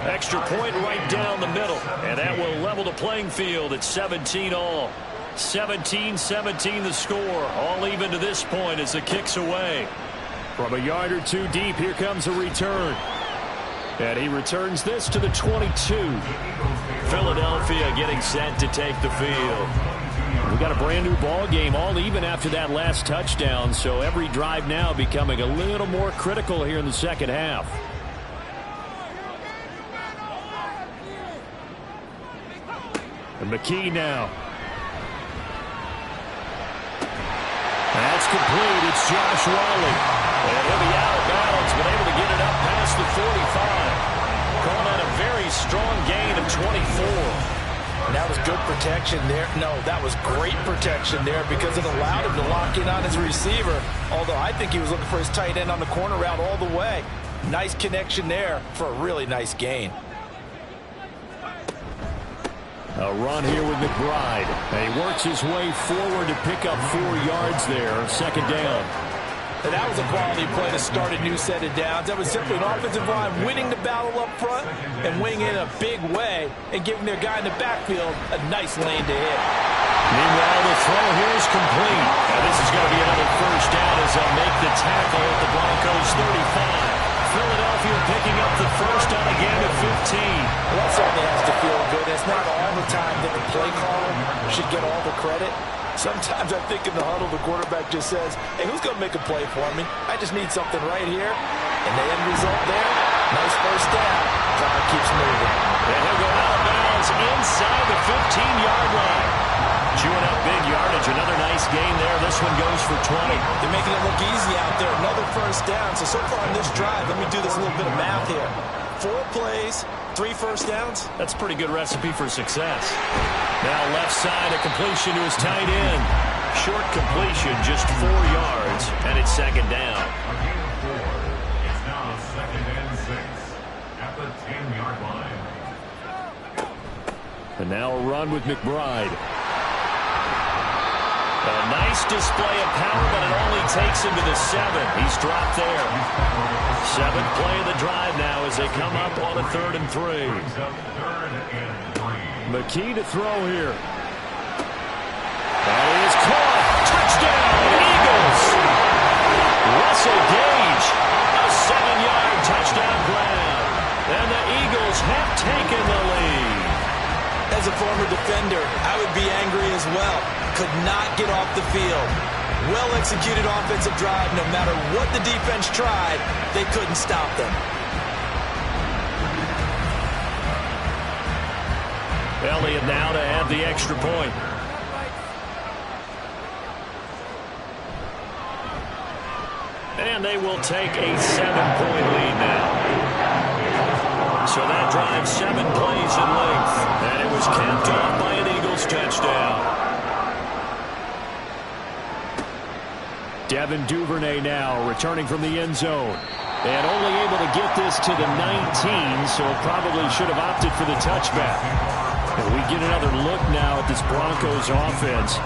Extra point right down the middle. And that will level the playing field at 17 all. 17-17 the score. All even to this point as the kick's away. From a yard or 2 deep, here comes a return. And he returns this to the 22. Philadelphia getting set to take the field. We got a brand new ball game, all even after that last touchdown. So every drive now becoming a little more critical here in the 2nd half. And McKee now. That's complete. It's Josh Wally. And he'll be out of bounds, but able to get it up past the 45. 24. And that was good protection there. No, that was great protection there because it allowed him to lock in on his receiver. Although I think he was looking for his tight end on the corner route all the way. Nice connection there for a really nice gain. A run here with McBride. And he works his way forward to pick up 4 yards there. Second down. And that was a quality play to start a new set of downs. That was simply an offensive line winning the battle up front and winning in a big way and giving their guy in the backfield a nice lane to hit. Meanwhile, the throw here is complete. And this is going to be another first down as they'll make the tackle at the Broncos' 35. Philadelphia picking up the first on a gain of 15. Well, that certainly has to feel good. It's not all the time that the play caller should get all the credit. Sometimes I think in the huddle, the quarterback just says, hey, who's going to make a play for me? I just need something right here. And the end result there, nice first down. Clock keeps moving. And he'll go out of bounds inside the 15-yard line. Chewing up big yardage. Another nice gain there. This one goes for 20. They're making it look easy out there. Another first down. So far on this drive, let me do this little bit of math here. 4 plays, 3 first downs. That's a pretty good recipe for success. Now left side, a completion to his tight end. Short completion, just 4 yards, and it's second down. A gain of 4. It's now 2nd and 6 at the 10-yard line. And now a run with McBride. A nice display of power, but it only takes him to the 7. He's dropped there. 7th play of the drive now as they come up on a 3rd and 3. McKee to throw here. That is caught. Touchdown, Eagles. Russell Gage, a 7-yard touchdown grab. And the Eagles have taken the lead. As a former defender, I would be angry as well. Could not get off the field. Well-executed offensive drive. No matter what the defense tried, they couldn't stop them. Elliott now to add the extra point. And they will take a 7-point lead now. So that drive 7 plays in length. And it was capped off by an Eagles touchdown. Devin Duvernay now returning from the end zone. And only able to get this to the 19, so probably should have opted for the touchback. And we get another look now at this Broncos offense.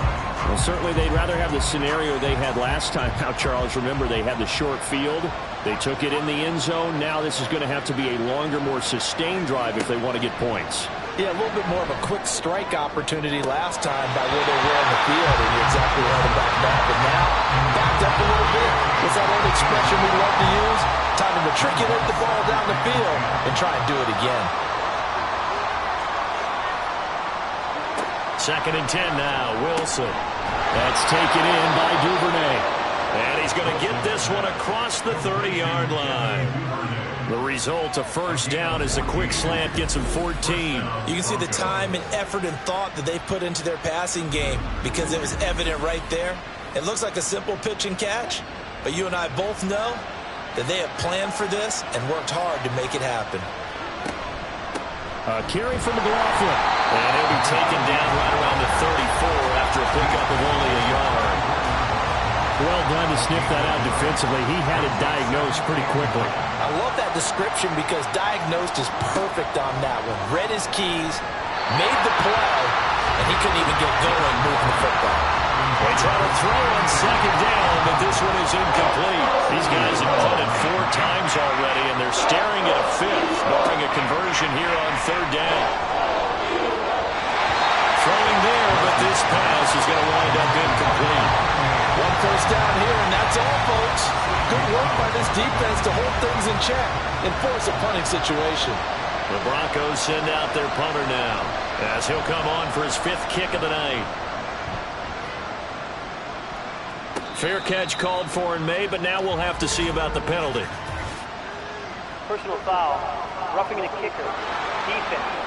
Well, certainly they'd rather have the scenario they had last time. Now, Charles, remember they had the short field. They took it in the end zone. Now this is going to have to be a longer, more sustained drive if they want to get points. Yeah, a little bit more of a quick strike opportunity last time by where they were in the field, and you're exactly right about that. But now, backed up a little bit. What's that old expression we love to use? Time to matriculate the ball down the field and try and do it again. 2nd and 10 now, Wilson. That's taken in by Duvernay. And he's going to get this one across the 30-yard line. The result, a first down as a quick slant gets him 14. You can see the time and effort and thought that they put into their passing game because it was evident right there. It looks like a simple pitch and catch, but you and I both know that they have planned for this and worked hard to make it happen. A carry from McLaughlin. And he'll be taken down right around the 34 after a pickup of only a yard. Well done to sniff that out defensively. He had it diagnosed pretty quickly. I love that description because diagnosed is perfect on that one. Read his keys, made the play, and he couldn't even get going moving the football. They try to throw on 2nd down, but this one is incomplete. These guys have punted 4 times already, and they're staring at a 5th, barring a conversion here on 3rd down. Throwing there, but this pass is going to wind up incomplete. 1 first down here, and that's all, folks. Good work by this defense to hold things in check and force a punting situation. The Broncos send out their punter now, as he'll come on for his 5th kick of the night. Fair catch called for and made, but now we'll have to see about the penalty. Personal foul, roughing the kicker, defense.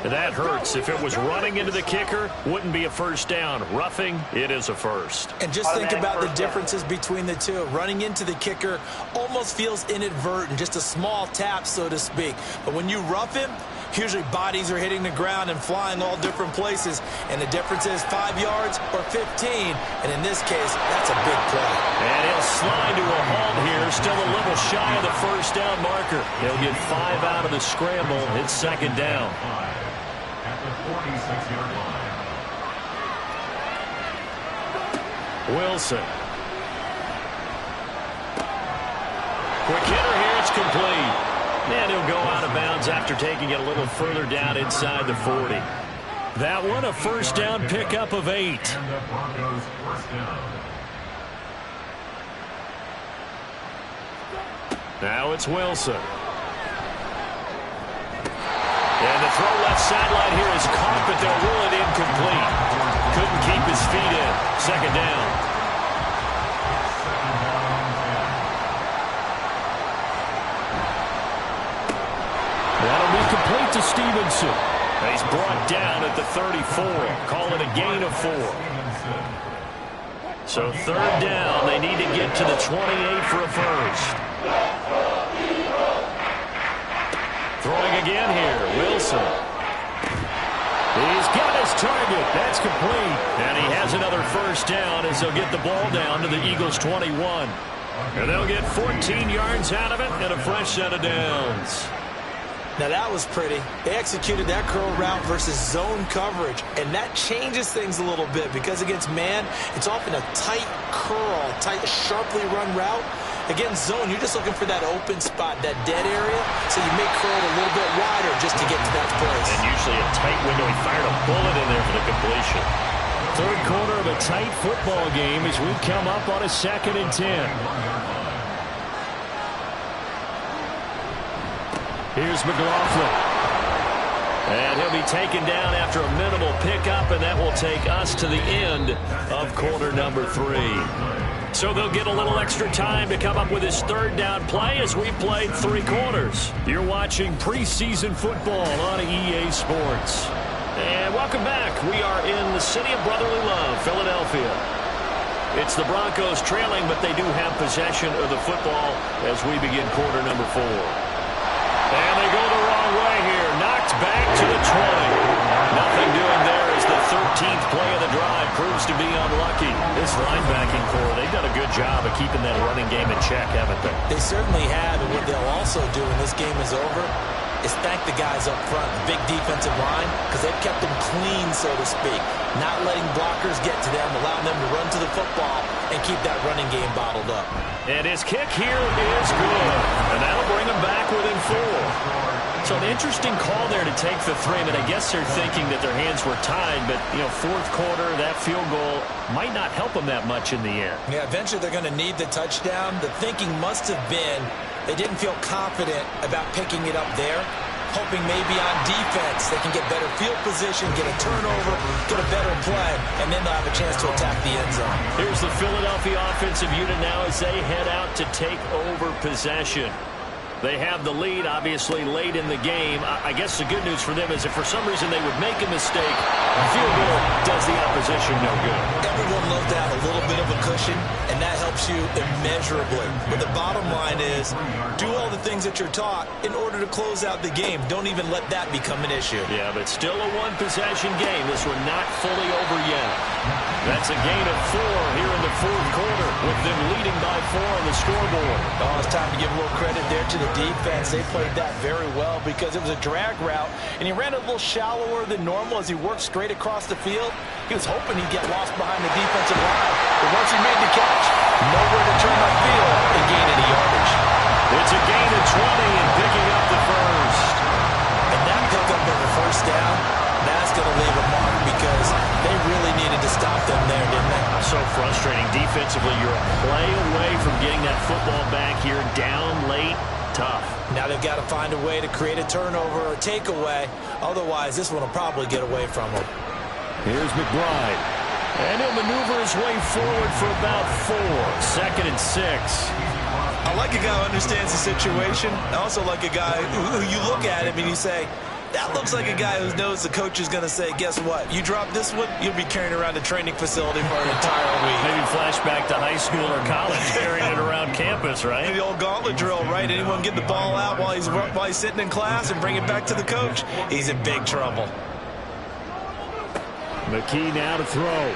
That hurts. If it was running into the kicker, wouldn't be a first down. Roughing, it is a first. And just think about the differences between the two. Running into the kicker almost feels inadvertent, just a small tap, so to speak. But when you rough him, usually bodies are hitting the ground and flying all different places. And the difference is 5 yards or 15. And in this case, that's a big play. And he'll slide to a halt here, still a little shy of the first down marker. He'll get 5 out of the scramble. It's second down. At the 46-yard line. Wilson. Quick hitter here. It's complete. And he'll go out of bounds after taking it a little further down inside the 40. That one a first down pickup of 8. And the Broncos first down. Now it's Wilson. And the throw left sideline here is caught, but they'll rule it incomplete. Couldn't keep his feet in. Second down. That'll be complete to Stevenson. He's brought down at the 34. Call it a gain of 4. So third down. They need to get to the 28 for a first. Throwing again here. Wilson. He's got his target. That's complete. And he has another first down as they'll get the ball down to the Eagles' 21. And they'll get 14 yards out of it and a fresh set of downs. Now that was pretty. They executed that curl route versus zone coverage, and that changes things a little bit because against man, it's often a tight curl, tight, sharply run route. Against zone, you're just looking for that open spot, that dead area, so you make curl a little bit wider just to get to that place. And usually a tight window. He fired a bullet in there for the completion. Third quarter of a tight football game as we come up on a 2nd and 10. Here's McLaughlin. And he'll be taken down after a minimal pickup, and that will take us to the end of quarter number 3. So they'll get a little extra time to come up with his third down play as we've played 3 quarters. You're watching preseason football on EA Sports. And welcome back. We are in the city of brotherly love, Philadelphia. It's the Broncos trailing, but they do have possession of the football as we begin quarter number 4. And they go the wrong way here. Knocked back to the 20. Nothing doing there as the 13th play of the drive proves to be unlucky. This linebacking core, they've done a good job of keeping that running game in check, haven't they? They certainly have, and what they'll also do when this game is over is thank the guys up front, the big defensive line, because they've kept them clean, so to speak. Not letting blockers get to them, allowing them to run to the football and keep that running game bottled up. And his kick here is good. And that'll bring him back within 4. So an interesting call there to take the 3. But I guess they're thinking that their hands were tied. But, you know, fourth quarter, that field goal might not help them that much in the end. Yeah, eventually they're going to need the touchdown. The thinking must have been they didn't feel confident about picking it up there, hoping maybe on defense they can get better field position, get a turnover, get a better play, and then they'll have a chance to attack the end zone. Here's the Philadelphia offensive unit now as they head out to take over possession. They have the lead, obviously, late in the game. I guess the good news for them is if for some reason they would make a mistake, a field goal does the opposition no good. Everyone loves to have a little bit of a cushion, and that helps you immeasurably. But the bottom line is do all the things that you're taught in order to close out the game. Don't even let that become an issue. Yeah, but still a one-possession game. This one not fully over yet. That's a gain of 4 here in the fourth quarter with them leading by 4 on the scoreboard. Oh, it's time to give a little credit there to the defense. They played that very well because it was a drag route, and he ran a little shallower than normal as he worked straight across the field. He was hoping he'd get lost behind the defensive line, but once he made the catch, nowhere to turn upfield and gain any yardage. It's a gain of 20 and picking up the first. And that pickup of the first down, that's going to leave a mark because they really needed to stop them there, didn't they? So frustrating. Defensively, you're a play away from getting that football back here down late. Tough. Now they've got to find a way to create a turnover or takeaway. Otherwise, this one will probably get away from them. Here's McBride. And he'll maneuver his way forward for about 4. 2nd and 6. I like a guy who understands the situation. I also like a guy who you look at him and you say, That looks like a guy who knows the coach is going to say, guess what? You drop this one, you'll be carrying around the training facility for an entire week. Maybe flashback to high school or college, carrying it around campus, right? The old gauntlet drill, right? Anyone get the ball out while he's sitting in class and bring it back to the coach? He's in big trouble. McKee now to throw.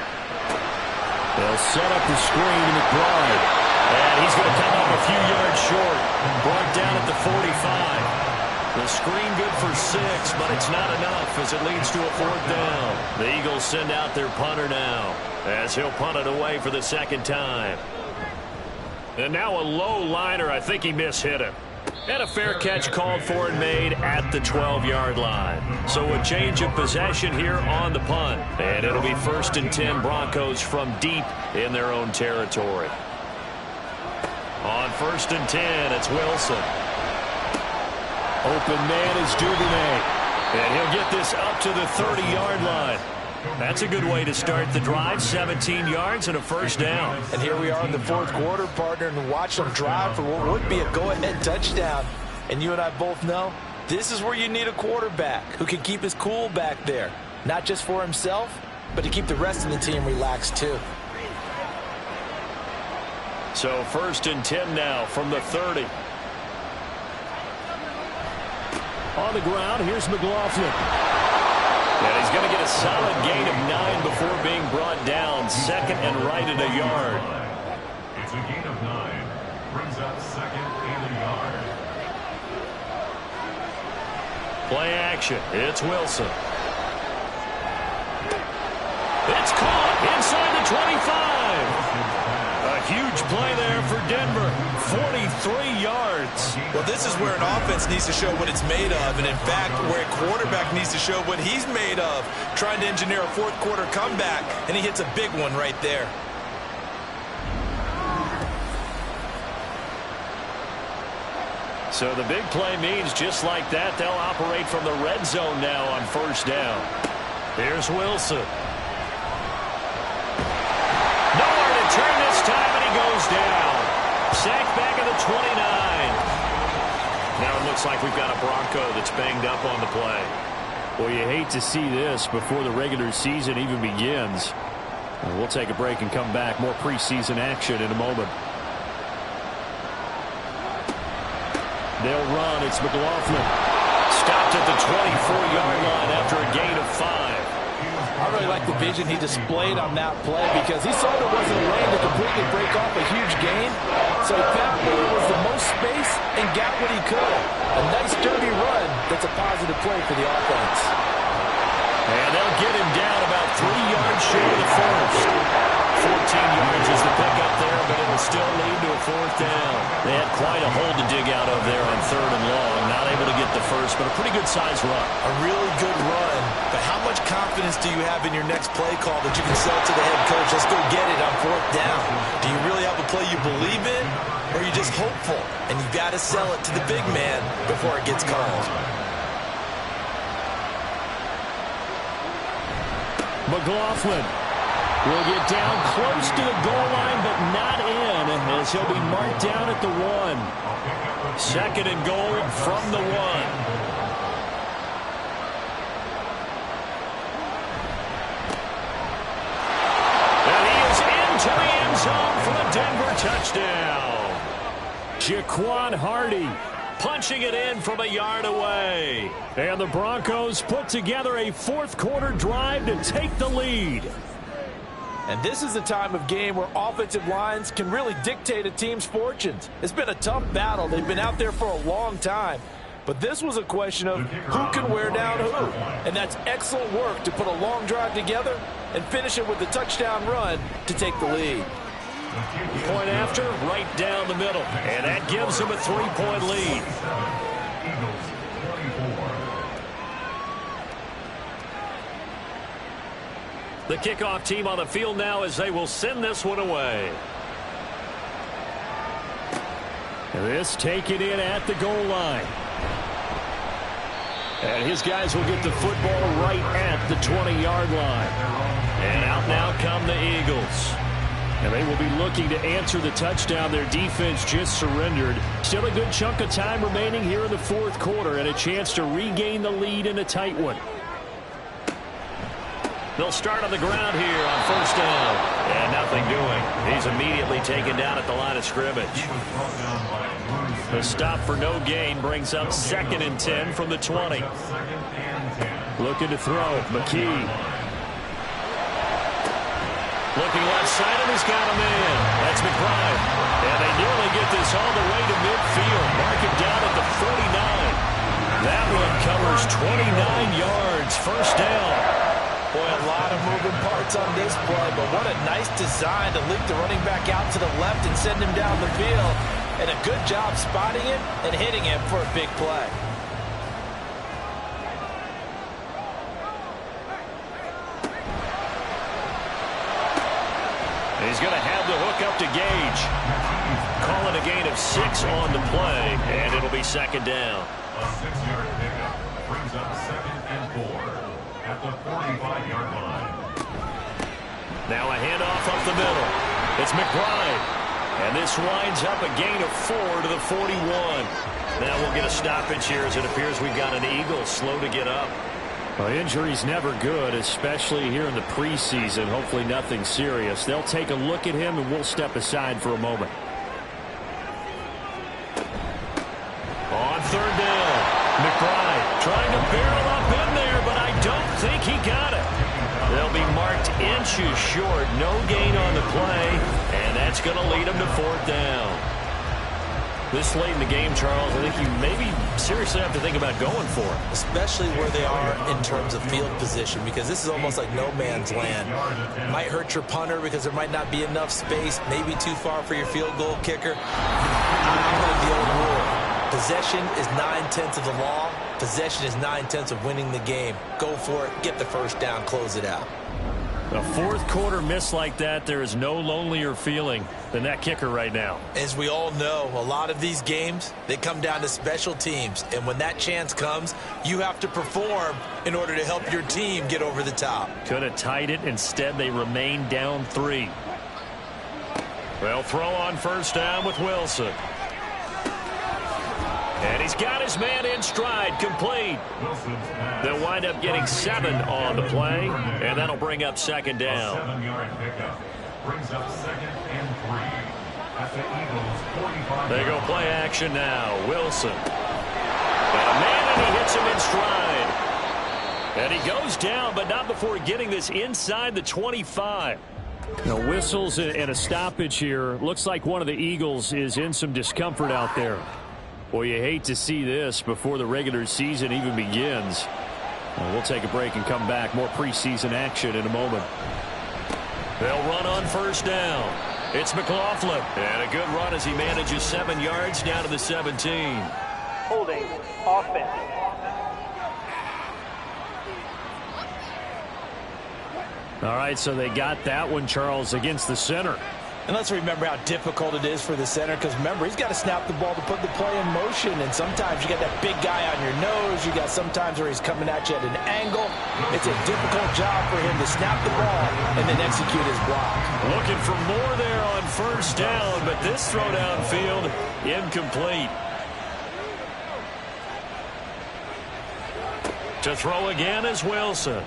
They'll set up the screen to McBride. And he's going to come up a few yards short. Brought down at the 45. The screen good for 6, but it's not enough as it leads to a 4th down. The Eagles send out their punter now as he'll punt it away for the 2nd time. And now a low liner. I think he mishit him. And a fair catch called for and made at the 12-yard line. So a change of possession here on the punt. And it'll be 1st and 10 Broncos from deep in their own territory. On 1st and 10, it's Wilson. Open man is Duvernay. And he'll get this up to the 30-yard line. That's a good way to start the drive. 17 yards and a 1st down. And here we are in the 4th quarter, partner, and watch them drive for what would be a go-ahead touchdown. And you and I both know this is where you need a quarterback who can keep his cool back there. Not just for himself, but to keep the rest of the team relaxed too. So 1st and 10 now from the 30. On the ground, here's McLaughlin. And he's going to get a solid gain of 9 before being brought down. 2nd and right at a yard. It's a gain of 9. Brings up 2nd and a yard. Play action. It's Wilson. It's caught inside the 25. A huge play there for Denver. 43 yards. Well, this is where an offense needs to show what it's made of, and in fact, where a quarterback needs to show what he's made of, trying to engineer a 4th quarter comeback, and he hits a big one right there. So the big play means just like that, they'll operate from the red zone now on 1st down. Here's Wilson. Nowhere to turn this time, and he goes down. Sacked back at the 29. Now it looks like we've got a Bronco that's banged up on the play. Well, you hate to see this before the regular season even begins. We'll take a break and come back. More preseason action in a moment. They'll run. It's McLaughlin. Stopped at the 24-yard line after a gain of 5. I really like the vision he displayed on that play because he saw there wasn't a lane to completely break off a huge gain. So he found where there was the most space and got what he could. A nice dirty run that's a positive play for the offense. And they'll get him down about 3 yards short of the 1st. 14 yards is the pickup there, but it will still lead to a 4th down. They had quite a hole to dig out of there on 3rd and long. Not able to get the 1st, but a pretty good size run. A really good run, but how much confidence do you have in your next play call that you can sell to the head coach? Let's go get it on 4th down. Do you really have a play you believe in, or are you just hopeful? And you've got to sell it to the big man before it gets called. McLaughlin will get down close to the goal line, but not in, as he'll be marked down at the 1. 2nd and goal from the 1. And he is into the end zone for the Denver touchdown. Jaquan Hardy punching it in from a yard away. And the Broncos put together a 4th quarter drive to take the lead. And this is the time of game where offensive lines can really dictate a team's fortunes. It's been a tough battle. They've been out there for a long time. But this was a question of who can wear down who. And that's excellent work to put a long drive together and finish it with a touchdown run to take the lead. Point after, right down the middle. And that gives them a 3-point lead. The kickoff team on the field now as they will send this one away. This taken in at the goal line. And his guys will get the football right at the 20-yard line. And out now come the Eagles. And they will be looking to answer the touchdown their defense just surrendered. Still a good chunk of time remaining here in the fourth quarter and a chance to regain the lead in a tight one. They'll start on the ground here on first down. And nothing doing. He's immediately taken down at the line of scrimmage. The stop for no gain brings up 2nd and 10 from the 20. Looking to throw. McKee. Looking left side, and he's got a man. That's McBride. And they nearly get this all the way to midfield. Mark him down at the 49. That one covers 29 yards. First down. Boy, a lot of moving parts on this play, but what a nice design to leak the running back out to the left and send him down the field. And a good job spotting him and hitting him for a big play. He's going to have the hook up to Gage. Call it a gain of 6 on the play, and it'll be 2nd down. A 6-yard pickup brings up 2nd and 4 at the 45-yard line. Now a handoff up the middle. It's McBride. And this winds up a gain of 4 to the 41. Now we'll get a stoppage here as it appears we've got an Eagle slow to get up. Well, injury's never good, especially here in the preseason. Hopefully nothing serious. They'll take a look at him, and we'll step aside for a moment. On 3rd down, McBride trying to barrel up in there, but I don't think he got it. They'll be marked inches short. No gain on the play, and that's going to lead them to 4th down. This late in the game, Charles, I think you maybe seriously have to think about going for it. Especially where they are in terms of field position, because this is almost like no man's land. Might hurt your punter because there might not be enough space, maybe too far for your field goal kicker. I'm going to the old rule. Possession is 9/10 of the law. Possession is 9/10 of winning the game. Go for it, get the first down, close it out. A fourth quarter miss like that, there is no lonelier feeling than that kicker right now. As we all know, a lot of these games, they come down to special teams. And when that chance comes, you have to perform in order to help your team get over the top. Could have tied it. Instead, they remain down 3. They'll throw on first down with Wilson. And he's got his man in stride, complete. They'll wind up getting 7 on the play, and that'll bring up 2nd down. 7-yard pickup brings up 2nd and 3 at the Eagles' 45. They go play action now. Wilson. And a man, and he hits him in stride. And he goes down, but not before getting this inside the 25. Now, whistles and a stoppage here. Looks like one of the Eagles is in some discomfort out there. Boy, you hate to see this before the regular season even begins. We'll take a break and come back. More preseason action in a moment. They'll run on first down. It's McLaughlin. And a good run as he manages 7 yards down to the 17. Holding offense. All right, so they got that one, Charles, against the center. And let's remember how difficult it is for the center, because remember, he's got to snap the ball to put the play in motion, and sometimes you got that big guy on your nose. You got sometimes where he's coming at you at an angle. It's a difficult job for him to snap the ball and then execute his block. Looking for more there on first down, but this throw downfield incomplete. To throw again is Wilson.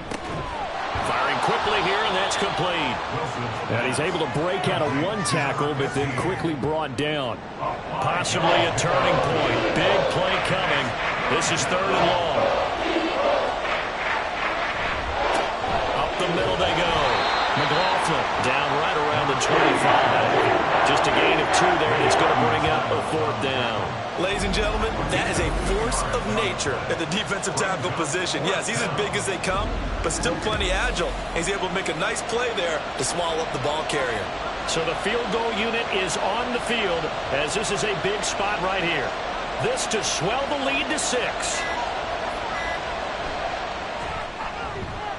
Firing quickly here, and that's complete. And he's able to break out of one tackle, but then quickly brought down. Possibly a turning point. Big play coming. This is 3rd and long. Up the middle they go. McLaughlin down right around the 25. Just a gain of 2 there, and it's going to bring up a 4th down. Ladies and gentlemen, that is a force of nature at the defensive tackle position. Yes, he's as big as they come, but still plenty agile. He's able to make a nice play there to swallow up the ball carrier. So the field goal unit is on the field, as this is a big spot right here. This to swell the lead to 6.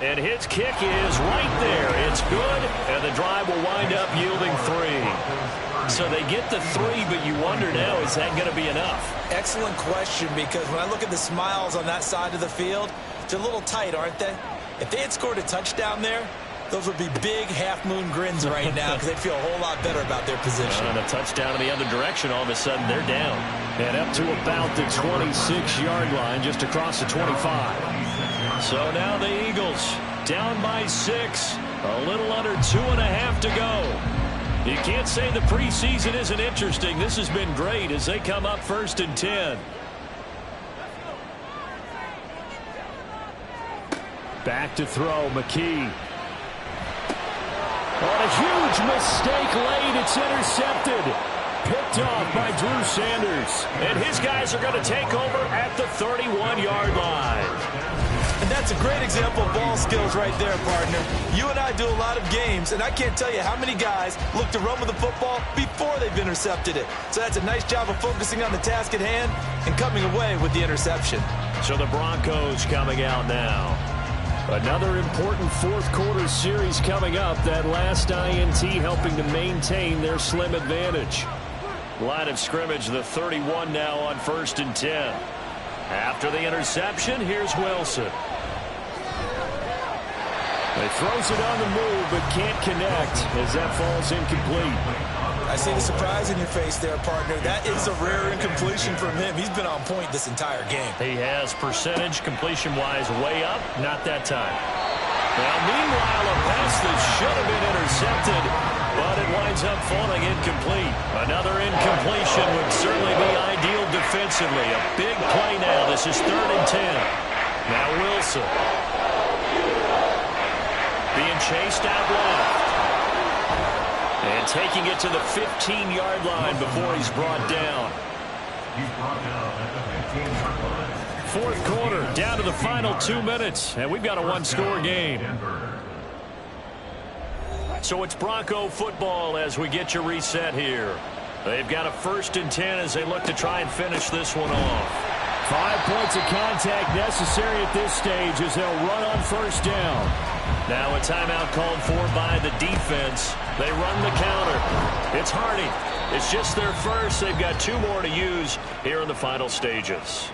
And his kick is right there. It's good, and the drive will wind up yielding 3. So they get the 3, but you wonder now, is that going to be enough? Excellent question, because when I look at the smiles on that side of the field, they're a little tight, aren't they? If they had scored a touchdown there, Those would be big half-moon grins right now because they feel a whole lot better about their position. And a touchdown in the other direction, all of a sudden they're down. And up to about the 26-yard line, just across the 25. So now the Eagles down by 6. A little under 2.5 to go. You can't say the preseason isn't interesting. This has been great as they come up 1st and 10. Back to throw, McKee. On a huge mistake late, it's intercepted. Picked off by Drew Sanders. And his guys are going to take over at the 31-yard line. And that's a great example of ball skills right there, partner. You and I do a lot of games, and I can't tell you how many guys look to run with the football before they've intercepted it. So that's a nice job of focusing on the task at hand and coming away with the interception. So the Broncos coming out now. Another important fourth-quarter series coming up. That last INT helping to maintain their slim advantage. Line of scrimmage, the 31 now on 1st and 10. After the interception, here's Wilson. He throws it on the move, but can't connect as that falls incomplete. I see the surprise in your face there, partner. That is a rare incompletion from him. He's been on point this entire game. He has percentage completion-wise way up, not that time. Now, meanwhile, a pass that should have been intercepted, but it winds up falling incomplete. Another incompletion would certainly be ideal defensively. A big play now. This is 3rd and 10. Now Wilson. Being chased out left. And taking it to the 15-yard line before he's brought down. He's brought down at the 15-yard line. Fourth quarter, down to the final 2 minutes, and we've got a one-score game. So it's Bronco football as we get you reset here. They've got a 1st and 10 as they look to try and finish this one off. 5 points of contact necessary at this stage as they'll run on 1st down. Now a timeout called for by the defense. They run the counter. It's Harding. It's just their first. They've got 2 more to use here in the final stages.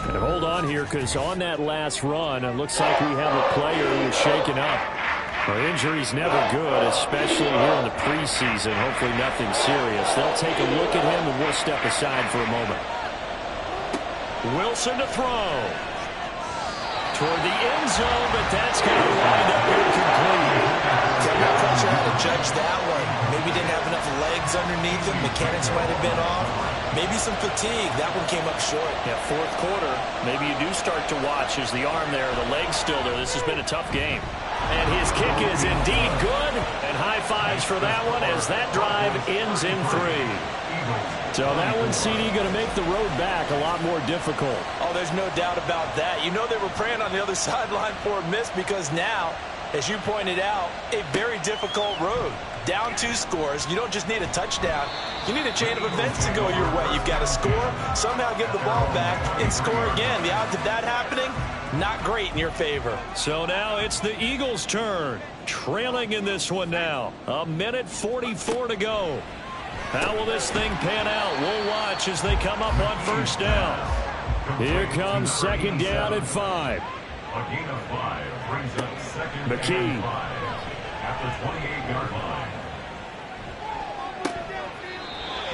And hold on here, because on that last run, it looks like we have a player who's shaken up. Well, injury's never good, especially here in the preseason. Hopefully nothing serious. They'll take a look at him, and we'll step aside for a moment. Wilson to throw. Toward the end zone, but that's going to wind up incomplete. I'm not quite sure how to judge that one. Maybe didn't have enough legs underneath him. Mechanics might have been off. Maybe some fatigue. That one came up short. Yeah, fourth quarter. Maybe you do start to watch. Is the arm there, the leg's still there. This has been a tough game. And his kick is indeed good. And high fives for that one as that drive ends in 3. So that one, CD, going to make the road back a lot more difficult. Oh, there's no doubt about that. You know they were praying on the other sideline for a miss because now, as you pointed out, a very difficult road. Down 2 scores. You don't just need a touchdown. You need a chain of events to go your way. You've got to score, somehow get the ball back, and score again. The odds of that happening, not great in your favor. So now it's the Eagles' turn. Trailing in this one now. 1:44 to go. How will this thing pan out? We'll watch as they come up on 1st down. Here comes 2nd down at 5. A gain of 5 brings up 2nd McKee. and 5 at the 28-yard line.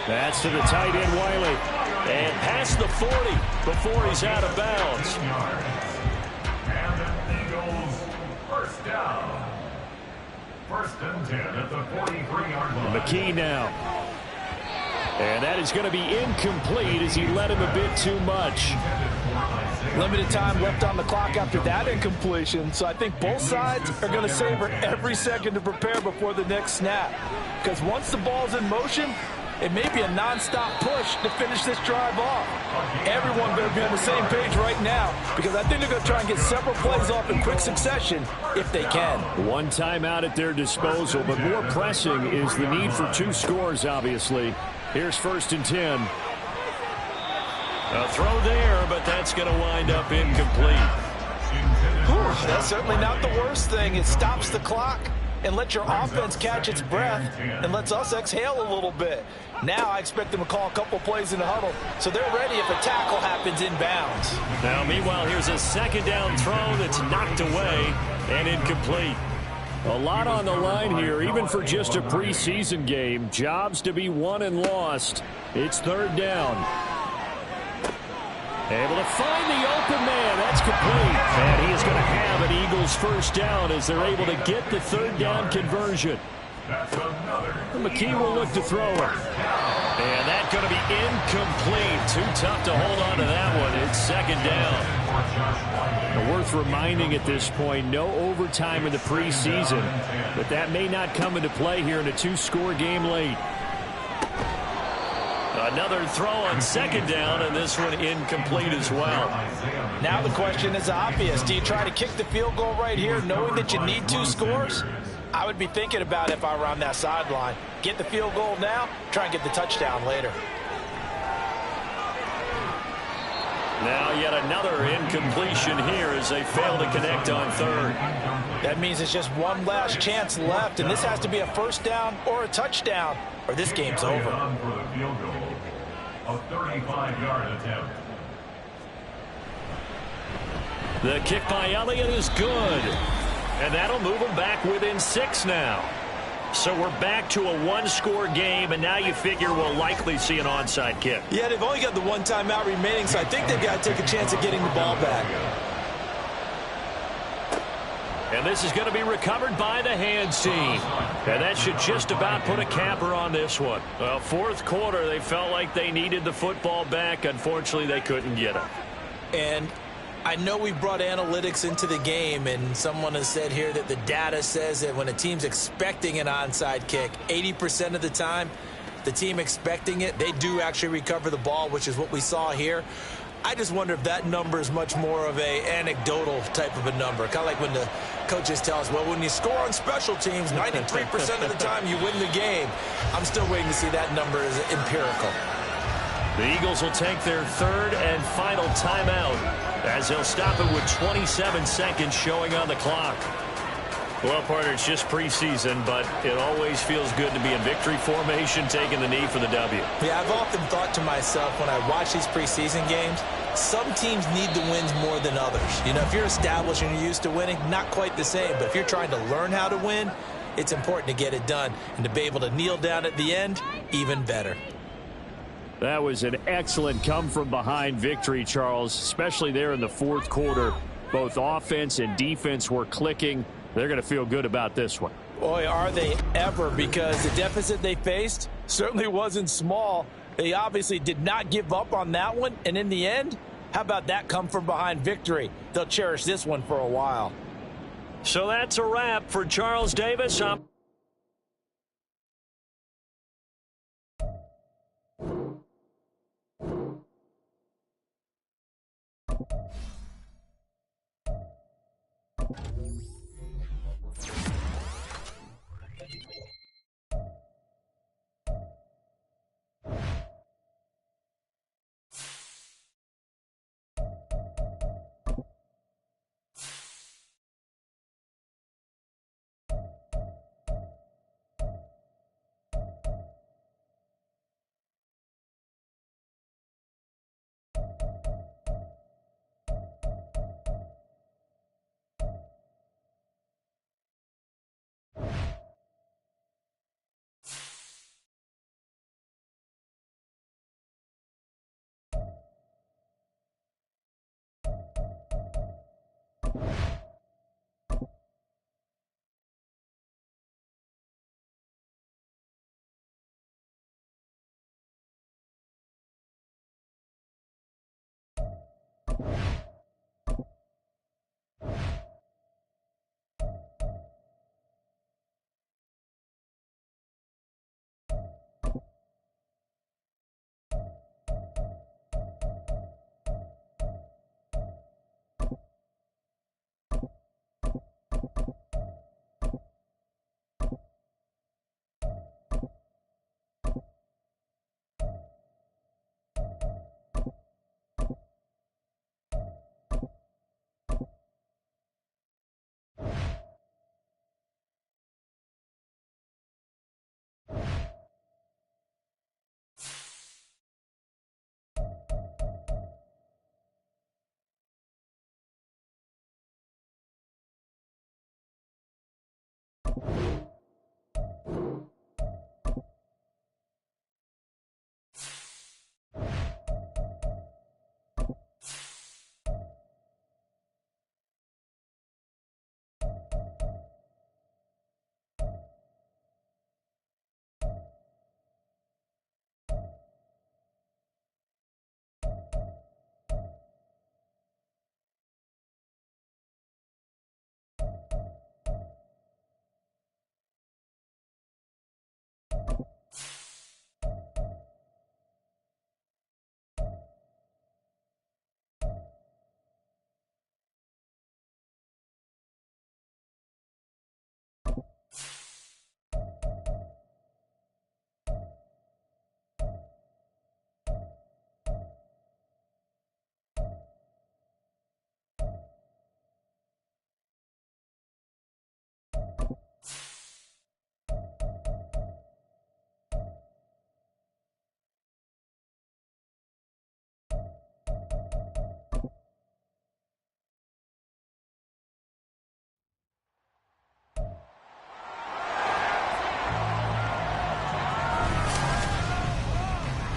That's to the tight end, Wiley. And past the 40 before he's out of bounds. And the Eagles 1st down. 1st and 10 at the 43-yard line. McKee now. And that is going to be incomplete as he led him a bit too much. Limited time left on the clock after that incompletion, so I think both sides are going to savor every second to prepare before the next snap. Because once the ball's in motion, it may be a non-stop push to finish this drive off. Everyone better be on the same page right now because I think they're going to try and get several plays off in quick succession if they can. One timeout at their disposal, but more pressing is the need for 2 scores, obviously. Here's 1st and 10. A throw there, but that's going to wind up incomplete. Whew, that's certainly not the worst thing. It stops the clock and lets your offense catch its breath and lets us exhale a little bit. Now I expect them to call a couple plays in the huddle so they're ready if a tackle happens inbounds. Now, meanwhile, here's a 2nd down throw that's knocked away and incomplete. A lot on the line here, even for just a preseason game. Jobs to be won and lost. It's third down. Able to find the open man. That's complete. And he is going to have an Eagles first down as they're able to get the third down conversion. McKee will look to throw it. And that's going to be incomplete. Too tough to hold on to that one. It's second down. And worth reminding at this point, no overtime in the preseason. But that may not come into play here in a two-score game late. Another throw on second down, and this one incomplete as well. Now the question is obvious. Do you try to kick the field goal right here knowing that you need 2 scores? I would be thinking about it if I were on that sideline. Get the field goal now, try and get the touchdown later. Now yet another incompletion here as they fail to connect on third. That means it's just one last chance left, and this has to be a first down or a touchdown, or this game's over. A 35-yard attempt. The kick by Elliott is good. And that'll move them back within 6 now. So we're back to a one-score game, and now you figure we'll likely see an onside kick. Yeah, they've only got the one timeout remaining, so I think they've got to take a chance of getting the ball back. And this is going to be recovered by the hands team. And that should just about put a capper on this one. Well, fourth quarter, they felt like they needed the football back. Unfortunately, they couldn't get it. And I know we brought analytics into the game, and someone has said here that the data says that when a team's expecting an onside kick, 80% of the time, the team expecting it, they do actually recover the ball, which is what we saw here. I just wonder if that number is much more of a anecdotal type of a number. Kind of like when the coaches tell us, well, when you score on special teams, 93% of the time you win the game. I'm still waiting to see that number as empirical. The Eagles will take their third and final timeout as they'll stop it with 27 seconds showing on the clock. Well, partner, it's just preseason, but it always feels good to be in victory formation, taking the knee for the W. Yeah, I've often thought to myself when I watch these preseason games, some teams need the wins more than others. You know, if you're established and you're used to winning, not quite the same. But if you're trying to learn how to win, it's important to get it done. And to be able to kneel down at the end, even better. That was an excellent come-from-behind victory, Charles, especially there in the fourth quarter. Both offense and defense were clicking. They're going to feel good about this one. Boy, are they ever, because the deficit they faced certainly wasn't small. They obviously did not give up on that one, and in the end, how about that come-from-behind victory? They'll cherish this one for a while. So that's a wrap for Charles Davis.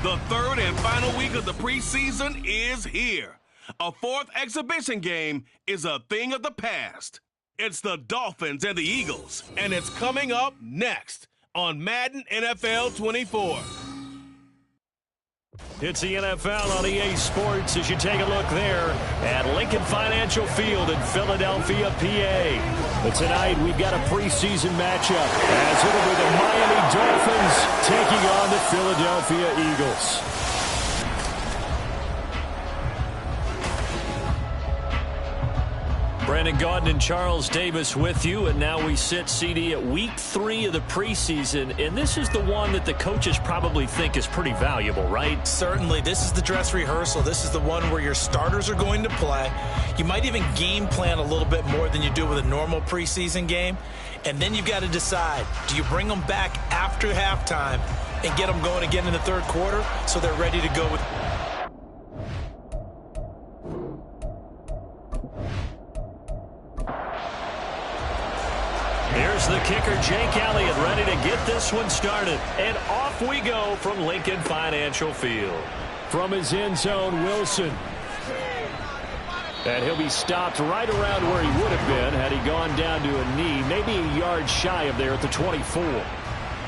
The third and final week of the preseason is here. A fourth exhibition game is a thing of the past. It's the Dolphins and the Eagles, and it's coming up next on Madden NFL 24. It's the NFL on EA Sports as you take a look there at Lincoln Financial Field in Philadelphia, PA. But tonight we've got a preseason matchup as it'll be the Miami Dolphins taking on the Philadelphia Eagles. Brandon Gaudin and Charles Davis with you, and now we sit, CD, at week 3 of the preseason, and this is the one that the coaches probably think is pretty valuable, right? Certainly. This is the dress rehearsal. This is the one where your starters are going to play. You might even game plan a little bit more than you do with a normal preseason game, and then you've got to decide, do you bring them back after halftime and get them going again in the third quarter so they're ready to go with... Here's the kicker, Jake Elliott, ready to get this one started. And off we go from Lincoln Financial Field. From his end zone, Wilson. And he'll be stopped right around where he would have been had he gone down to a knee, maybe a yard shy of there at the 24.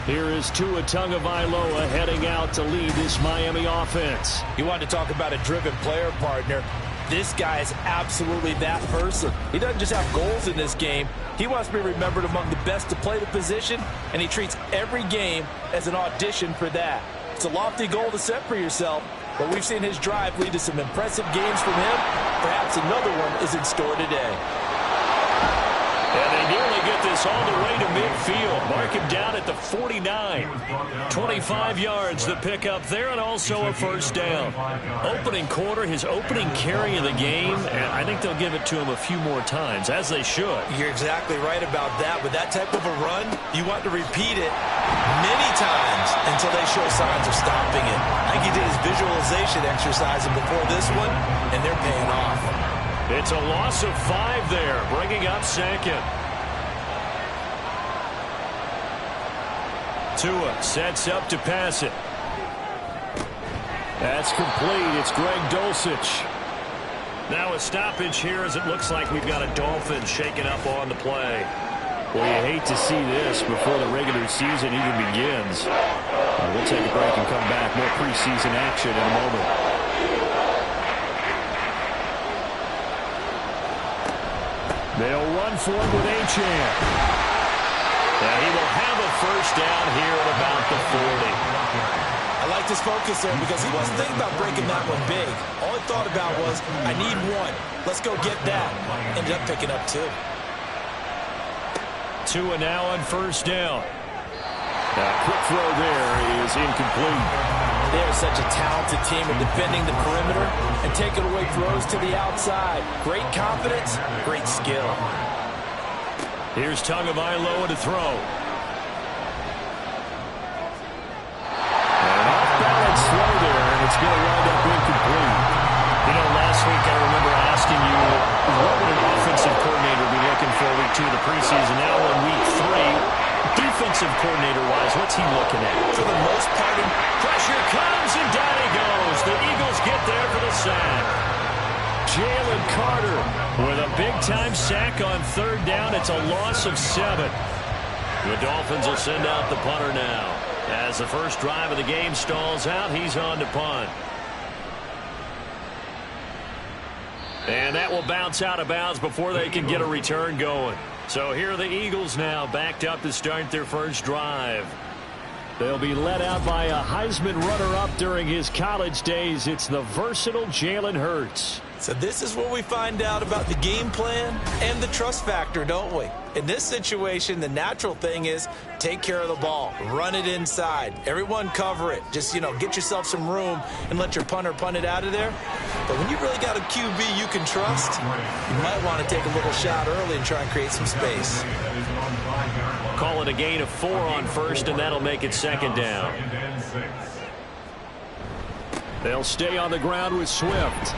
Here is Tua Tagovailoa heading out to lead this Miami offense. You want to talk about a driven player, partner. This guy is absolutely that person. He doesn't just have goals in this game. He wants to be remembered among the best to play the position, and he treats every game as an audition for that. It's a lofty goal to set for yourself, but we've seen his drive lead to some impressive games from him. Perhaps another one is in store today. And they nearly get this all the way to midfield. Mark him down at the 49. 25 yards the pickup there, and also a first down. Opening quarter, his opening carry of the game, and I think they'll give it to him a few more times, as they should. You're exactly right about that. With that type of a run, you want to repeat it many times until they show signs of stopping it. I think he did his visualization exercise before this one, and they're paying off. It's a loss of 5 there, bringing up second. Tua sets up to pass it. That's complete. It's Greg Dulcich. Now a stoppage here as it looks like we've got a Dolphin shaking up on the play. Well, you hate to see this before the regular season even begins. We'll take a break and come back. More preseason action in a moment. They'll run for it with Achane. And he will have a first down here at about the 40. I like this focus there because he wasn't thinking about breaking that one big. All he thought about was, I need one. Let's go get that. Ended up picking up 2. Tua now on first down. Quick throw there is incomplete. They are such a talented team at defending the perimeter and taking away throws to the outside. Great confidence, great skill. Here's Tagovailoa to throw. An off-balance throw there, and it's going to wind up incomplete. You know, last week I remember asking you, what would an offensive coordinator be looking for week 2 of the preseason? Now in week 3, defensive coordinator-wise, what's he looking at? For the most part, pressure comes, and down he goes. The Eagles get there for the sack. Jalen Carter with a big-time sack on third down. It's a loss of 7. The Dolphins will send out the punter now. As the first drive of the game stalls out, he's on to punt. And that will bounce out of bounds before they can get a return going. So here are the Eagles now, backed up to start their first drive. They'll be led out by a Heisman runner-up during his college days. It's the versatile Jalen Hurts. So this is what we find out about the game plan and the trust factor, don't we? In this situation, the natural thing is take care of the ball, run it inside, everyone cover it. Just, get yourself some room and let your punter punt it out of there. But when you really got a QB you can trust, you might want to take a little shot early and try and create some space. Call it a gain of 4 on first, and that'll make it second down. They'll stay on the ground with Swift.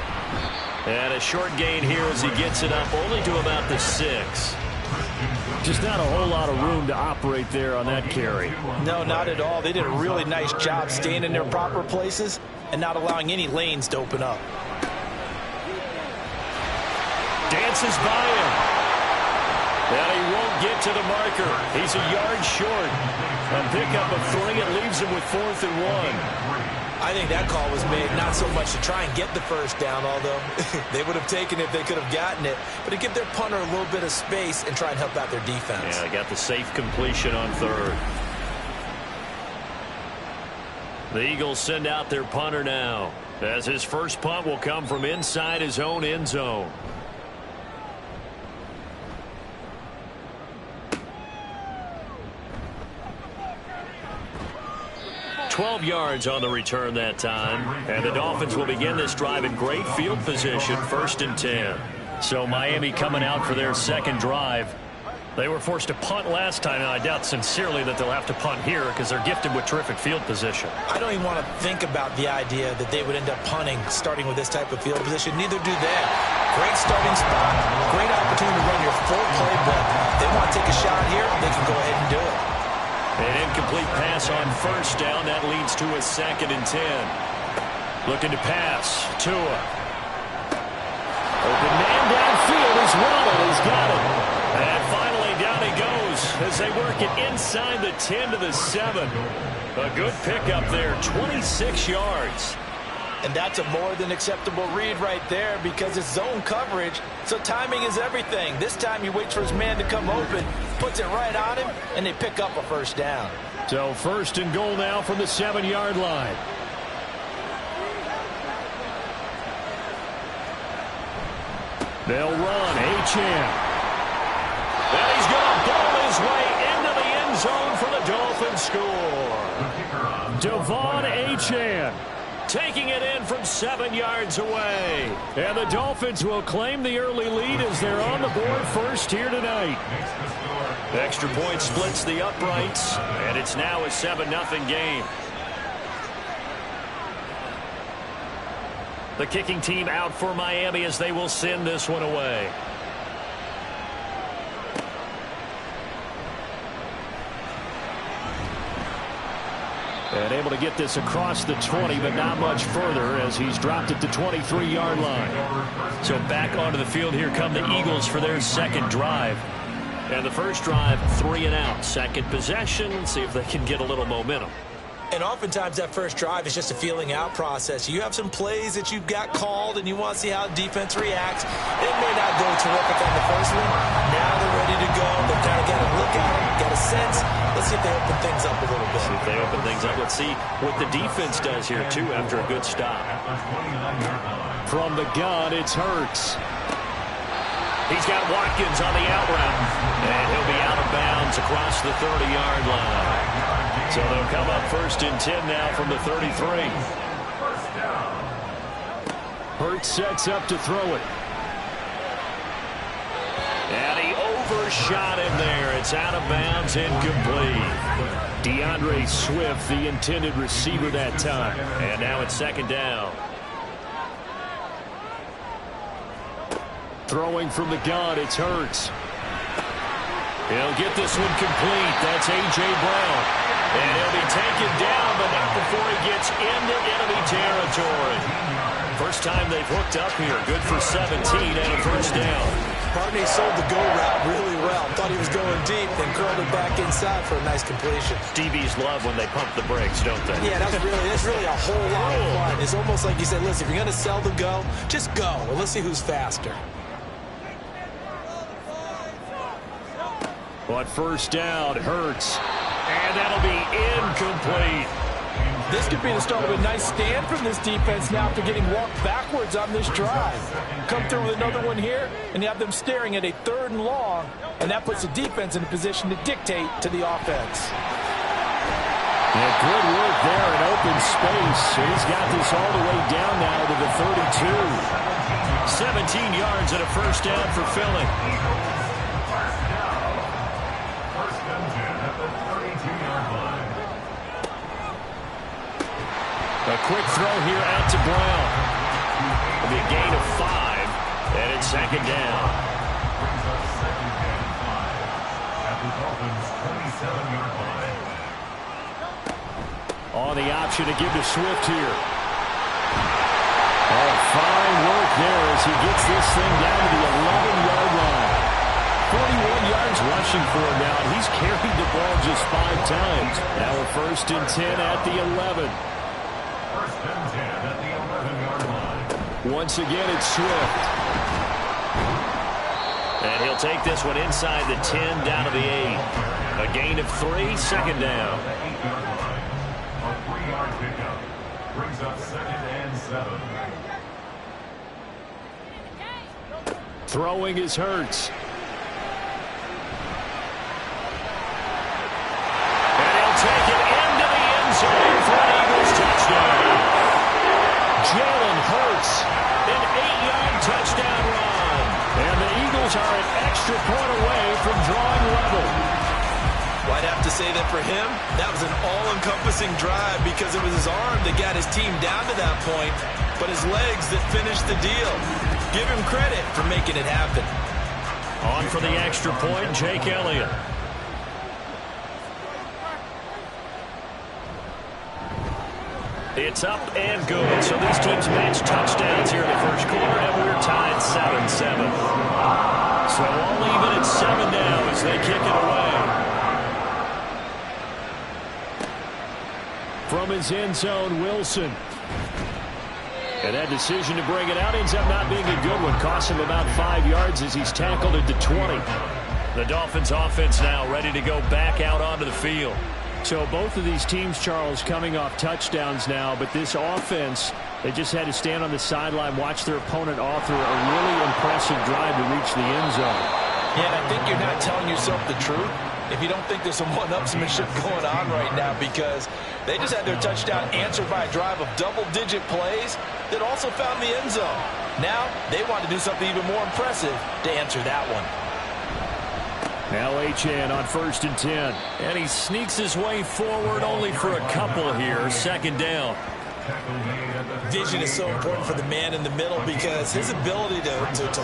And a short gain here as he gets it up only to about the 6. Just not a whole lot of room to operate there on that carry. No, not at all. They did a really nice job staying in their proper places and not allowing any lanes to open up. Dances by him. And he won't get to the marker. He's a yard short. On pickup of 3, it leaves him with 4th and 1. I think that call was made not so much to try and get the first down, although they would have taken it if they could have gotten it, but to give their punter a little bit of space and try and help out their defense. Yeah, they got the safe completion on 3rd. The Eagles send out their punter now, as his first punt will come from inside his own end zone. 12 yards on the return that time. And the Dolphins will begin this drive in great field position, 1st and 10. So Miami coming out for their second drive. They were forced to punt last time, and I doubt sincerely that they'll have to punt here because they're gifted with terrific field position. I don't even want to think about the idea that they would end up punting starting with this type of field position. Neither do they. Great starting spot, great opportunity to run your full playbook. They want to take a shot here, they can go ahead and do it. An incomplete pass on 1st down. That leads to a 2nd and 10. Looking to pass. Tua. Open man downfield. He's Waddle. He's got it. And finally down he goes as they work it inside the 10 to the 7. A good pickup there. 26 yards. And that's a more than acceptable read right there because it's zone coverage, so timing is everything. This time he waits for his man to come open, puts it right on him, and they pick up a 1st down. So 1st and goal now from the 7-yard line. They'll run. Achane. And he's going to ball his way into the end zone for the Dolphins score. Devon Achane taking it in from 7 yards away. And the Dolphins will claim the early lead as they're on the board first here tonight. Extra point splits the uprights, and it's now a 7-0 game. The kicking team out for Miami as they will send this one away. And able to get this across the 20, but not much further as he's dropped it to 23-yard line. So back onto the field here come the Eagles for their second drive. And the first drive, 3 and out. Second possession, see if they can get a little momentum. And oftentimes that first drive is just a feeling out process. You have some plays that you've got called and you want to see how defense reacts. It may not go terrific on the first one. Now they're ready to go. They've kind of got a look at them, got a sense. Let's see if they open things up a little bit. See if they open things up. Let's see what the defense does here, too, after a good stop. From the gun, it's Hurts. He's got Watkins on the out route. And he'll be out of bounds across the 30-yard line. So they'll come up 1st and 10 now from the 33. Hurts sets up to throw it. And he overshot him there. It's out of bounds, incomplete. DeAndre Swift, the intended receiver that time. And now it's 2nd down. Throwing from the gun, it's Hurts. He'll get this one complete. That's A.J. Brown. And he'll be taken down, but not before he gets into enemy territory. First time they've hooked up here. Good for 17 and a 1st down. Pardney sold the go route really well. Thought he was going deep, then curled it back inside for a nice completion. DBs love when they pump the brakes, don't they? Yeah, that's really a whole lot of fun. It's almost like you said, listen, if you're going to sell the go, just go. Well, let's see who's faster. But 1st down, Hurts. And that'll be incomplete. This could be the start of a nice stand from this defense now after getting walked backwards on this drive. Come through with another one here, and you have them staring at a 3rd and long, and that puts the defense in a position to dictate to the offense. Yeah, good work there in open space. He's got this all the way down now to the 32. 17 yards and a 1st down for Philly. A quick throw here out to Brown. It'll be a gain of 5, and it's 2nd down. the Dolphins' 27-yard line. On the option to give to Swift here. Oh, fine work there as he gets this thing down to the 11-yard line. 41 yards rushing for him now, and he's carried the ball just 5 times. Now we're 1st and 10 at the 11. 1st and 10 at the 11-yard line. Once again, it's Swift. And he'll take this one inside the 10 down to the 8. A gain of 3, 2nd down. The 8-yard line. A 3-yard pickup brings up 2nd and 7. Throwing is Hurts. And he'll take it into the end zone for an Eagles touchdown. Jalen Hurts, an 8-yard touchdown run. And the Eagles are an extra point away from drawing level. Well, I'd have to say that for him, that was an all-encompassing drive because it was his arm that got his team down to that point, but his legs that finished the deal. Give him credit for making it happen. On for the extra point, Jake Elliott. It's up and good. So these teams match touchdowns here in the first quarter, and we're tied 7-7. So all even at 7 now as they kick it away. From his end zone, Wilson. And that decision to bring it out ends up not being a good one. Costs him about 5 yards as he's tackled at the 20. The Dolphins offense now ready to go back out onto the field. So both of these teams, Charles, coming off touchdowns now, but this offense, they just had to stand on the sideline, watch their opponent author a really impressive drive to reach the end zone. Yeah, and I think you're not telling yourself the truth if you don't think there's some one-upsmanship going on right now, because they just had their touchdown answered by a drive of double-digit plays that also found the end zone. Now they want to do something even more impressive to answer that one. Now Achane on 1st and 10. And he sneaks his way forward only for a couple here. 2nd down. Vision is so important for the man in the middle because his ability to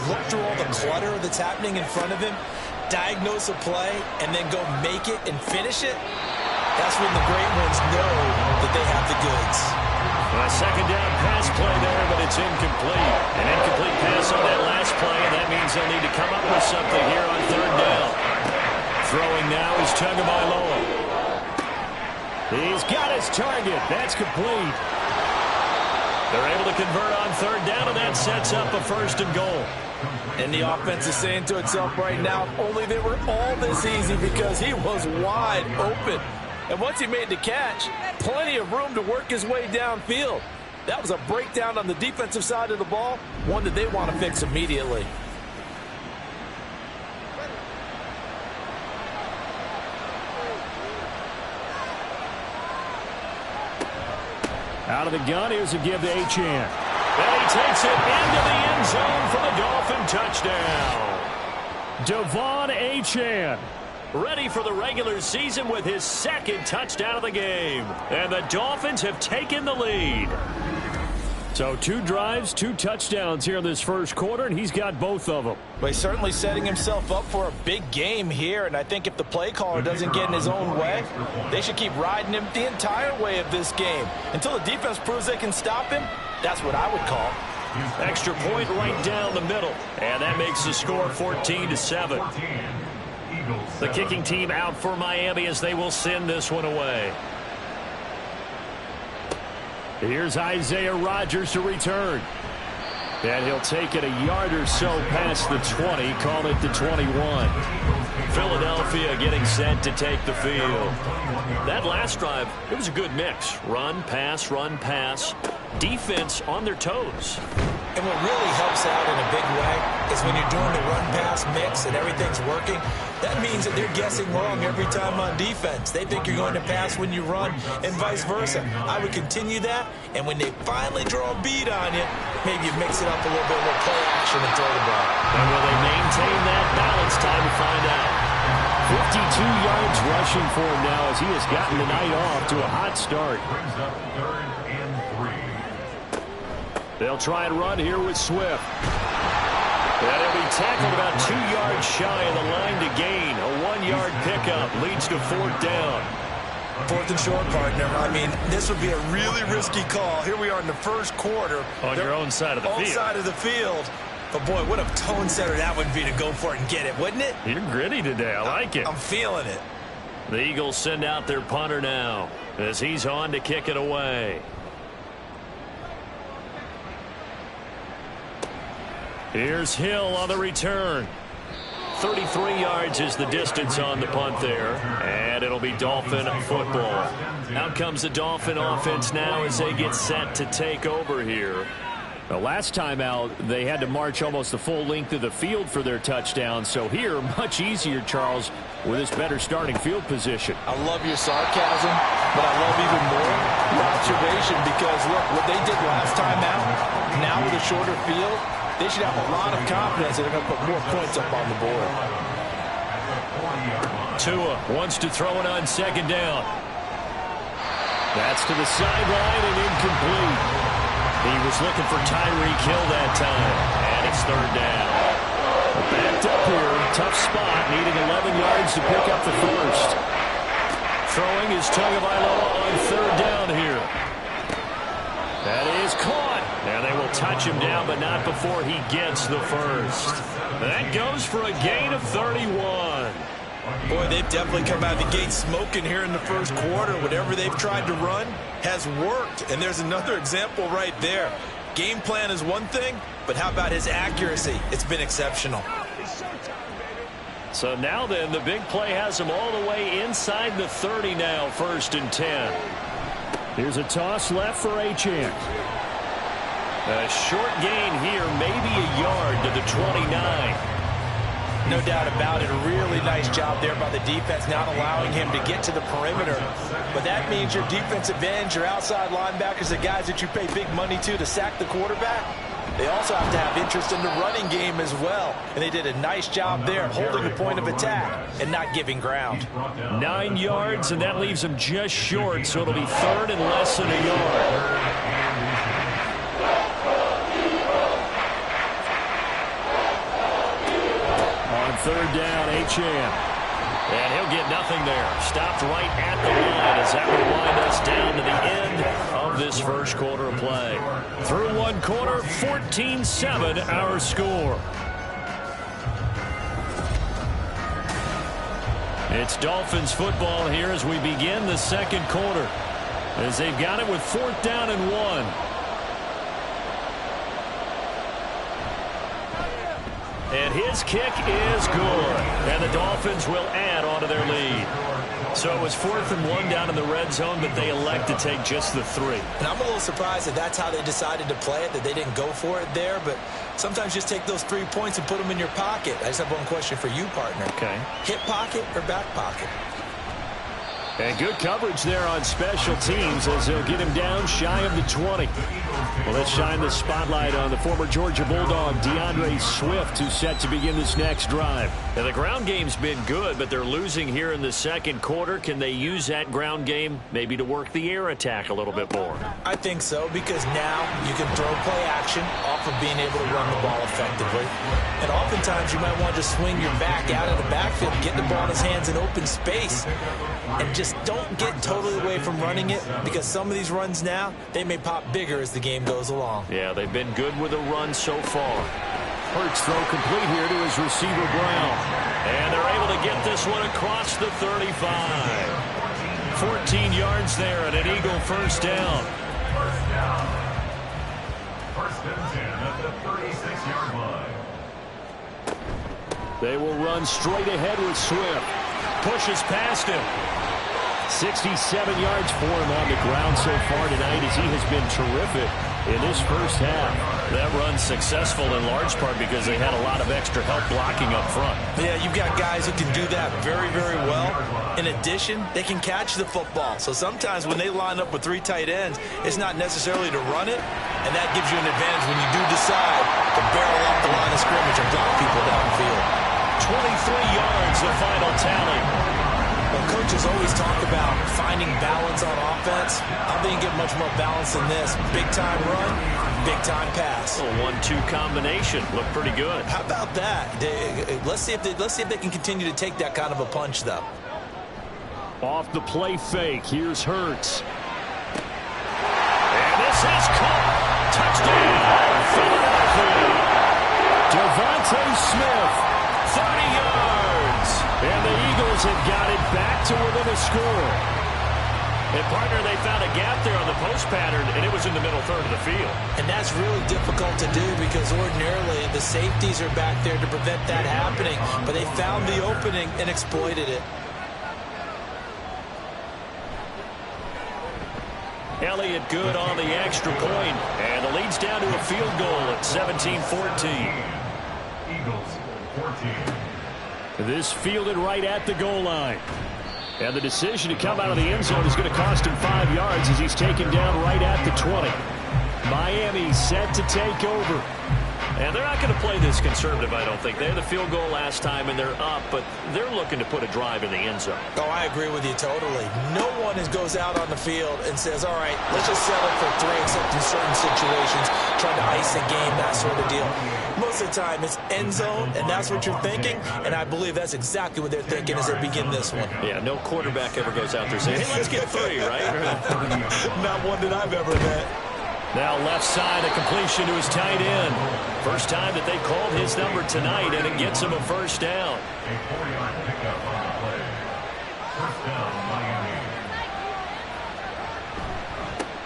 look through all the clutter that's happening in front of him, diagnose a play, and then go make it and finish it, that's when the great ones know that they have the goods. A 2nd down pass play there, but it's incomplete. An incomplete pass on that last play, and that means they'll need to come up with something here on 3rd down. Throwing now is Tagovailoa. He's got his target. That's complete. They're able to convert on 3rd down, and that sets up a 1st and goal. And the offense is saying to itself right now, only they were all this easy because he was wide open. And once he made the catch, plenty of room to work his way downfield. That was a breakdown on the defensive side of the ball, one that they want to fix immediately. Out of the gun, here's a give to Achane. And he takes it into the end zone for the Dolphin touchdown. Devon Achane, ready for the regular season with his 2nd touchdown of the game. And the Dolphins have taken the lead. So 2 drives, 2 touchdowns here in this first quarter, and he's got both of them. But he's certainly setting himself up for a big game here, and I think if the play caller doesn't get in his own way, they should keep riding him the entire way of this game. Until the defense proves they can stop him, that's what I would call. Extra point right down the middle, and that makes the score 14-7. The kicking team out for Miami as they will send this one away. Here's Isaiah Rodgers to return. And he'll take it a yard or so past the 20, call it the 21. Philadelphia getting set to take the field. That last drive, it was a good mix. Run, pass, defense on their toes. And what really helps out in a big way is when you're doing the run-pass mix and everything's working, that means that they're guessing wrong every time on defense. They think you're going to pass when you run and vice versa. I would continue that, and when they finally draw a beat on you, maybe you mix it up a little bit with play action and throw the ball. And will they maintain that balance? Time to find out. 52 yards rushing for him now as he has gotten the night off to a hot start. Brings up 3rd and 3. They'll try and run here with Swift. And he'll be tackled about 2 yards shy of the line to gain. A 1-yard pickup leads to 4th down. 4th and short, partner. I mean, this would be a really risky call. Here we are in the first quarter. On your own side of the field. Own side of the field. But, boy, what a tone setter that would be to go for it and get it, wouldn't it? You're gritty today. I like it. I'm feeling it. The Eagles send out their punter now as he's on to kick it away. Here's Hill on the return. 33 yards is the distance on the punt there, and it'll be Dolphin football. Out comes the Dolphin offense now as they get set to take over here. The last time out, they had to march almost the full length of the field for their touchdown. So here, much easier, Charles, with this better starting field position. I love your sarcasm, but I love even more your observation because, look, what they did last time out, now with a shorter field, they should have a lot of confidence that they're going to put more points up on the board. Tua wants to throw it on 2nd down. That's to the sideline and incomplete. He was looking for Tyreek Hill that time, and it's 3rd down. Backed up here, tough spot, needing 11 yards to pick up the first. Throwing is Tagovailoa on 3rd down here. That is caught. And they will touch him down, but not before he gets the first. That goes for a gain of 31. Boy, they've definitely come out of the gate smoking here in the first quarter. Whatever they've tried to run has worked. And there's another example right there. Game plan is one thing, but how about his accuracy? It's been exceptional. So now then, the big play has him all the way inside the 30 now, 1st and 10. Here's a toss left for Achane. A short gain here, maybe a yard to the 29. No doubt about it. A really nice job there by the defense, not allowing him to get to the perimeter. But that means your defensive ends, your outside linebackers, the guys that you pay big money to sack the quarterback, they also have to have interest in the running game as well. And they did a nice job there, holding the point of attack and not giving ground. 9 yards, and that leaves them just short, so it'll be 3rd and less than a yard. On 3rd down, Achane. And he'll get nothing there. Stopped right at the line as that will wind us down to the end of this first quarter of play. Through 1 quarter, 14-7 our score. It's Dolphins football here as we begin the 2nd quarter. As they've got it with 4th down and 1. And his kick is good. And the Dolphins will add on to their lead. So it was 4th and 1 down in the red zone, but they elect to take just the 3. And I'm a little surprised that that's how they decided to play it, that they didn't go for it there. But sometimes just take those 3 points and put them in your pocket. I just have one question for you, partner. Okay. Hip pocket or back pocket? And good coverage there on special teams as they'll get him down shy of the 20. Well, let's shine the spotlight on the former Georgia Bulldog, DeAndre Swift, who's set to begin this next drive. Now, the ground game's been good, but they're losing here in the 2nd quarter. Can they use that ground game maybe to work the air attack a little bit more? I think so, because now you can throw play action off of being able to run the ball effectively. And oftentimes you might want to swing your back out of the backfield, get the ball in his hands in open space, and just don't get totally away from running it, because some of these runs now, they may pop bigger as the game goes along. Yeah, they've been good with a run so far. Hurts throw complete here to his receiver, Brown. And they're able to get this one across the 35. 14 yards there and an Eagle 1st down. 1st and 10 at the 36-yard line. They will run straight ahead with Swift. Pushes past him. 67 yards for him on the ground so far tonight as he has been terrific in this first half. That run's successful in large part because they had a lot of extra help blocking up front. Yeah, you've got guys who can do that very, very well. In addition, they can catch the football. So sometimes when they line up with 3 tight ends, it's not necessarily to run it, and that gives you an advantage when you do decide to barrel up the line of scrimmage and block people downfield. 23 yards, the final tally. Well, coaches always talk about finding balance on offense. I think you get much more balance than this. Big-time run, big-time pass. A 1-2 combination. Looked pretty good. How about that? Let's see if they can continue to take that kind of a punch, though. Off the play fake. Here's Hurts. And this is caught. Touchdown, Philadelphia. Devontae Smith, 30 yards. And the Eagles have got it back to within a score. And, partner, they found a gap there on the post pattern, and it was in the middle third of the field. And that's really difficult to do because ordinarily the safeties are back there to prevent that happening. But they found the opening and exploited it. Elliott good on the extra point, and the lead's down to a field goal at 17-14. Eagles 14. This fielded right at the goal line. And the decision to come out of the end zone is going to cost him 5 yards as he's taken down right at the 20. Miami set to take over. And they're not going to play this conservative, I don't think. They had the field goal last time, and they're up, but they're looking to put a drive in the end zone. Oh, I agree with you totally. No one goes out on the field and says, all right, let's just settle for 3, except in certain situations, trying to ice a game, that sort of deal. Most of the time, it's end zone, and that's what you're thinking, and I believe that's exactly what they're thinking as they begin this one. Yeah, no quarterback ever goes out there saying, hey, let's get 3, right? Not one that I've ever met. Now left side, a completion to his tight end. First time that they called his number tonight, and it gets him a first down. A 4-yard pickup on the play. First down, Miami.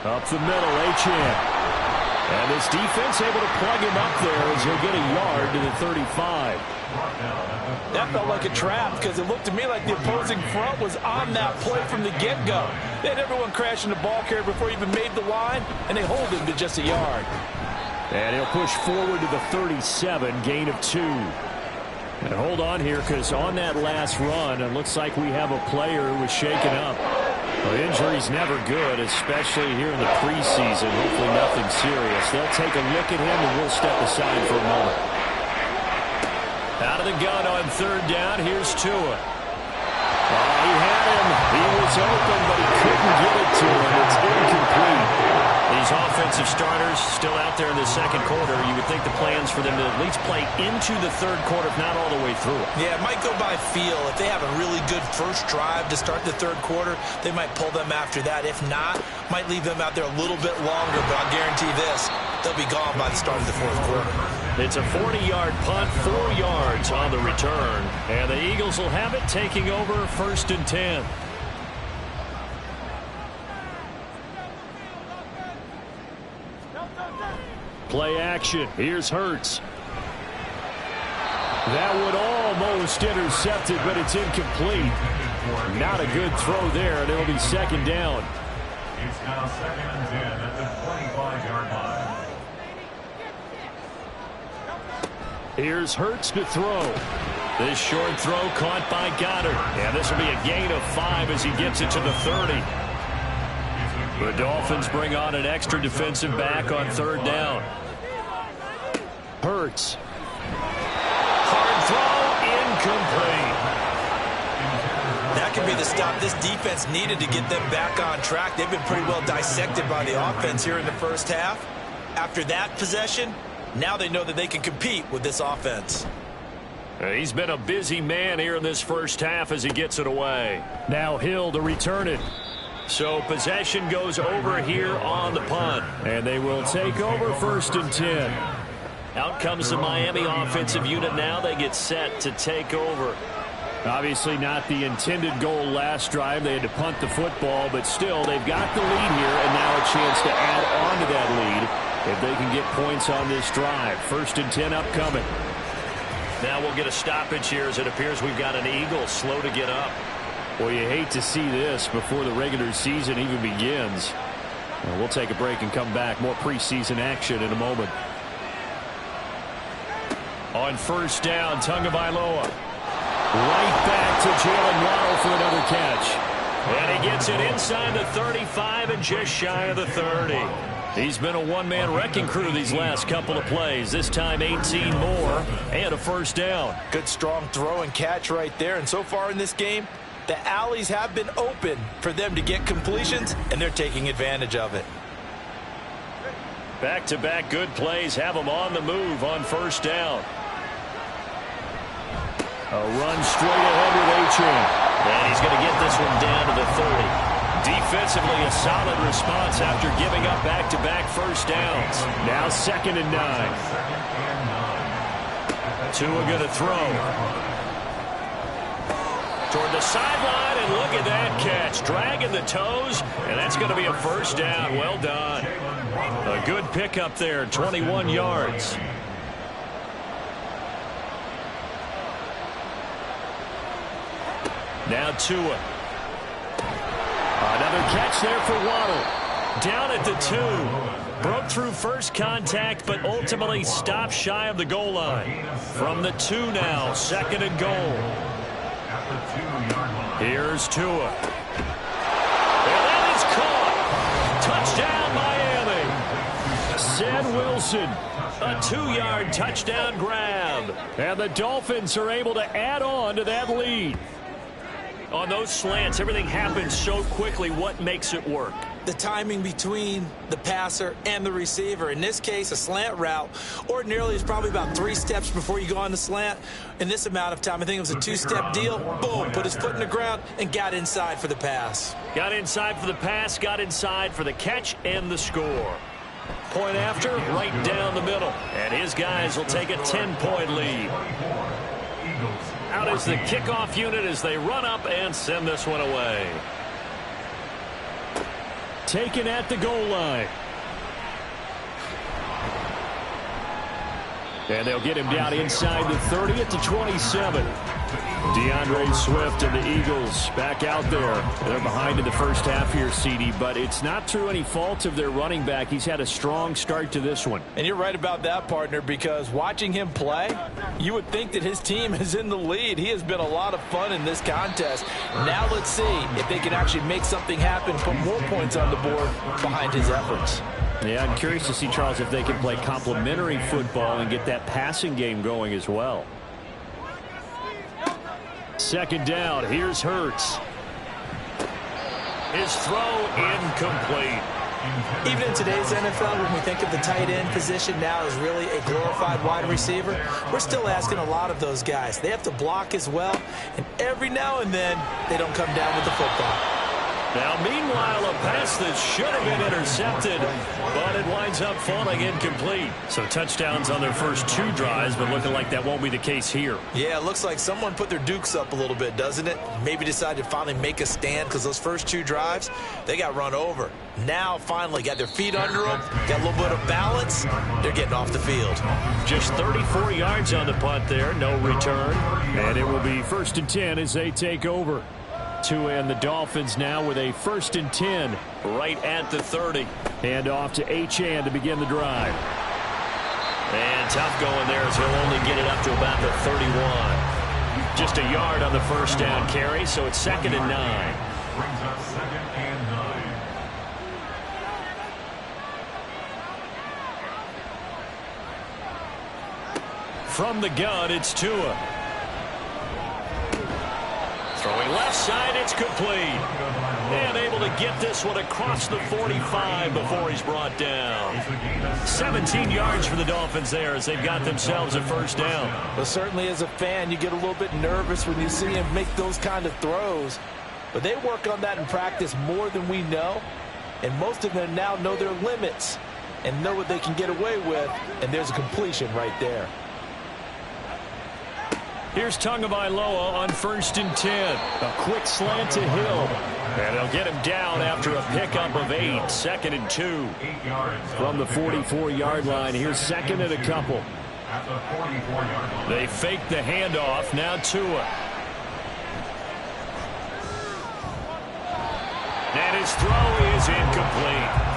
Up the middle, Achane. And this defense able to plug him up there as he'll get a yard to the 35. That felt like a trap because it looked to me like the opposing front was on that play from the get-go. They had everyone crashing the ball carrier before he even made the line, and they hold him to just a yard. And he'll push forward to the 37, gain of 2. And hold on here because on that last run, it looks like we have a player who was shaken up. Well, injury's never good, especially here in the preseason. Hopefully nothing serious. They'll take a look at him, and we'll step aside for a moment. Out of the gun on third down, here's Tua. He had him. He was open, but he couldn't get it to him. It's incomplete. These offensive starters still out there in the second quarter. You would think the plans for them to at least play into the third quarter, if not all the way through it. Yeah, it might go by feel. If they have a really good first drive to start the third quarter, they might pull them after that. If not, might leave them out there a little bit longer, but I'll guarantee this, they'll be gone by the start of the fourth quarter. It's a 40-yard punt, 4 yards on the return. And the Eagles will have it, taking over 1st and 10. Play action. Here's Hurts. That would almost intercept it, but it's incomplete. Not a good throw there, and it'll be 2nd down. It's now 2nd and 10 at the 25-yard line. Here's Hurts to throw. This short throw caught by Goddard. And this will be a gain of 5 as he gets it to the 30. The Dolphins bring on an extra defensive back on 3rd down. Hurts. Hard throw, incomplete. That could be the stop this defense needed to get them back on track. They've been pretty well dissected by the offense here in the first half. After that possession, now they know that they can compete with this offense. He's been a busy man here in this first half as he gets it away. Now Hill to return it. So possession goes over here on the punt. And they will take over 1st and 10. Out comes the Miami offensive unit now. They get set to take over. Obviously not the intended goal last drive. They had to punt the football, but still they've got the lead here and now a chance to add on to that lead if they can get points on this drive. 1st and 10 upcoming. Now we'll get a stoppage here as it appears we've got an Eagle slow to get up. Well, you hate to see this before the regular season even begins. Well, we'll take a break and come back. More preseason action in a moment. On 1st down, Tagovailoa. Right back to Jalen Waddle for another catch. And he gets it inside the 35 and just shy of the 30. He's been a one-man wrecking crew these last couple of plays. This time 18 more and a 1st down. Good strong throw and catch right there. And so far in this game, The alleys have been open for them to get completions, and they're taking advantage of it. Back-to-back good plays have them on the move on first down. A run straight ahead with Achane. And he's going to get this one down to the 30. Defensively, a solid response after giving up back-to-back first downs. Now 2nd and 9. Tua going to throw. Toward the sideline, and look at that catch. Dragging the toes, and that's going to be a first down. Well done. A good pickup there, 21 yards. Now Tua. Another catch there for Waddle. Down at the 2. Broke through first contact, but ultimately stopped shy of the goal line. From the 2 now, 2nd and goal. Here's Tua. And that is caught. Touchdown, Miami. Zed Wilson. A 2-yard touchdown grab. And the Dolphins are able to add on to that lead. On those slants, everything happens so quickly. What makes it work? The timing between the passer and the receiver. In this case, a slant route ordinarily is probably about 3 steps before you go on the slant. In this amount of time, I think it was a 2-step deal. Boom, put his foot in the ground and got inside for the pass. Got inside for the pass, got inside for the catch and the score. Point after, right down the middle. And his guys will take a 10-point lead. Out is the kickoff unit as they run up and send this one away. Taken at the goal line. And they'll get him down inside the 30 at the 27. DeAndre Swift and the Eagles back out there. They're behind in the first half here, CD, but it's not through any fault of their running back. He's had a strong start to this one. And you're right about that, partner, because watching him play, you would think that his team is in the lead. He has been a lot of fun in this contest. Now let's see if they can actually make something happen, put more points on the board behind his efforts. Yeah, I'm curious to see, Charles, if they can play complementary football and get that passing game going as well. 2nd down. Here's Hurts. His throw incomplete. Even in today's NFL, when we think of the tight end position now as really a glorified wide receiver, we're still asking a lot of those guys. They have to block as well, and every now and then they don't come down with the football. Now, meanwhile, a pass that should have been intercepted, but it winds up falling incomplete. So touchdowns on their first 2 drives, but looking like that won't be the case here. Yeah, it looks like someone put their dukes up a little bit, doesn't it? Maybe decided to finally make a stand because those first 2 drives, they got run over. Now, finally, got their feet under them, got a little bit of balance. They're getting off the field. Just 34 yards on the punt there, no return. And it will be 1st and 10 as they take over. Tua and the Dolphins now with a 1st and 10. Right at the 30. And off to Achane to begin the drive. And tough going there as he'll only get it up to about the 31. Just a yard on the first down carry, so it's 2nd and 9. Brings up 2nd and 9. From the gun, it's Tua. Throwing left side, it's complete. And able to get this one across the 45 before he's brought down. 17 yards for the Dolphins there as they've got themselves a first down. Well, certainly as a fan, you get a little bit nervous when you see him make those kind of throws. But they work on that in practice more than we know. And most of them now know their limits and know what they can get away with. And there's a completion right there. Here's Tagovailoa on 1st and 10. A quick slant to Hill. And they'll get him down after a pickup of 8. 2nd and 2. From the 44-yard line, here's 2nd and a couple. At the 44-yard line. They fake the handoff. Now Tua. And his throw is incomplete.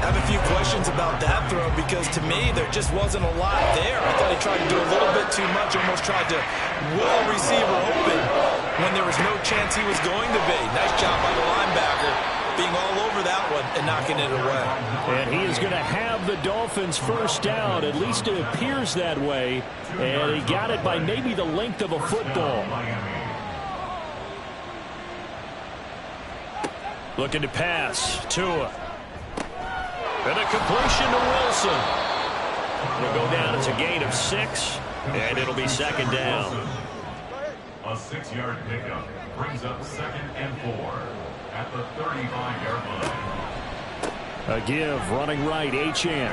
I have a few questions about that throw because to me there just wasn't a lot there. I thought he tried to do a little bit too much, almost tried to will a receiver open when there was no chance he was going to be. Nice job by the linebacker being all over that one and knocking it away. And he is going to have the Dolphins first down. At least it appears that way. And he got it by maybe the length of a football. Looking to pass. Tua. And a completion to Wilson. It'll go down as a gain of 6, and it'll be second down. A 6-yard pickup brings up 2nd and 4 at the 35-yard line. A give, running right, Achane.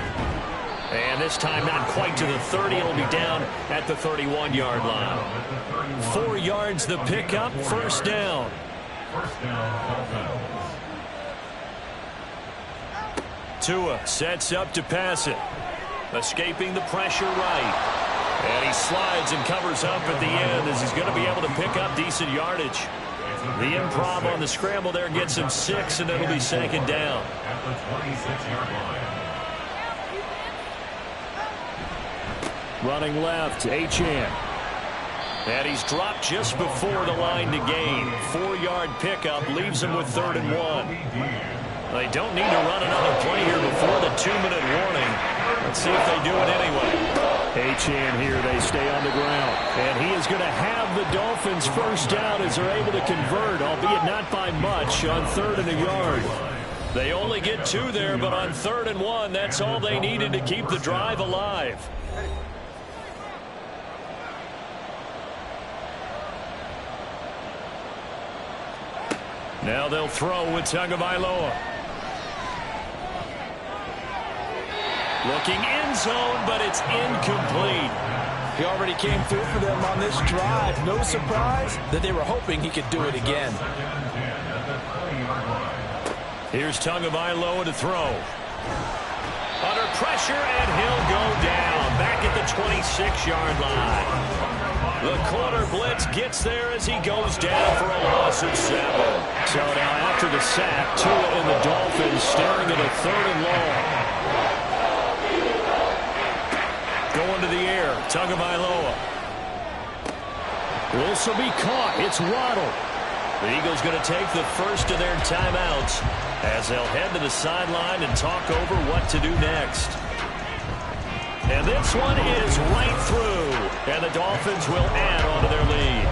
And this time not quite to the 30. It'll be down at the 31-yard line. 4 yards the pickup, first down. First down, Dolphins. Tua sets up to pass it. Escaping the pressure right. And he slides and covers up at the end as he's going to be able to pick up decent yardage. The improv on the scramble there gets him 6, and it'll be second down. At the 26-yard line. Running left, Achane. And he's dropped just before the line to gain. 4-yard pickup leaves him with 3rd and 1. They don't need to run another play here before the 2-minute warning. Let's see if they do it anyway. Achane here, they stay on the ground. And he is going to have the Dolphins first down as they're able to convert, albeit not by much, on 3rd and a yard. They only get 2 there, but on 3rd and 1, that's all they needed to keep the drive alive. Now they'll throw with Tagovailoa. Looking end zone, but it's incomplete. He already came through for them on this drive. No surprise that they were hoping he could do it again. Here's Tagovailoa to throw. Under pressure, and he'll go down. Back at the 26-yard line. The corner blitz gets there as he goes down for a loss of 7. So now after the sack, Tua and the Dolphins staring at a 3rd and long. Going to the air, Tagovailoa. Will also be caught. It's Waddle. The Eagles going to take the first of their timeouts as they'll head to the sideline and talk over what to do next. And this one is right through, and the Dolphins will add on to their lead.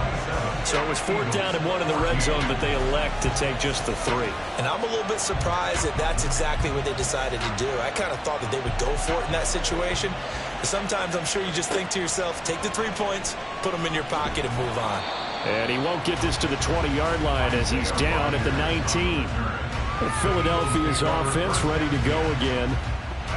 So it was 4th down and 1 in the red zone, but they elect to take just the 3. And I'm a little bit surprised that that's exactly what they decided to do. I kind of thought that they would go for it in that situation. But sometimes I'm sure you just think to yourself, take the 3 points, put them in your pocket, and move on. And he won't get this to the 20-yard line as he's down at the 19. And Philadelphia's offense ready to go again.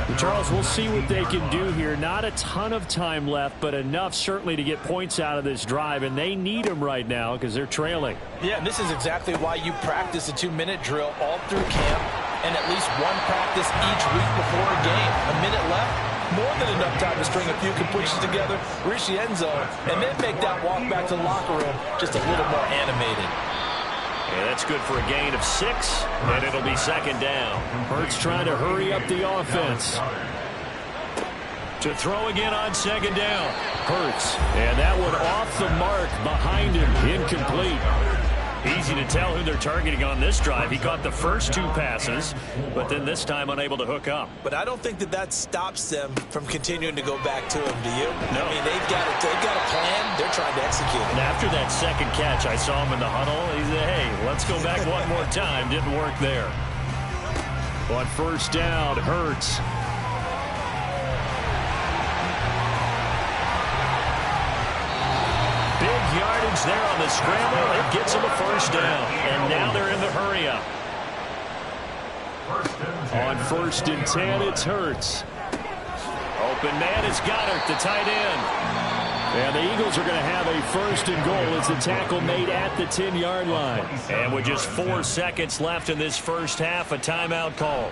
And Charles, we'll see what they can do here. Not a ton of time left, but enough certainly to get points out of this drive, and they need them right now because they're trailing. Yeah, and this is exactly why you practice a 2-minute drill all through camp and at least one practice each week before a game. A minute left, more than enough time to string a few completions together, reach the end zone, and then make that walk back to the locker room just a little more animated. And that's good for a gain of 6, and it'll be second down. Hurts trying to hurry up the offense. To throw again on second down. Hurts, and that one off the mark behind him, incomplete. Easy to tell who they're targeting on this drive. He caught the first 2 passes, but then this time unable to hook up. But I don't think that stops them from continuing to go back to him, do you? No. I mean, they've got a plan. They're trying to execute it. And after that second catch, I saw him in the huddle. He said, hey, let's go back one more time. Didn't work there. On first down, Hurts. Big yardage there on the scramble. It gets them a first down. And now they're in the hurry-up. On 1st and 10, it's Hurts. Open man is Goddard, the tight end. And the Eagles are going to have a 1st and goal as the tackle made at the 10-yard line. And with just 4 seconds left in this first half, a timeout call.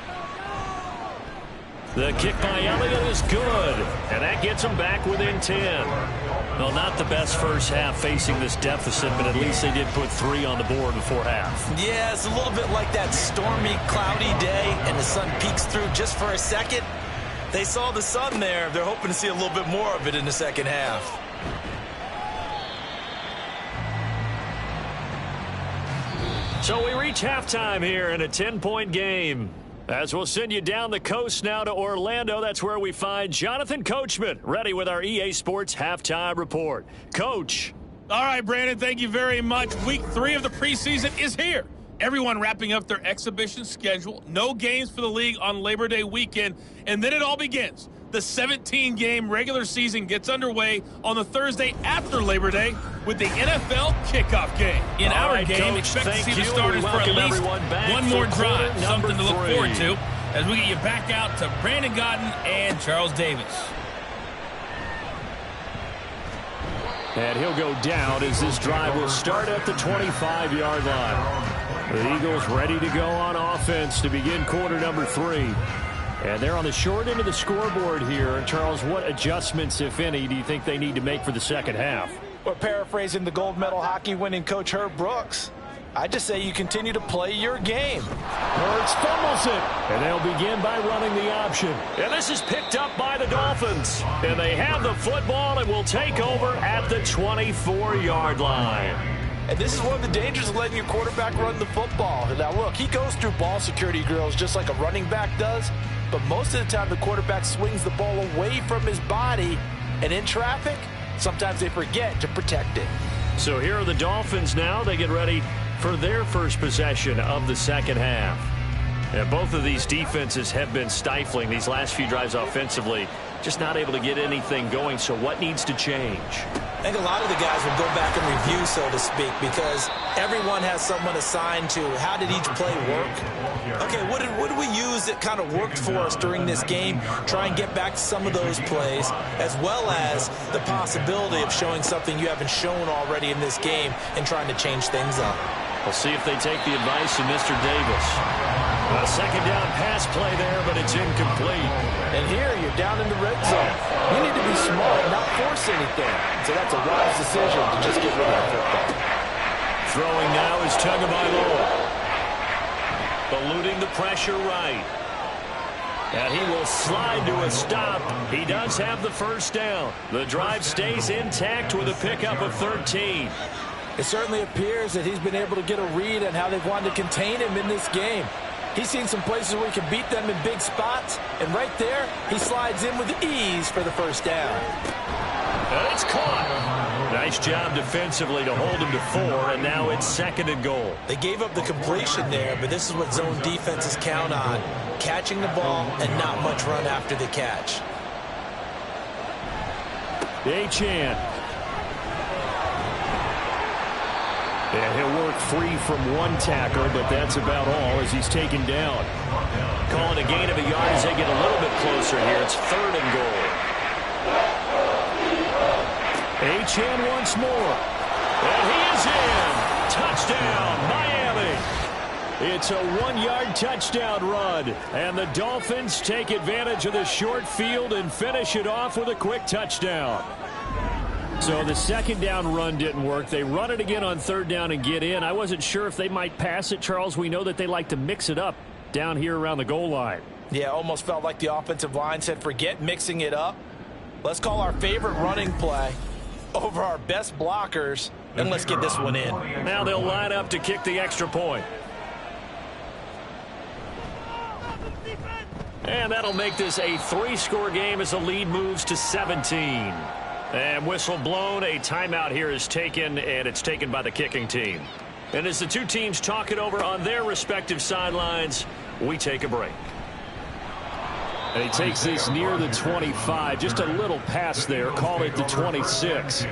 The kick by Elliott is good, and that gets them back within 10. Well, not the best first half facing this deficit, but at least they did put 3 on the board before half. Yeah, it's a little bit like that stormy, cloudy day, and the sun peeks through just for a second. They saw the sun there. They're hoping to see a little bit more of it in the second half. So we reach halftime here in a 10-point game. As we'll send you down the coast now to Orlando, that's where we find Jonathan Coachman, ready with our EA Sports Halftime Report. Coach. All right, Brandon, thank you very much. Week 3 of the preseason is here. everyone wrapping up their exhibition schedule. No games for the league on Labor Day weekend. And then it all begins. The 17-game regular season gets underway on the Thursday after Labor Day with the NFL kickoff game. In our game, expect to see the starters for at least one more drive, something to look forward to as we get you back out to Brandon Godden and Charles Davis. And he'll go down as this drive will start at the 25-yard line. The Eagles ready to go on offense to begin quarter number 3. And they're on the short end of the scoreboard here. And Charles, what adjustments, if any, do you think they need to make for the second half? Well, paraphrasing the gold medal hockey winning coach Herb Brooks, I just say you continue to play your game. Hurts fumbles it. And they'll begin by running the option. And this is picked up by the Dolphins. And they have the football and will take over at the 24-yard line. And this is one of the dangers of letting your quarterback run the football. Now, look, he goes through ball security drills just like a running back does. But most of the time, the quarterback swings the ball away from his body. And in traffic, sometimes they forget to protect it. So here are the Dolphins now. They get ready for their first possession of the second half. And both of these defenses have been stifling these last few drives offensively. Just not able to get anything going. So what needs to change? I think a lot of the guys will go back and review, so to speak, because everyone has someone assigned to how did each play work. Okay, what did we use that kind of worked for us during this game? Try and get back to some of those plays, as well as the possibility of showing something you haven't shown already in this game and trying to change things up. We'll see if they take the advice of Mr. Davis. A second down pass play there, but it's incomplete. And here you're down in the red zone. You need to be smart and not force anything. So that's a wise decision to just get rid of that football. Throwing now is Tagovailoa. Eluding the pressure right. And he will slide to a stop. He does have the first down. The drive stays intact with a pickup of 13. It certainly appears that he's been able to get a read on how they've wanted to contain him in this game. He's seen some places where he can beat them in big spots, and right there, he slides in with ease for the first down. And it's caught. Nice job defensively to hold him to 4, and now it's 2nd and goal. They gave up the completion there, but this is what zone defenses count on, catching the ball and not much run after the catch. Achane. And he'll work free from one tackle, but that's about all as he's taken down. Calling a gain of a yard as they get a little bit closer here. It's 3rd and goal. Achane once more. And he is in. Touchdown, Miami. It's a 1-yard touchdown run. And the Dolphins take advantage of the short field and finish it off with a quick touchdown. So the second down run didn't work. They run it again on 3rd down and get in. I wasn't sure if they might pass it, Charles. We know that they like to mix it up down here around the goal line. Yeah, almost felt like the offensive line said, forget mixing it up. Let's call our favorite running play over our best blockers, and let's get this one in. Now they'll line up to kick the extra point. And that'll make this a 3-score game as the lead moves to 17. And whistle blown, a timeout here is taken, and it's taken by the kicking team. And as the two teams talk it over on their respective sidelines, we take a break. And he takes this near the 25, just a little pass there, call it the 26.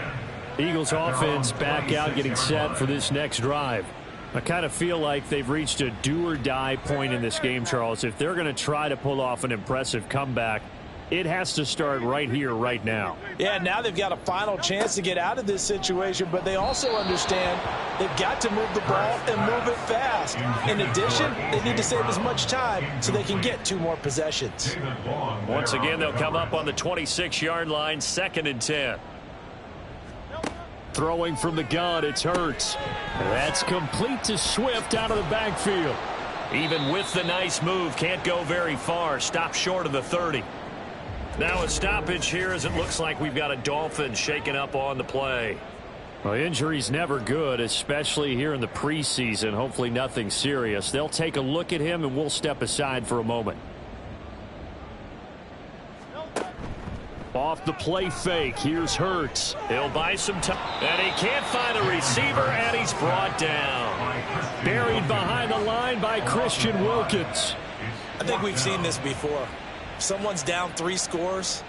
Eagles offense back out, getting set for this next drive. I kind of feel like they've reached a do-or-die point in this game, Charles. If they're going to try to pull off an impressive comeback, it has to start right here, right now. Yeah, now they've got a final chance to get out of this situation, but they also understand they've got to move the ball and move it fast. In addition, they need to save as much time so they can get 2 more possessions. Once again, they'll come up on the 26-yard line, 2nd and 10. Throwing from the gun, it's Hurts. That's complete to Swift out of the backfield. Even with the nice move, can't go very far. Stop short of the 30. Now a stoppage here as it looks like we've got a Dolphin shaking up on the play. Well, injury's never good, especially here in the preseason. Hopefully nothing serious. They'll take a look at him, and we'll step aside for a moment. Off the play fake, here's Hurts. He'll buy some time, and he can't find a receiver, and he's brought down. Buried behind the line by Christian Wilkins. I think we've seen this before. Someone's down 3 scores.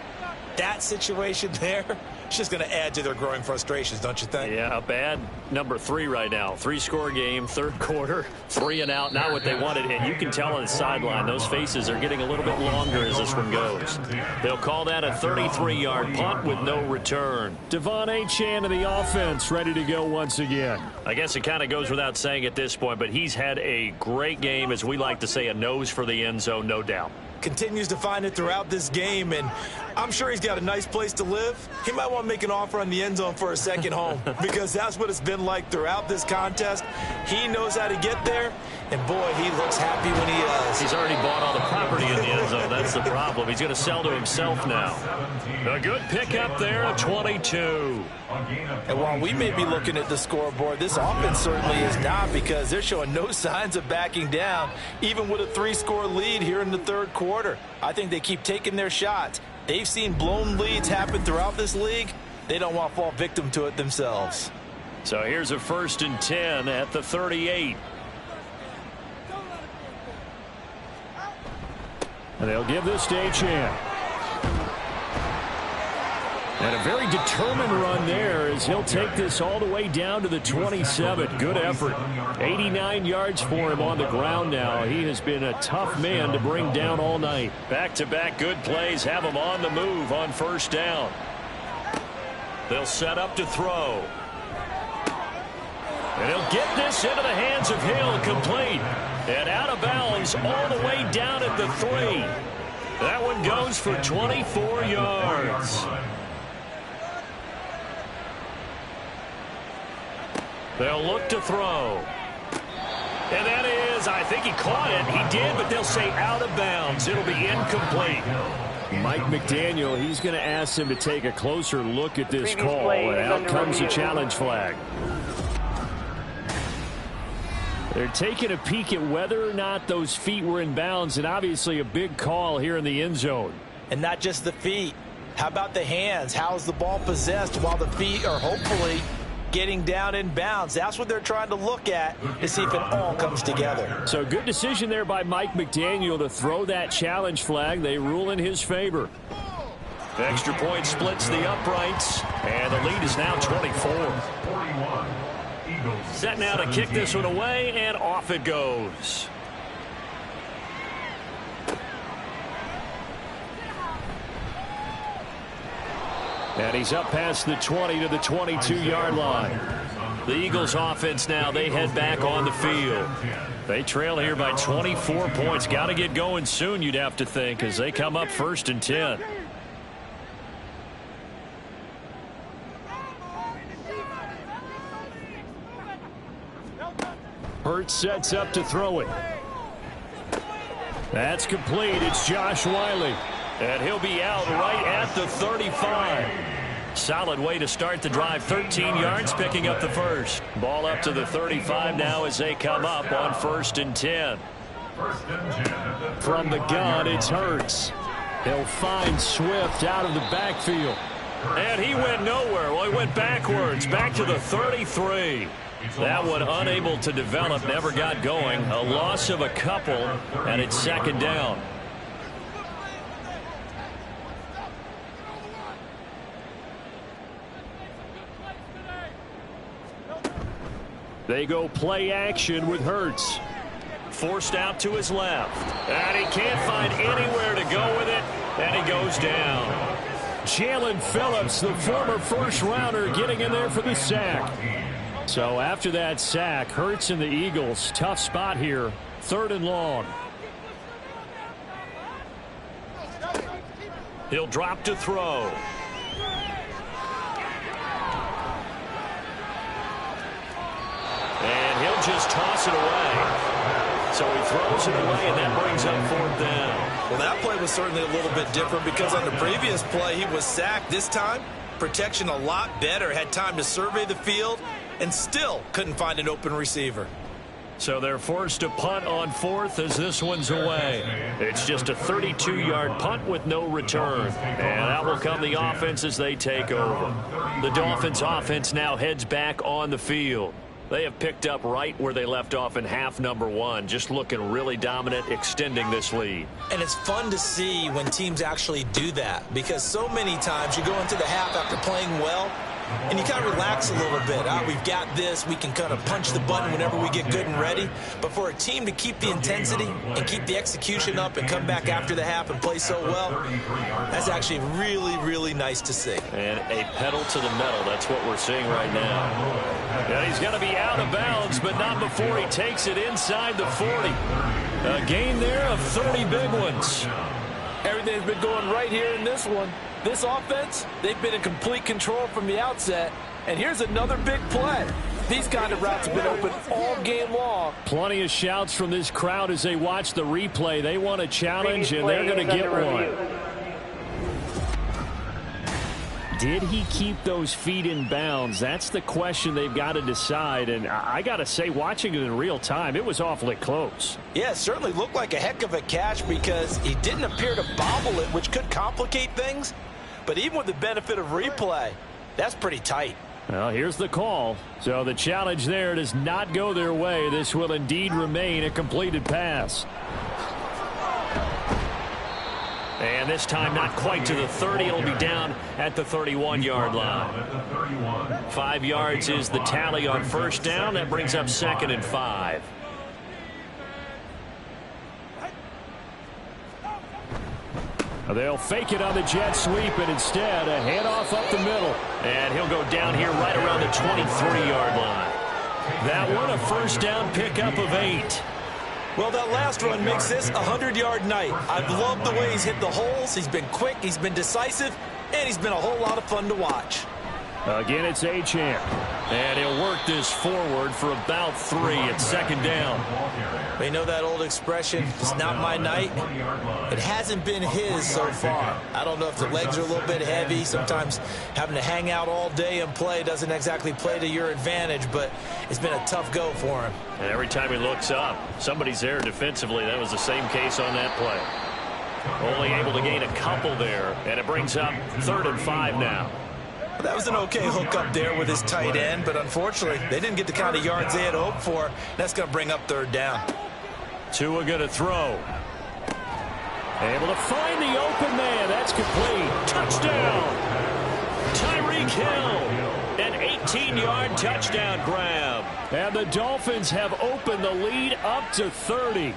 That situation there, it's just going to add to their growing frustrations, don't you think? Yeah, bad number 3 right now. 3-score game, third quarter, 3 and out, not what they wanted. And you can tell on the sideline, those faces are getting a little bit longer as this one goes. They'll call that a 33-yard punt with no return. Devon Achane of the offense ready to go once again. I guess it kind of goes without saying at this point, but he's had a great game, as we like to say, a nose for the end zone, no doubt. Continues to find it throughout this game, and I'm sure he's got a nice place to live. He might want to make an offer on the end zone for a second home because that's what it's been like throughout this contest. He knows how to get there, and boy, he looks happy when he does. He's already bought all the property in the end zone. That's the problem. He's going to sell to himself now. A good pickup there, a 22. And while we may be looking at the scoreboard, this offense certainly is not, because they're showing no signs of backing down, even with a 3-score lead here in the third quarter. I think they keep taking their shots. They've seen blown leads happen throughout this league. They don't want to fall victim to it themselves. So here's a 1st and 10 at the 38. And they'll give this to Achane. And a very determined run there as he'll take this all the way down to the 27. Good effort. 89 yards for him on the ground now. He has been a tough man to bring down all night. Back-to-back good plays have him on the move on 1st down. They'll set up to throw. And he'll get this into the hands of Hill, complete. And out of bounds all the way down at the 3. That one goes for 24 yards. They'll look to throw. And that is, I think he caught it. He did, but they'll say out of bounds. It'll be incomplete. Mike McDaniel, he's going to ask him to take a closer look at this call. And out comes the challenge flag. They're taking a peek at whether or not those feet were in bounds, and obviously a big call here in the end zone. And not just the feet. How about the hands? How's the ball possessed while the feet are hopefully getting down in bounds? That's what they're trying to look at to see if it all comes together. So good decision there by Mike McDaniel to throw that challenge flag. They rule in his favor. The extra point splits the uprights, and the lead is now 24. Set now to kick this one away, and off it goes. And he's up past the 20 to the 22-yard line. The Eagles offense now, they head back on the field. They trail here by 24 points. Got to get going soon, you'd have to think, as they come up 1st and 10. Hurts sets up to throw it. That's complete. It's Josh Wiley. And he'll be out right at the 35. Solid way to start the drive. 13 yards, picking up the first. Ball up to the 35 now as they come up on 1st and 10. From the gun, it's Hurts. He'll find Swift out of the backfield. And he went nowhere. Well, he went backwards, back to the 33. That one unable to develop, never got going. A loss of a couple, and it's 2nd down. They go play action with Hurts. Forced out to his left. And he can't find anywhere to go with it, and he goes down. Jalen Phillips, the former first-rounder, getting in there for the sack. So after that sack, Hurts and the Eagles, tough spot here, 3rd and long. He'll drop to throw. And he'll just toss it away. So he throws it away, and that brings up 4th down. Well, that play was certainly a little bit different because on the previous play, he was sacked. This time, protection a lot better. Had time to survey the field and still couldn't find an open receiver. So they're forced to punt on 4th as this one's away. It's just a 32-yard punt with no return. And that will come the offense as they take over. The Dolphins offense now heads back on the field. They have picked up right where they left off in half number one, just looking really dominant, extending this lead. And it's fun to see when teams actually do that, because so many times you go into the half after playing well, and you kind of relax a little bit. We've got this. We can kind of punch the button whenever we get good and ready. But for a team to keep the intensity and keep the execution up and come back after the half and play so well, that's actually really, really nice to see. And a pedal to the metal. That's what we're seeing right now. And he's going to be out of bounds, but not before he takes it inside the 40. A gain there of 30 big ones. Everything's been going right here in this one. This offense, they've been in complete control from the outset. And here's another big play. These kind of routes have been open all game long. Plenty of shouts from this crowd as they watch the replay. They want a challenge, and they're going to get one. Did he keep those feet in bounds? That's the question they've got to decide. And I got to say, watching it in real time, it was awfully close. Yeah, it certainly looked like a heck of a catch because he didn't appear to bobble it, which could complicate things. But even with the benefit of replay, that's pretty tight. Well, here's the call. So the challenge there does not go their way. This will indeed remain a completed pass. And this time not quite to the 30. It'll be down at the 31-yard line. 5 yards is the tally on first down. That brings up 2nd and 5. They'll fake it on the jet sweep, and instead a handoff up the middle. And he'll go down here right around the 23-yard line. That one a first down pickup of 8. Well, that last run makes this a 100-yard night. I've loved the way he's hit the holes. He's been quick, he's been decisive, and he's been a whole lot of fun to watch. Again, it's Achane. And he'll work this forward for about 3 at 2nd down. You know that old expression, it's not my night? It hasn't been his so far. I don't know if the legs are a little bit heavy. Sometimes having to hang out all day and play doesn't exactly play to your advantage, but it's been a tough go for him. And every time he looks up, somebody's there defensively. That was the same case on that play. Only able to gain a couple there, and it brings up 3rd and 5 now. That was an okay hook up there with his tight end, but unfortunately, they didn't get the kind of yards they had hoped for. That's going to bring up 3rd down. Tua going to throw. Able to find the open man. That's complete. Touchdown. Tyreek Hill. An 18-yard touchdown grab. And the Dolphins have opened the lead up to 30.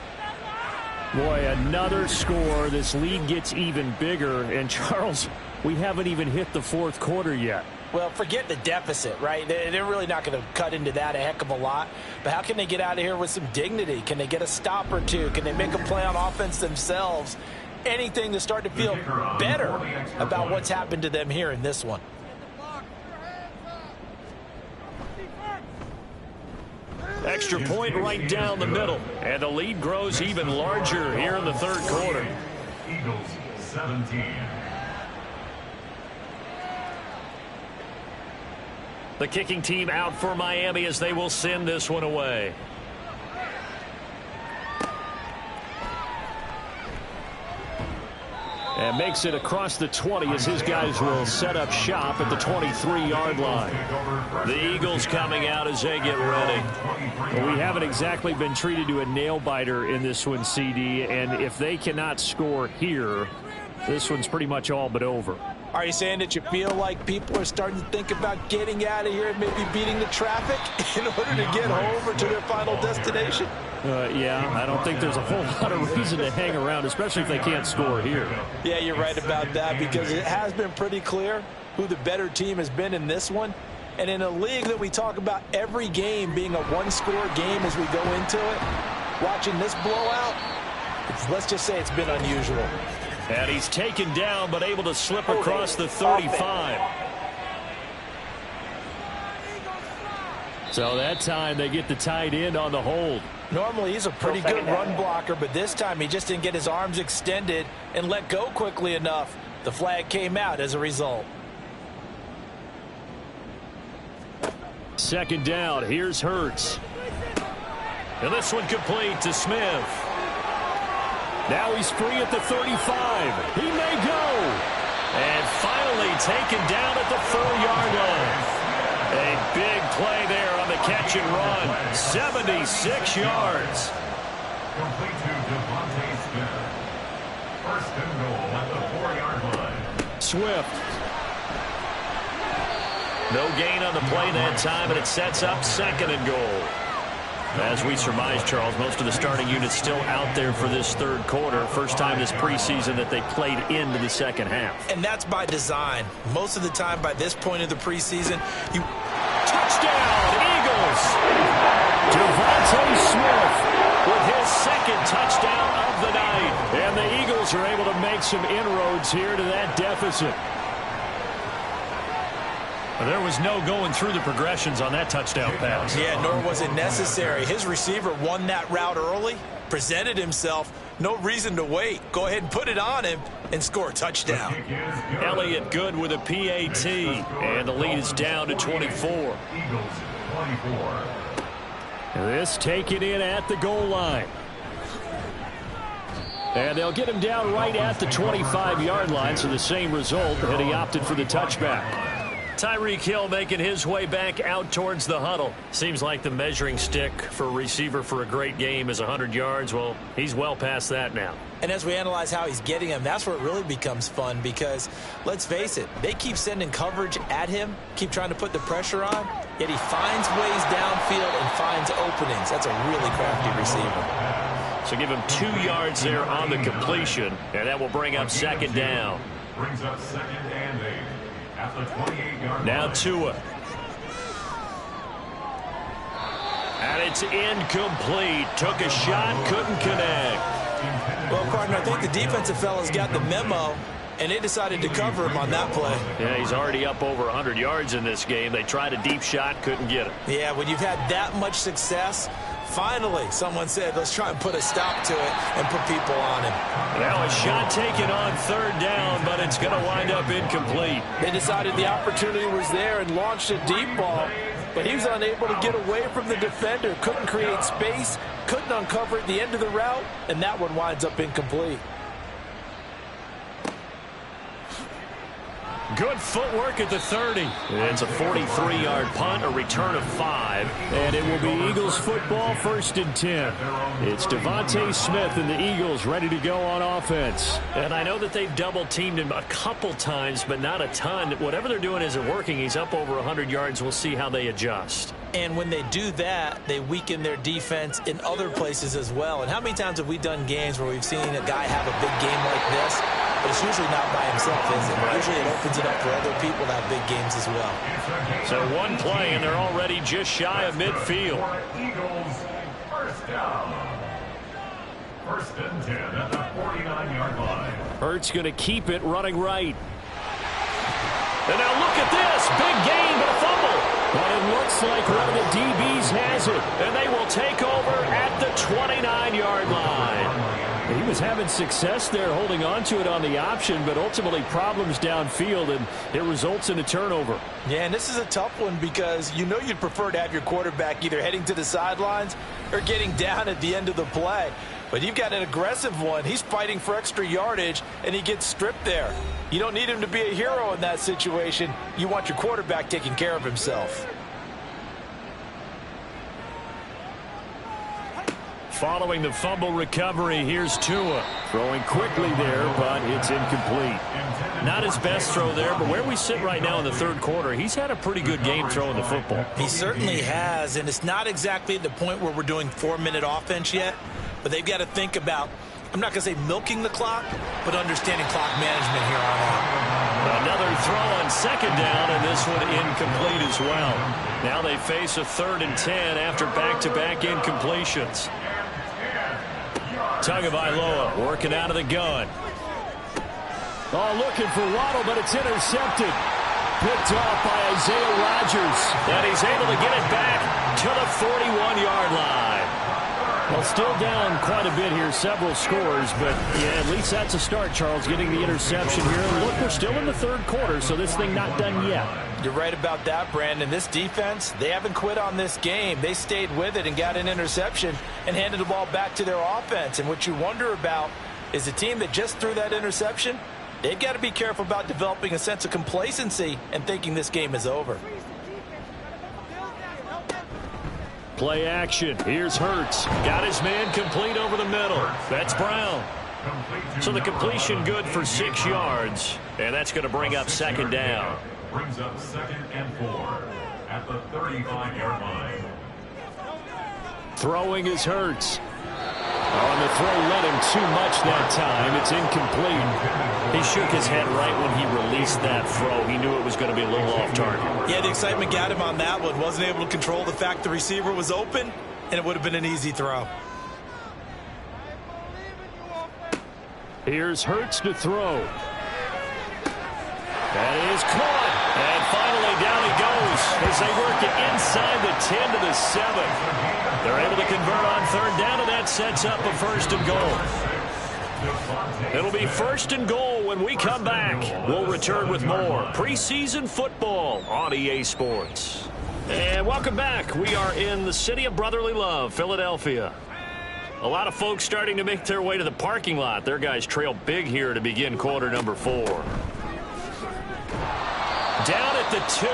Boy, another score. This lead gets even bigger. And Charles, we haven't even hit the 4th quarter yet. Well, forget the deficit, right? They're really not going to cut into that a heck of a lot. But how can they get out of here with some dignity? Can they get a stop or two? Can they make a play on offense themselves? Anything to start to feel better about what's happened to them here in this one. Extra point right down the middle. And the lead grows even larger here in the 3rd quarter. Eagles 17. The kicking team out for Miami as they will send this one away. And makes it across the 20 as his guys will set up shop at the 23-yard line. The Eagles coming out as they get ready. Well, we haven't exactly been treated to a nail-biter in this one, CD, and if they cannot score here, this one's pretty much all but over. Are you saying that you feel like people are starting to think about getting out of here and maybe beating the traffic in order to get home or to their final destination? Yeah, I don't think there's a whole lot of reason to hang around, especially if they can't score here. Yeah, you're right about that because it has been pretty clear who the better team has been in this one. And in a league that we talk about every game being a one-score game as we go into it, watching this blowout, let's just say it's been unusual. And he's taken down but able to slip across the 35. So that time they get the tight end on the hold. Normally he's a pretty good run blocker, but this time he just didn't get his arms extended and let go quickly enough. The flag came out as a result. 2nd down. Here's Hurts. And this one complete to Smith. Now he's free at the 35. He may go. And finally taken down at the 4-yard line. A big play there on the catch catch and run. 76 yards. Complete to Devontae Smith. First and goal at the 4-yard line. Swift. No gain on the play that time, and it sets up second and goal. As we surmise, Charles, most of the starting unit's still out there for this third quarter. First time this preseason that they played into the second half. And that's by design. Most of the time by this point of the preseason, touchdown, Eagles! Devontae Smith with his second touchdown of the night. And the Eagles are able to make some inroads here to that deficit. There was no going through the progressions on that touchdown pass. Yeah, nor was it necessary. His receiver won that route early, presented himself. No reason to wait. Go ahead and put it on him and score a touchdown. Elliott good with a PAT, and the lead is down to 24. Eagles 24. This taken in at the goal line. And they'll get him down right at the 25-yard line, so the same result, and he opted for the touchback. Tyreek Hill making his way back out towards the huddle. Seems like the measuring stick for a receiver for a great game is 100 yards. Well, he's well past that now. And as we analyze how he's getting him, that's where it really becomes fun because, let's face it, they keep sending coverage at him, keep trying to put the pressure on, yet he finds ways downfield and finds openings. That's a really crafty receiver. So give him 2 yards there on the completion, and that will bring up second down. Brings up second and 8. At the 28-yard now line. Tua. And it's incomplete. Took a shot, couldn't connect. Well, partner, I think the defensive fellas got the memo, and they decided to cover him on that play. Yeah, he's already up over 100 yards in this game. They tried a deep shot, couldn't get it. Yeah, when you've had that much success, finally someone said, let's try and put a stop to it and put people on him. Now a shot taken on third down, but it's going to wind up incomplete. They decided the opportunity was there and launched a deep ball, but he was unable to get away from the defender, couldn't create space, couldn't uncover at the end of the route, and that one winds up incomplete. Good footwork at the 30. It's a 43-yard punt, a return of 5. And it will be Eagles football, 1st and 10. It's Devontae Smith and the Eagles ready to go on offense. And I know that they've double-teamed him a couple times, but not a ton. Whatever they're doing isn't working. He's up over 100 yards. We'll see how they adjust. And when they do that, they weaken their defense in other places as well. And how many times have we done games where we've seen a guy have a big game like this, but it's usually not by himself, is it? Usually it opens it up for other people to have big games as well. So one play, and they're already just shy of midfield. Eagles first down. 1st and 10 at the 49-yard line. Hurts going to keep it running right. And now look at this. Big gain, but a fumble. But it looks like one of the DBs has it. And they will take over at the 29-yard line. He was having success there holding on to it on the option, but ultimately problems downfield, and it results in a turnover. Yeah, and this is a tough one because you know you'd prefer to have your quarterback either heading to the sidelines or getting down at the end of the play. But you've got an aggressive one. He's fighting for extra yardage, and he gets stripped there. You don't need him to be a hero in that situation. You want your quarterback taking care of himself. Following the fumble recovery, here's Tua. Throwing quickly there, but it's incomplete. Not his best throw there, but where we sit right now in the third quarter, he's had a pretty good game throwing the football. He certainly has, and it's not exactly at the point where we're doing 4-minute offense yet, but they've got to think about, I'm not going to say milking the clock, but understanding clock management here on out. Another throw on second down, and this one incomplete as well. Now they face a 3rd and 10 after back-to-back incompletions. Tagovailoa working out of the gun. Oh, looking for Waddle, but it's intercepted. Picked off by Isaiah Rodgers. And he's able to get it back to the 41-yard line. Well, still down quite a bit here, several scores, but yeah, at least that's a start, Charles, getting the interception here. And look, we're still in the third quarter, so this thing not done yet. You're right about that, Brandon. This defense, they haven't quit on this game. They stayed with it and got an interception and handed the ball back to their offense. And what you wonder about is a team that just threw that interception, they've got to be careful about developing a sense of complacency and thinking this game is over. Play action. Here's Hurts. Got his man complete over the middle. That's Brown. So the completion good for 6 yards. And that's going to bring up second down. Brings up 2nd and 4 at the 35-yard line. Throwing is Hurts. On the throw, led him too much that time. It's incomplete. He shook his head right when he released that throw. He knew it was going to be a little off target. Yeah, the excitement got him on that one. Wasn't able to control the fact the receiver was open, and it would have been an easy throw. Here's Hurts to throw. That is caught. And finally down he goes as they work it inside the 10 to the 7. They're able to convert on third down, and that sets up a 1st and goal. It'll be 1st and goal when we come back. We'll return with more preseason football on EA Sports. And welcome back. We are in the city of brotherly love, Philadelphia. A lot of folks starting to make their way to the parking lot. Their guys trail big here to begin quarter number 4. Down at the 2.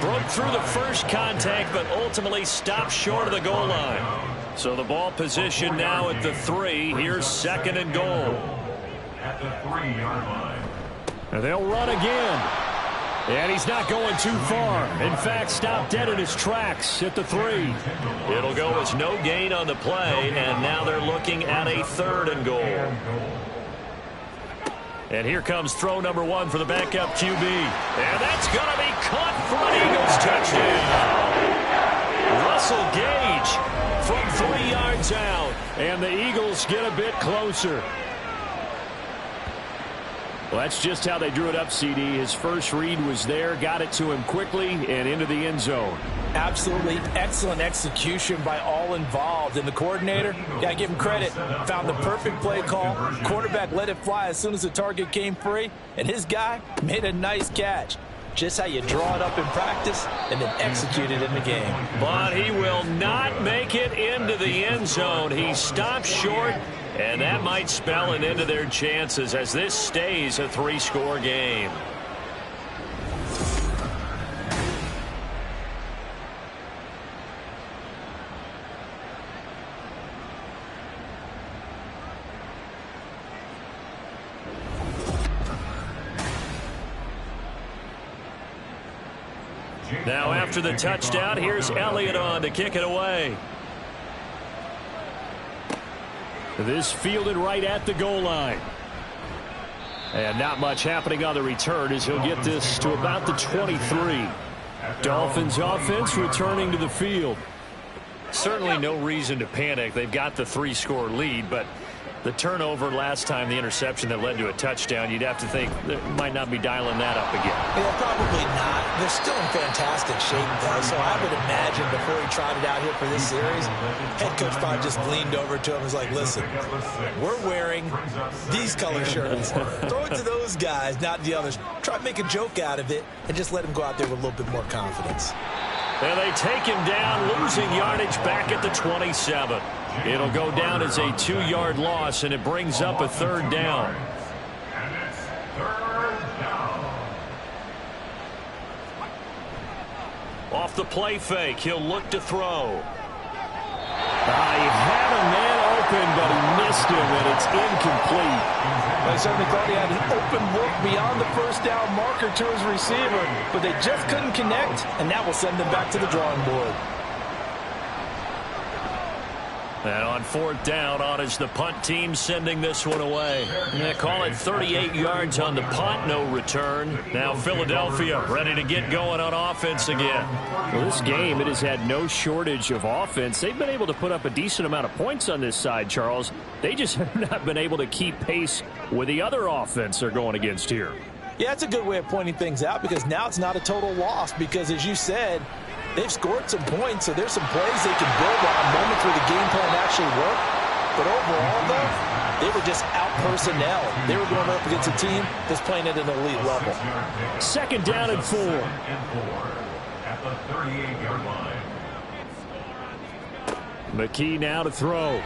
Broke through the first contact, but ultimately stopped short of the goal line. So the ball position now at the 3. Here's 2nd and goal. At the 3-yard line. And they'll run again. And he's not going too far. In fact, stopped dead in his tracks at the 3. It'll go as no gain on the play, and now they're looking at a 3rd and goal. And here comes throw number 1 for the backup QB. And that's going to be caught for an Eagles touchdown. Russell Gage from 3 yards out. And the Eagles get a bit closer. Well, that's just how they drew it up, CD. His first read was there, got it to him quickly, and into the end zone. Absolutely excellent execution by all involved. And the coordinator, got to give him credit, found the perfect play call. Quarterback let it fly as soon as the target came free, and his guy made a nice catch. Just how you draw it up in practice and then execute it in the game. But he will not make it into the end zone. He stopped short, and that might spell an end to their chances as this stays a 3-score game. Now after the touchdown, here's Elliott on to kick it away. This fielded right at the goal line. And not much happening on the return as he'll get this to about the 23. Dolphins offense returning to the field. Certainly no reason to panic. They've got the 3-score lead, but the turnover last time, the interception that led to a touchdown, you'd have to think they might not be dialing that up again. Yeah, probably not. They're still in fantastic shape, though, so I would imagine before he trotted out here for this series, head coach probably just leaned over to him and was like, listen, we're wearing these color shirts. Throw it to those guys, not the others. Try to make a joke out of it and just let him go out there with a little bit more confidence. And they take him down, losing yardage back at the 27. It'll go down as a 2-yard loss, and it brings up a 3rd down. And it's 3rd down. Off the play fake, he'll look to throw. He had a man open, but he missed him, and it's incomplete. I certainly thought he had an open look beyond the first down marker to his receiver, but they just couldn't connect, and that will send them back to the drawing board. And on 4th down, on is the punt team sending this one away. They call it 38 yards on the punt, no return. Now Philadelphia ready to get going on offense again. Well, this game, it has had no shortage of offense. They've been able to put up a decent amount of points on this side, Charles. They just have not been able to keep pace with the other offense they're going against here. Yeah, that's a good way of pointing things out because now it's not a total loss because, as you said, they've scored some points, so there's some plays they can build on, moments where the game plan actually worked. But overall, though, they were just out-personnel. They were going up against a team that's playing at an elite level. 2nd down and 4. At the 38-yard line. McKee now to throw.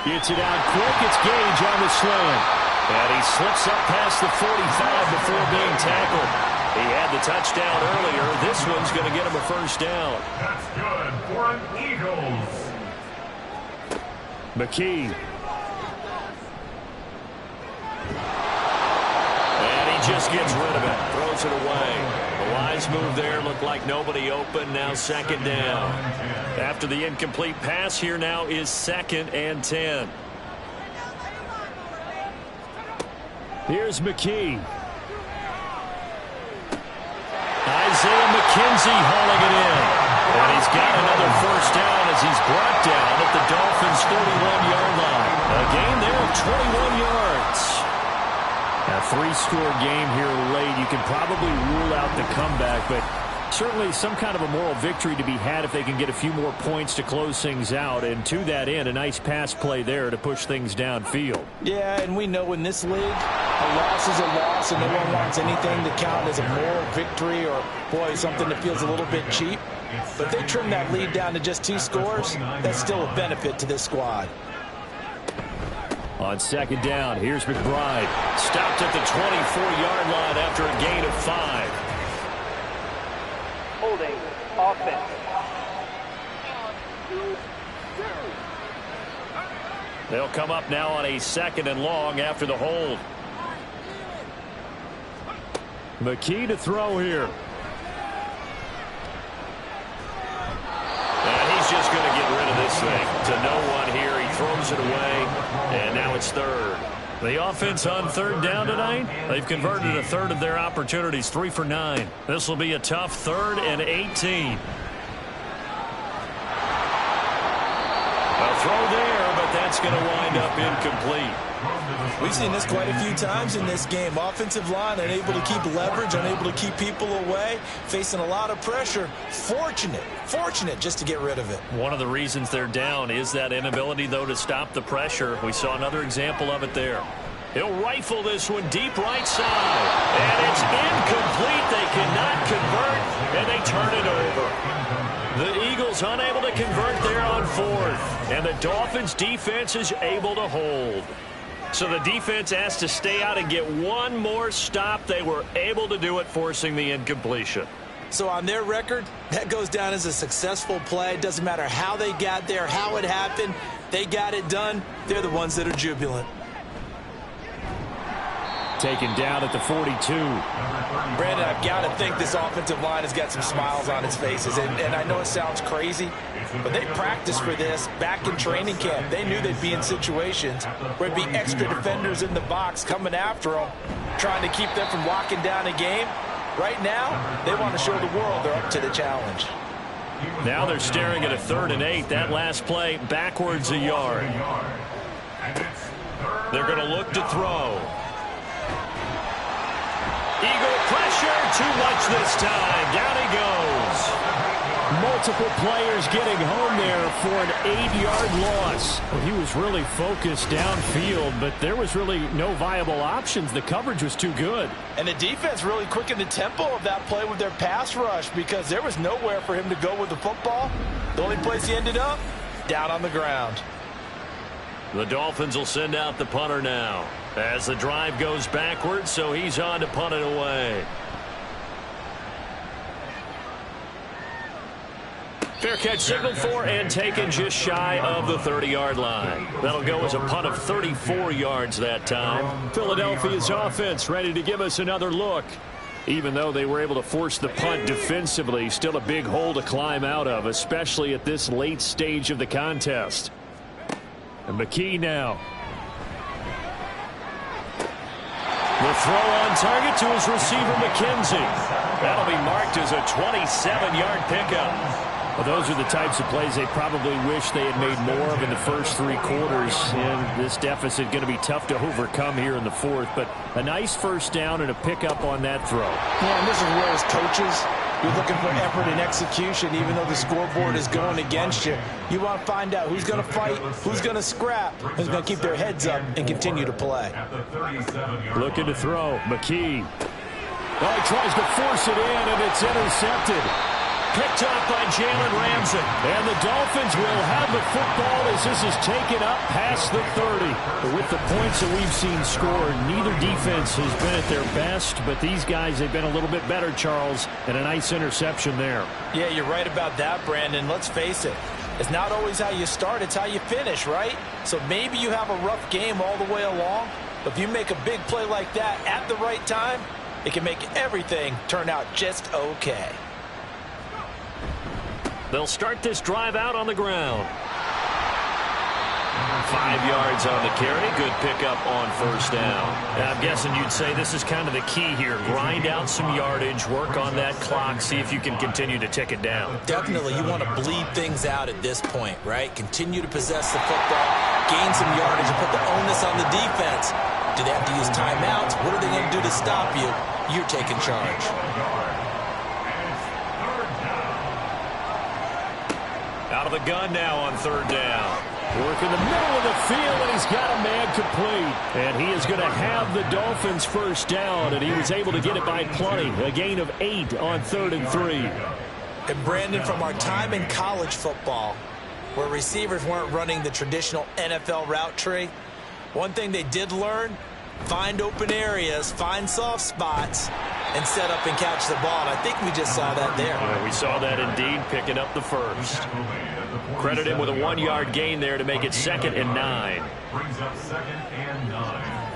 Gets it out quick. It's Gage on the slam. And he slips up past the 45 before being tackled. He had the touchdown earlier. This one's going to get him a first down. That's good for an Eagles. McKee. And he just gets rid of it. Throws it away. The wise move there. Looked like nobody open. Now second down. After the incomplete pass, here now is 2nd and 10. Here's McKee. Isaiah McKenzie hauling it in. And he's got another first down as he's brought down at the Dolphins' 31-yard line. A gain there of 21 yards. A 3-score game here late. You can probably rule out the comeback, but certainly some kind of a moral victory to be had if they can get a few more points to close things out. And to that end, a nice pass play there to push things downfield. Yeah, and we know in this league, a loss is a loss, and no one wants anything to count as a moral victory or, boy, something that feels a little bit cheap. But if they trim that lead down to just 2 scores, that's still a benefit to this squad. On second down, here's McBride. Stopped at the 24-yard line after a gain of 5. Holding offense. They'll come up now on a 2nd and long after the hold. McKee to throw here. And he's just going to get rid of this thing to no one here. He throws it away, and now it's 3rd. The offense on 3rd down tonight, they've converted 1/3 of their opportunities, 3 for 9. This will be a tough 3rd and 18. A throw there, but that's going to wind up incomplete. We've seen this quite a few times in this game. Offensive line unable to keep leverage, unable to keep people away, facing a lot of pressure. Fortunate just to get rid of it. One of the reasons they're down is that inability, though, to stop the pressure. We saw another example of it there. He'll rifle this one deep right side. And it's incomplete. They cannot convert, and they turn it over. The Eagles unable to convert there on 4th. And the Dolphins defense is able to hold. So the defense has to stay out and get one more stop. They were able to do it, forcing the incompletion. So on their record, that goes down as a successful play. It doesn't matter how they got there, how it happened. They got it done. They're the ones that are jubilant. Taken down at the 42. Brandon, I've got to think this offensive line has got some smiles on its faces. And I know it sounds crazy, but they practiced for this back in training camp. They knew they'd be in situations where there'd be extra defenders in the box coming after them, trying to keep them from locking down a game. Right now, they want to show the world they're up to the challenge. Now they're staring at a 3rd and 8. That last play backwards a yard. They're going to look to throw. Eagle pressure, too much this time. Down he goes. Multiple players getting home there for an 8-yard loss. Well, he was really focused downfield, but there was really no viable options. The coverage was too good. And the defense really quickened the tempo of that play with their pass rush because there was nowhere for him to go with the football. The only place he ended up, down on the ground. The Dolphins will send out the punter now as the drive goes backwards, so he's on to punt it away. Fair catch signaled for and taken just shy of the 30-yard line. That'll go as a punt of 34 yards that time. Philadelphia's offense ready to give us another look. Even though they were able to force the punt defensively, still a big hole to climb out of, especially at this late stage of the contest. And McKee now. The throw on target to his receiver, McKenzie. That'll be marked as a 27-yard pickup. Well, those are the types of plays they probably wish they had made more of in the first 3 quarters. And this deficit going to be tough to overcome here in the 4th. But a nice first down and a pickup on that throw. Yeah, and this is where as coaches, you're looking for effort and execution. Even though the scoreboard is going against you, you want to find out who's going to fight, who's going to scrap, who's going to keep their heads up and continue to play. Looking to throw. McKee. Oh, he tries to force it in, and it's intercepted. Picked off by Jalen Ramsey. And the Dolphins will have the football as this is taken up past the 30. But with the points that we've seen scored, neither defense has been at their best. But these guys have been a little bit better, Charles, and a nice interception there. Yeah, you're right about that, Brandon. Let's face it. It's not always how you start, it's how you finish, right? So maybe you have a rough game all the way along, but if you make a big play like that at the right time, it can make everything turn out just okay. They'll start this drive out on the ground. 5 yards on the carry. Good pickup on first down. Now, I'm guessing you'd say this is kind of the key here. Grind out some yardage, work on that clock, see if you can continue to tick it down. Definitely, you want to bleed things out at this point, right? Continue to possess the football, gain some yardage, and put the onus on the defense. Do they have to use timeouts? What are they going to do to stop you? You're taking charge. Out of the gun now on third down. Work in the middle of the field, and he's got a man complete. And he is going to have the Dolphins first down, and he was able to get it by plenty. A gain of 8 on 3rd and 3. And Brandon, from our time in college football, where receivers weren't running the traditional NFL route tree, one thing they did learn, find open areas, find soft spots, and set up and catch the ball. And I think we just saw that there. Yeah, we saw that indeed, picking up the first. Credit him with a 1-yard gain there to make it 2nd and 9. Brings up 2nd and 9.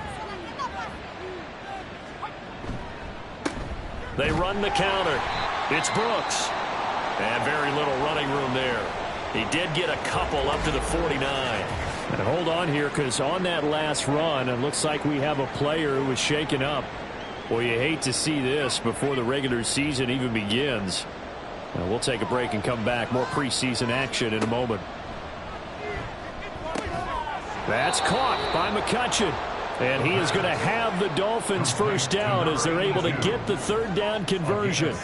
They run the counter. It's Brooks. And very little running room there. He did get a couple up to the 49. And hold on here, because on that last run, it looks like we have a player who was shaken up. Well, you hate to see this before the regular season even begins. We'll take a break and come back. More preseason action in a moment. That's caught by McCutcheon. And he is going to have the Dolphins first down as they're able to get the 3rd down conversion.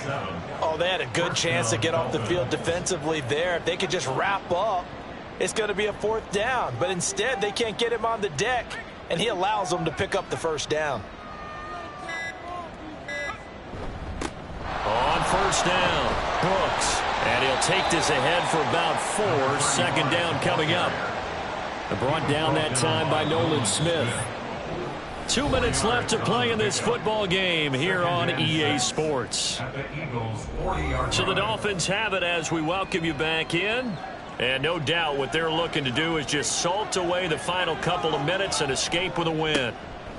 Oh, they had a good chance to get off the field defensively there. If they could just wrap up, it's going to be a 4th down. But instead, they can't get him on the deck, and he allows them to pick up the first down. On first down, Brooks. And he'll take this ahead for about 4. 2nd down coming up. And brought down that time by Nolan Smith. 2 minutes left to play in this football game here on EA Sports. So the Dolphins have it as we welcome you back in. And no doubt what they're looking to do is just salt away the final couple of minutes and escape with a win.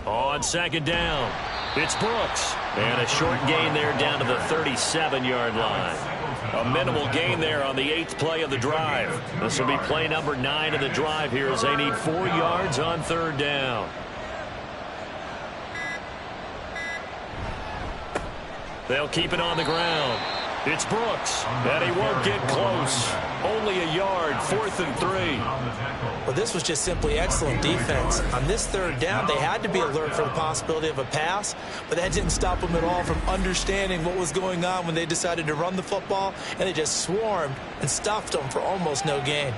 On 2nd down, it's Brooks. And a short gain there down to the 37-yard line. A minimal gain there on the 8th play of the drive. This will be play number 9 of the drive here as they need 4 yards on 3rd down. They'll keep it on the ground. It's Brooks, and he won't get close. Only a yard, 4th and 3. Well, this was just simply excellent defense. On this 3rd down, they had to be alert for the possibility of a pass, but that didn't stop them at all from understanding what was going on when they decided to run the football, and they just swarmed and stuffed them for almost no gain.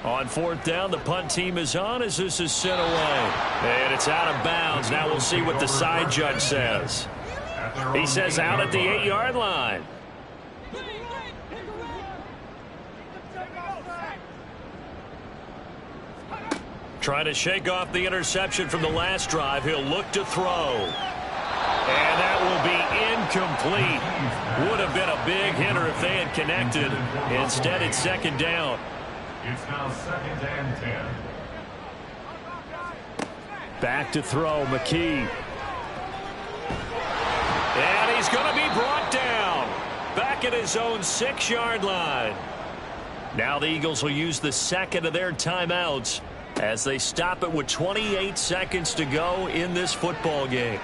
On 4th down, the punt team is on as this is sent away. And it's out of bounds. Now we'll see what the side judge says. He says out at the 8-yard line. Trying to shake off the interception from the last drive. He'll look to throw. And that will be incomplete. Would have been a big hitter if they had connected. Instead, it's 2nd down. It's now 2nd and 10. Back to throw, McKee. And he's going to be brought down. Back at his own 6-yard line. Now the Eagles will use the 2nd of their timeouts as they stop it with 28 seconds to go in this football game.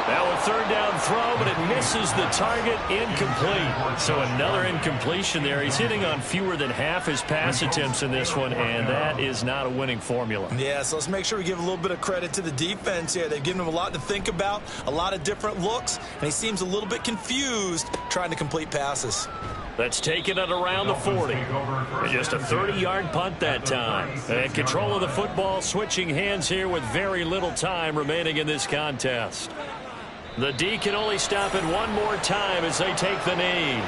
Now a 3rd down throw, but it misses the target, incomplete. So another incompletion there. He's hitting on fewer than half his pass attempts in this one, and that is not a winning formula. Yeah, so let's make sure we give a little bit of credit to the defense here. They've given him a lot to think about, a lot of different looks, and he seems a little bit confused trying to complete passes. That's taken it around the 40. And just a 30-yard punt that time. And control of the football, switching hands here with very little time remaining in this contest. The D can only stop it one more time as they take the knee.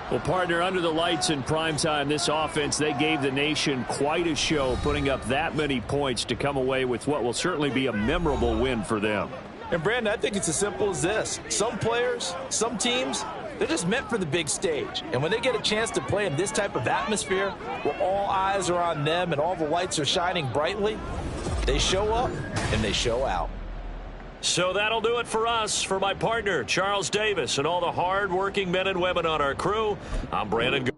Well, partner, under the lights in primetime, this offense, they gave the nation quite a show, putting up that many points to come away with what will certainly be a memorable win for them. And, Brandon, I think it's as simple as this. Some players, some teams, they're just meant for the big stage. And when they get a chance to play in this type of atmosphere where all eyes are on them and all the lights are shining brightly, they show up and they show out. So that'll do it for us. For my partner, Charles Davis, and all the hard-working men and women on our crew, I'm Brandon.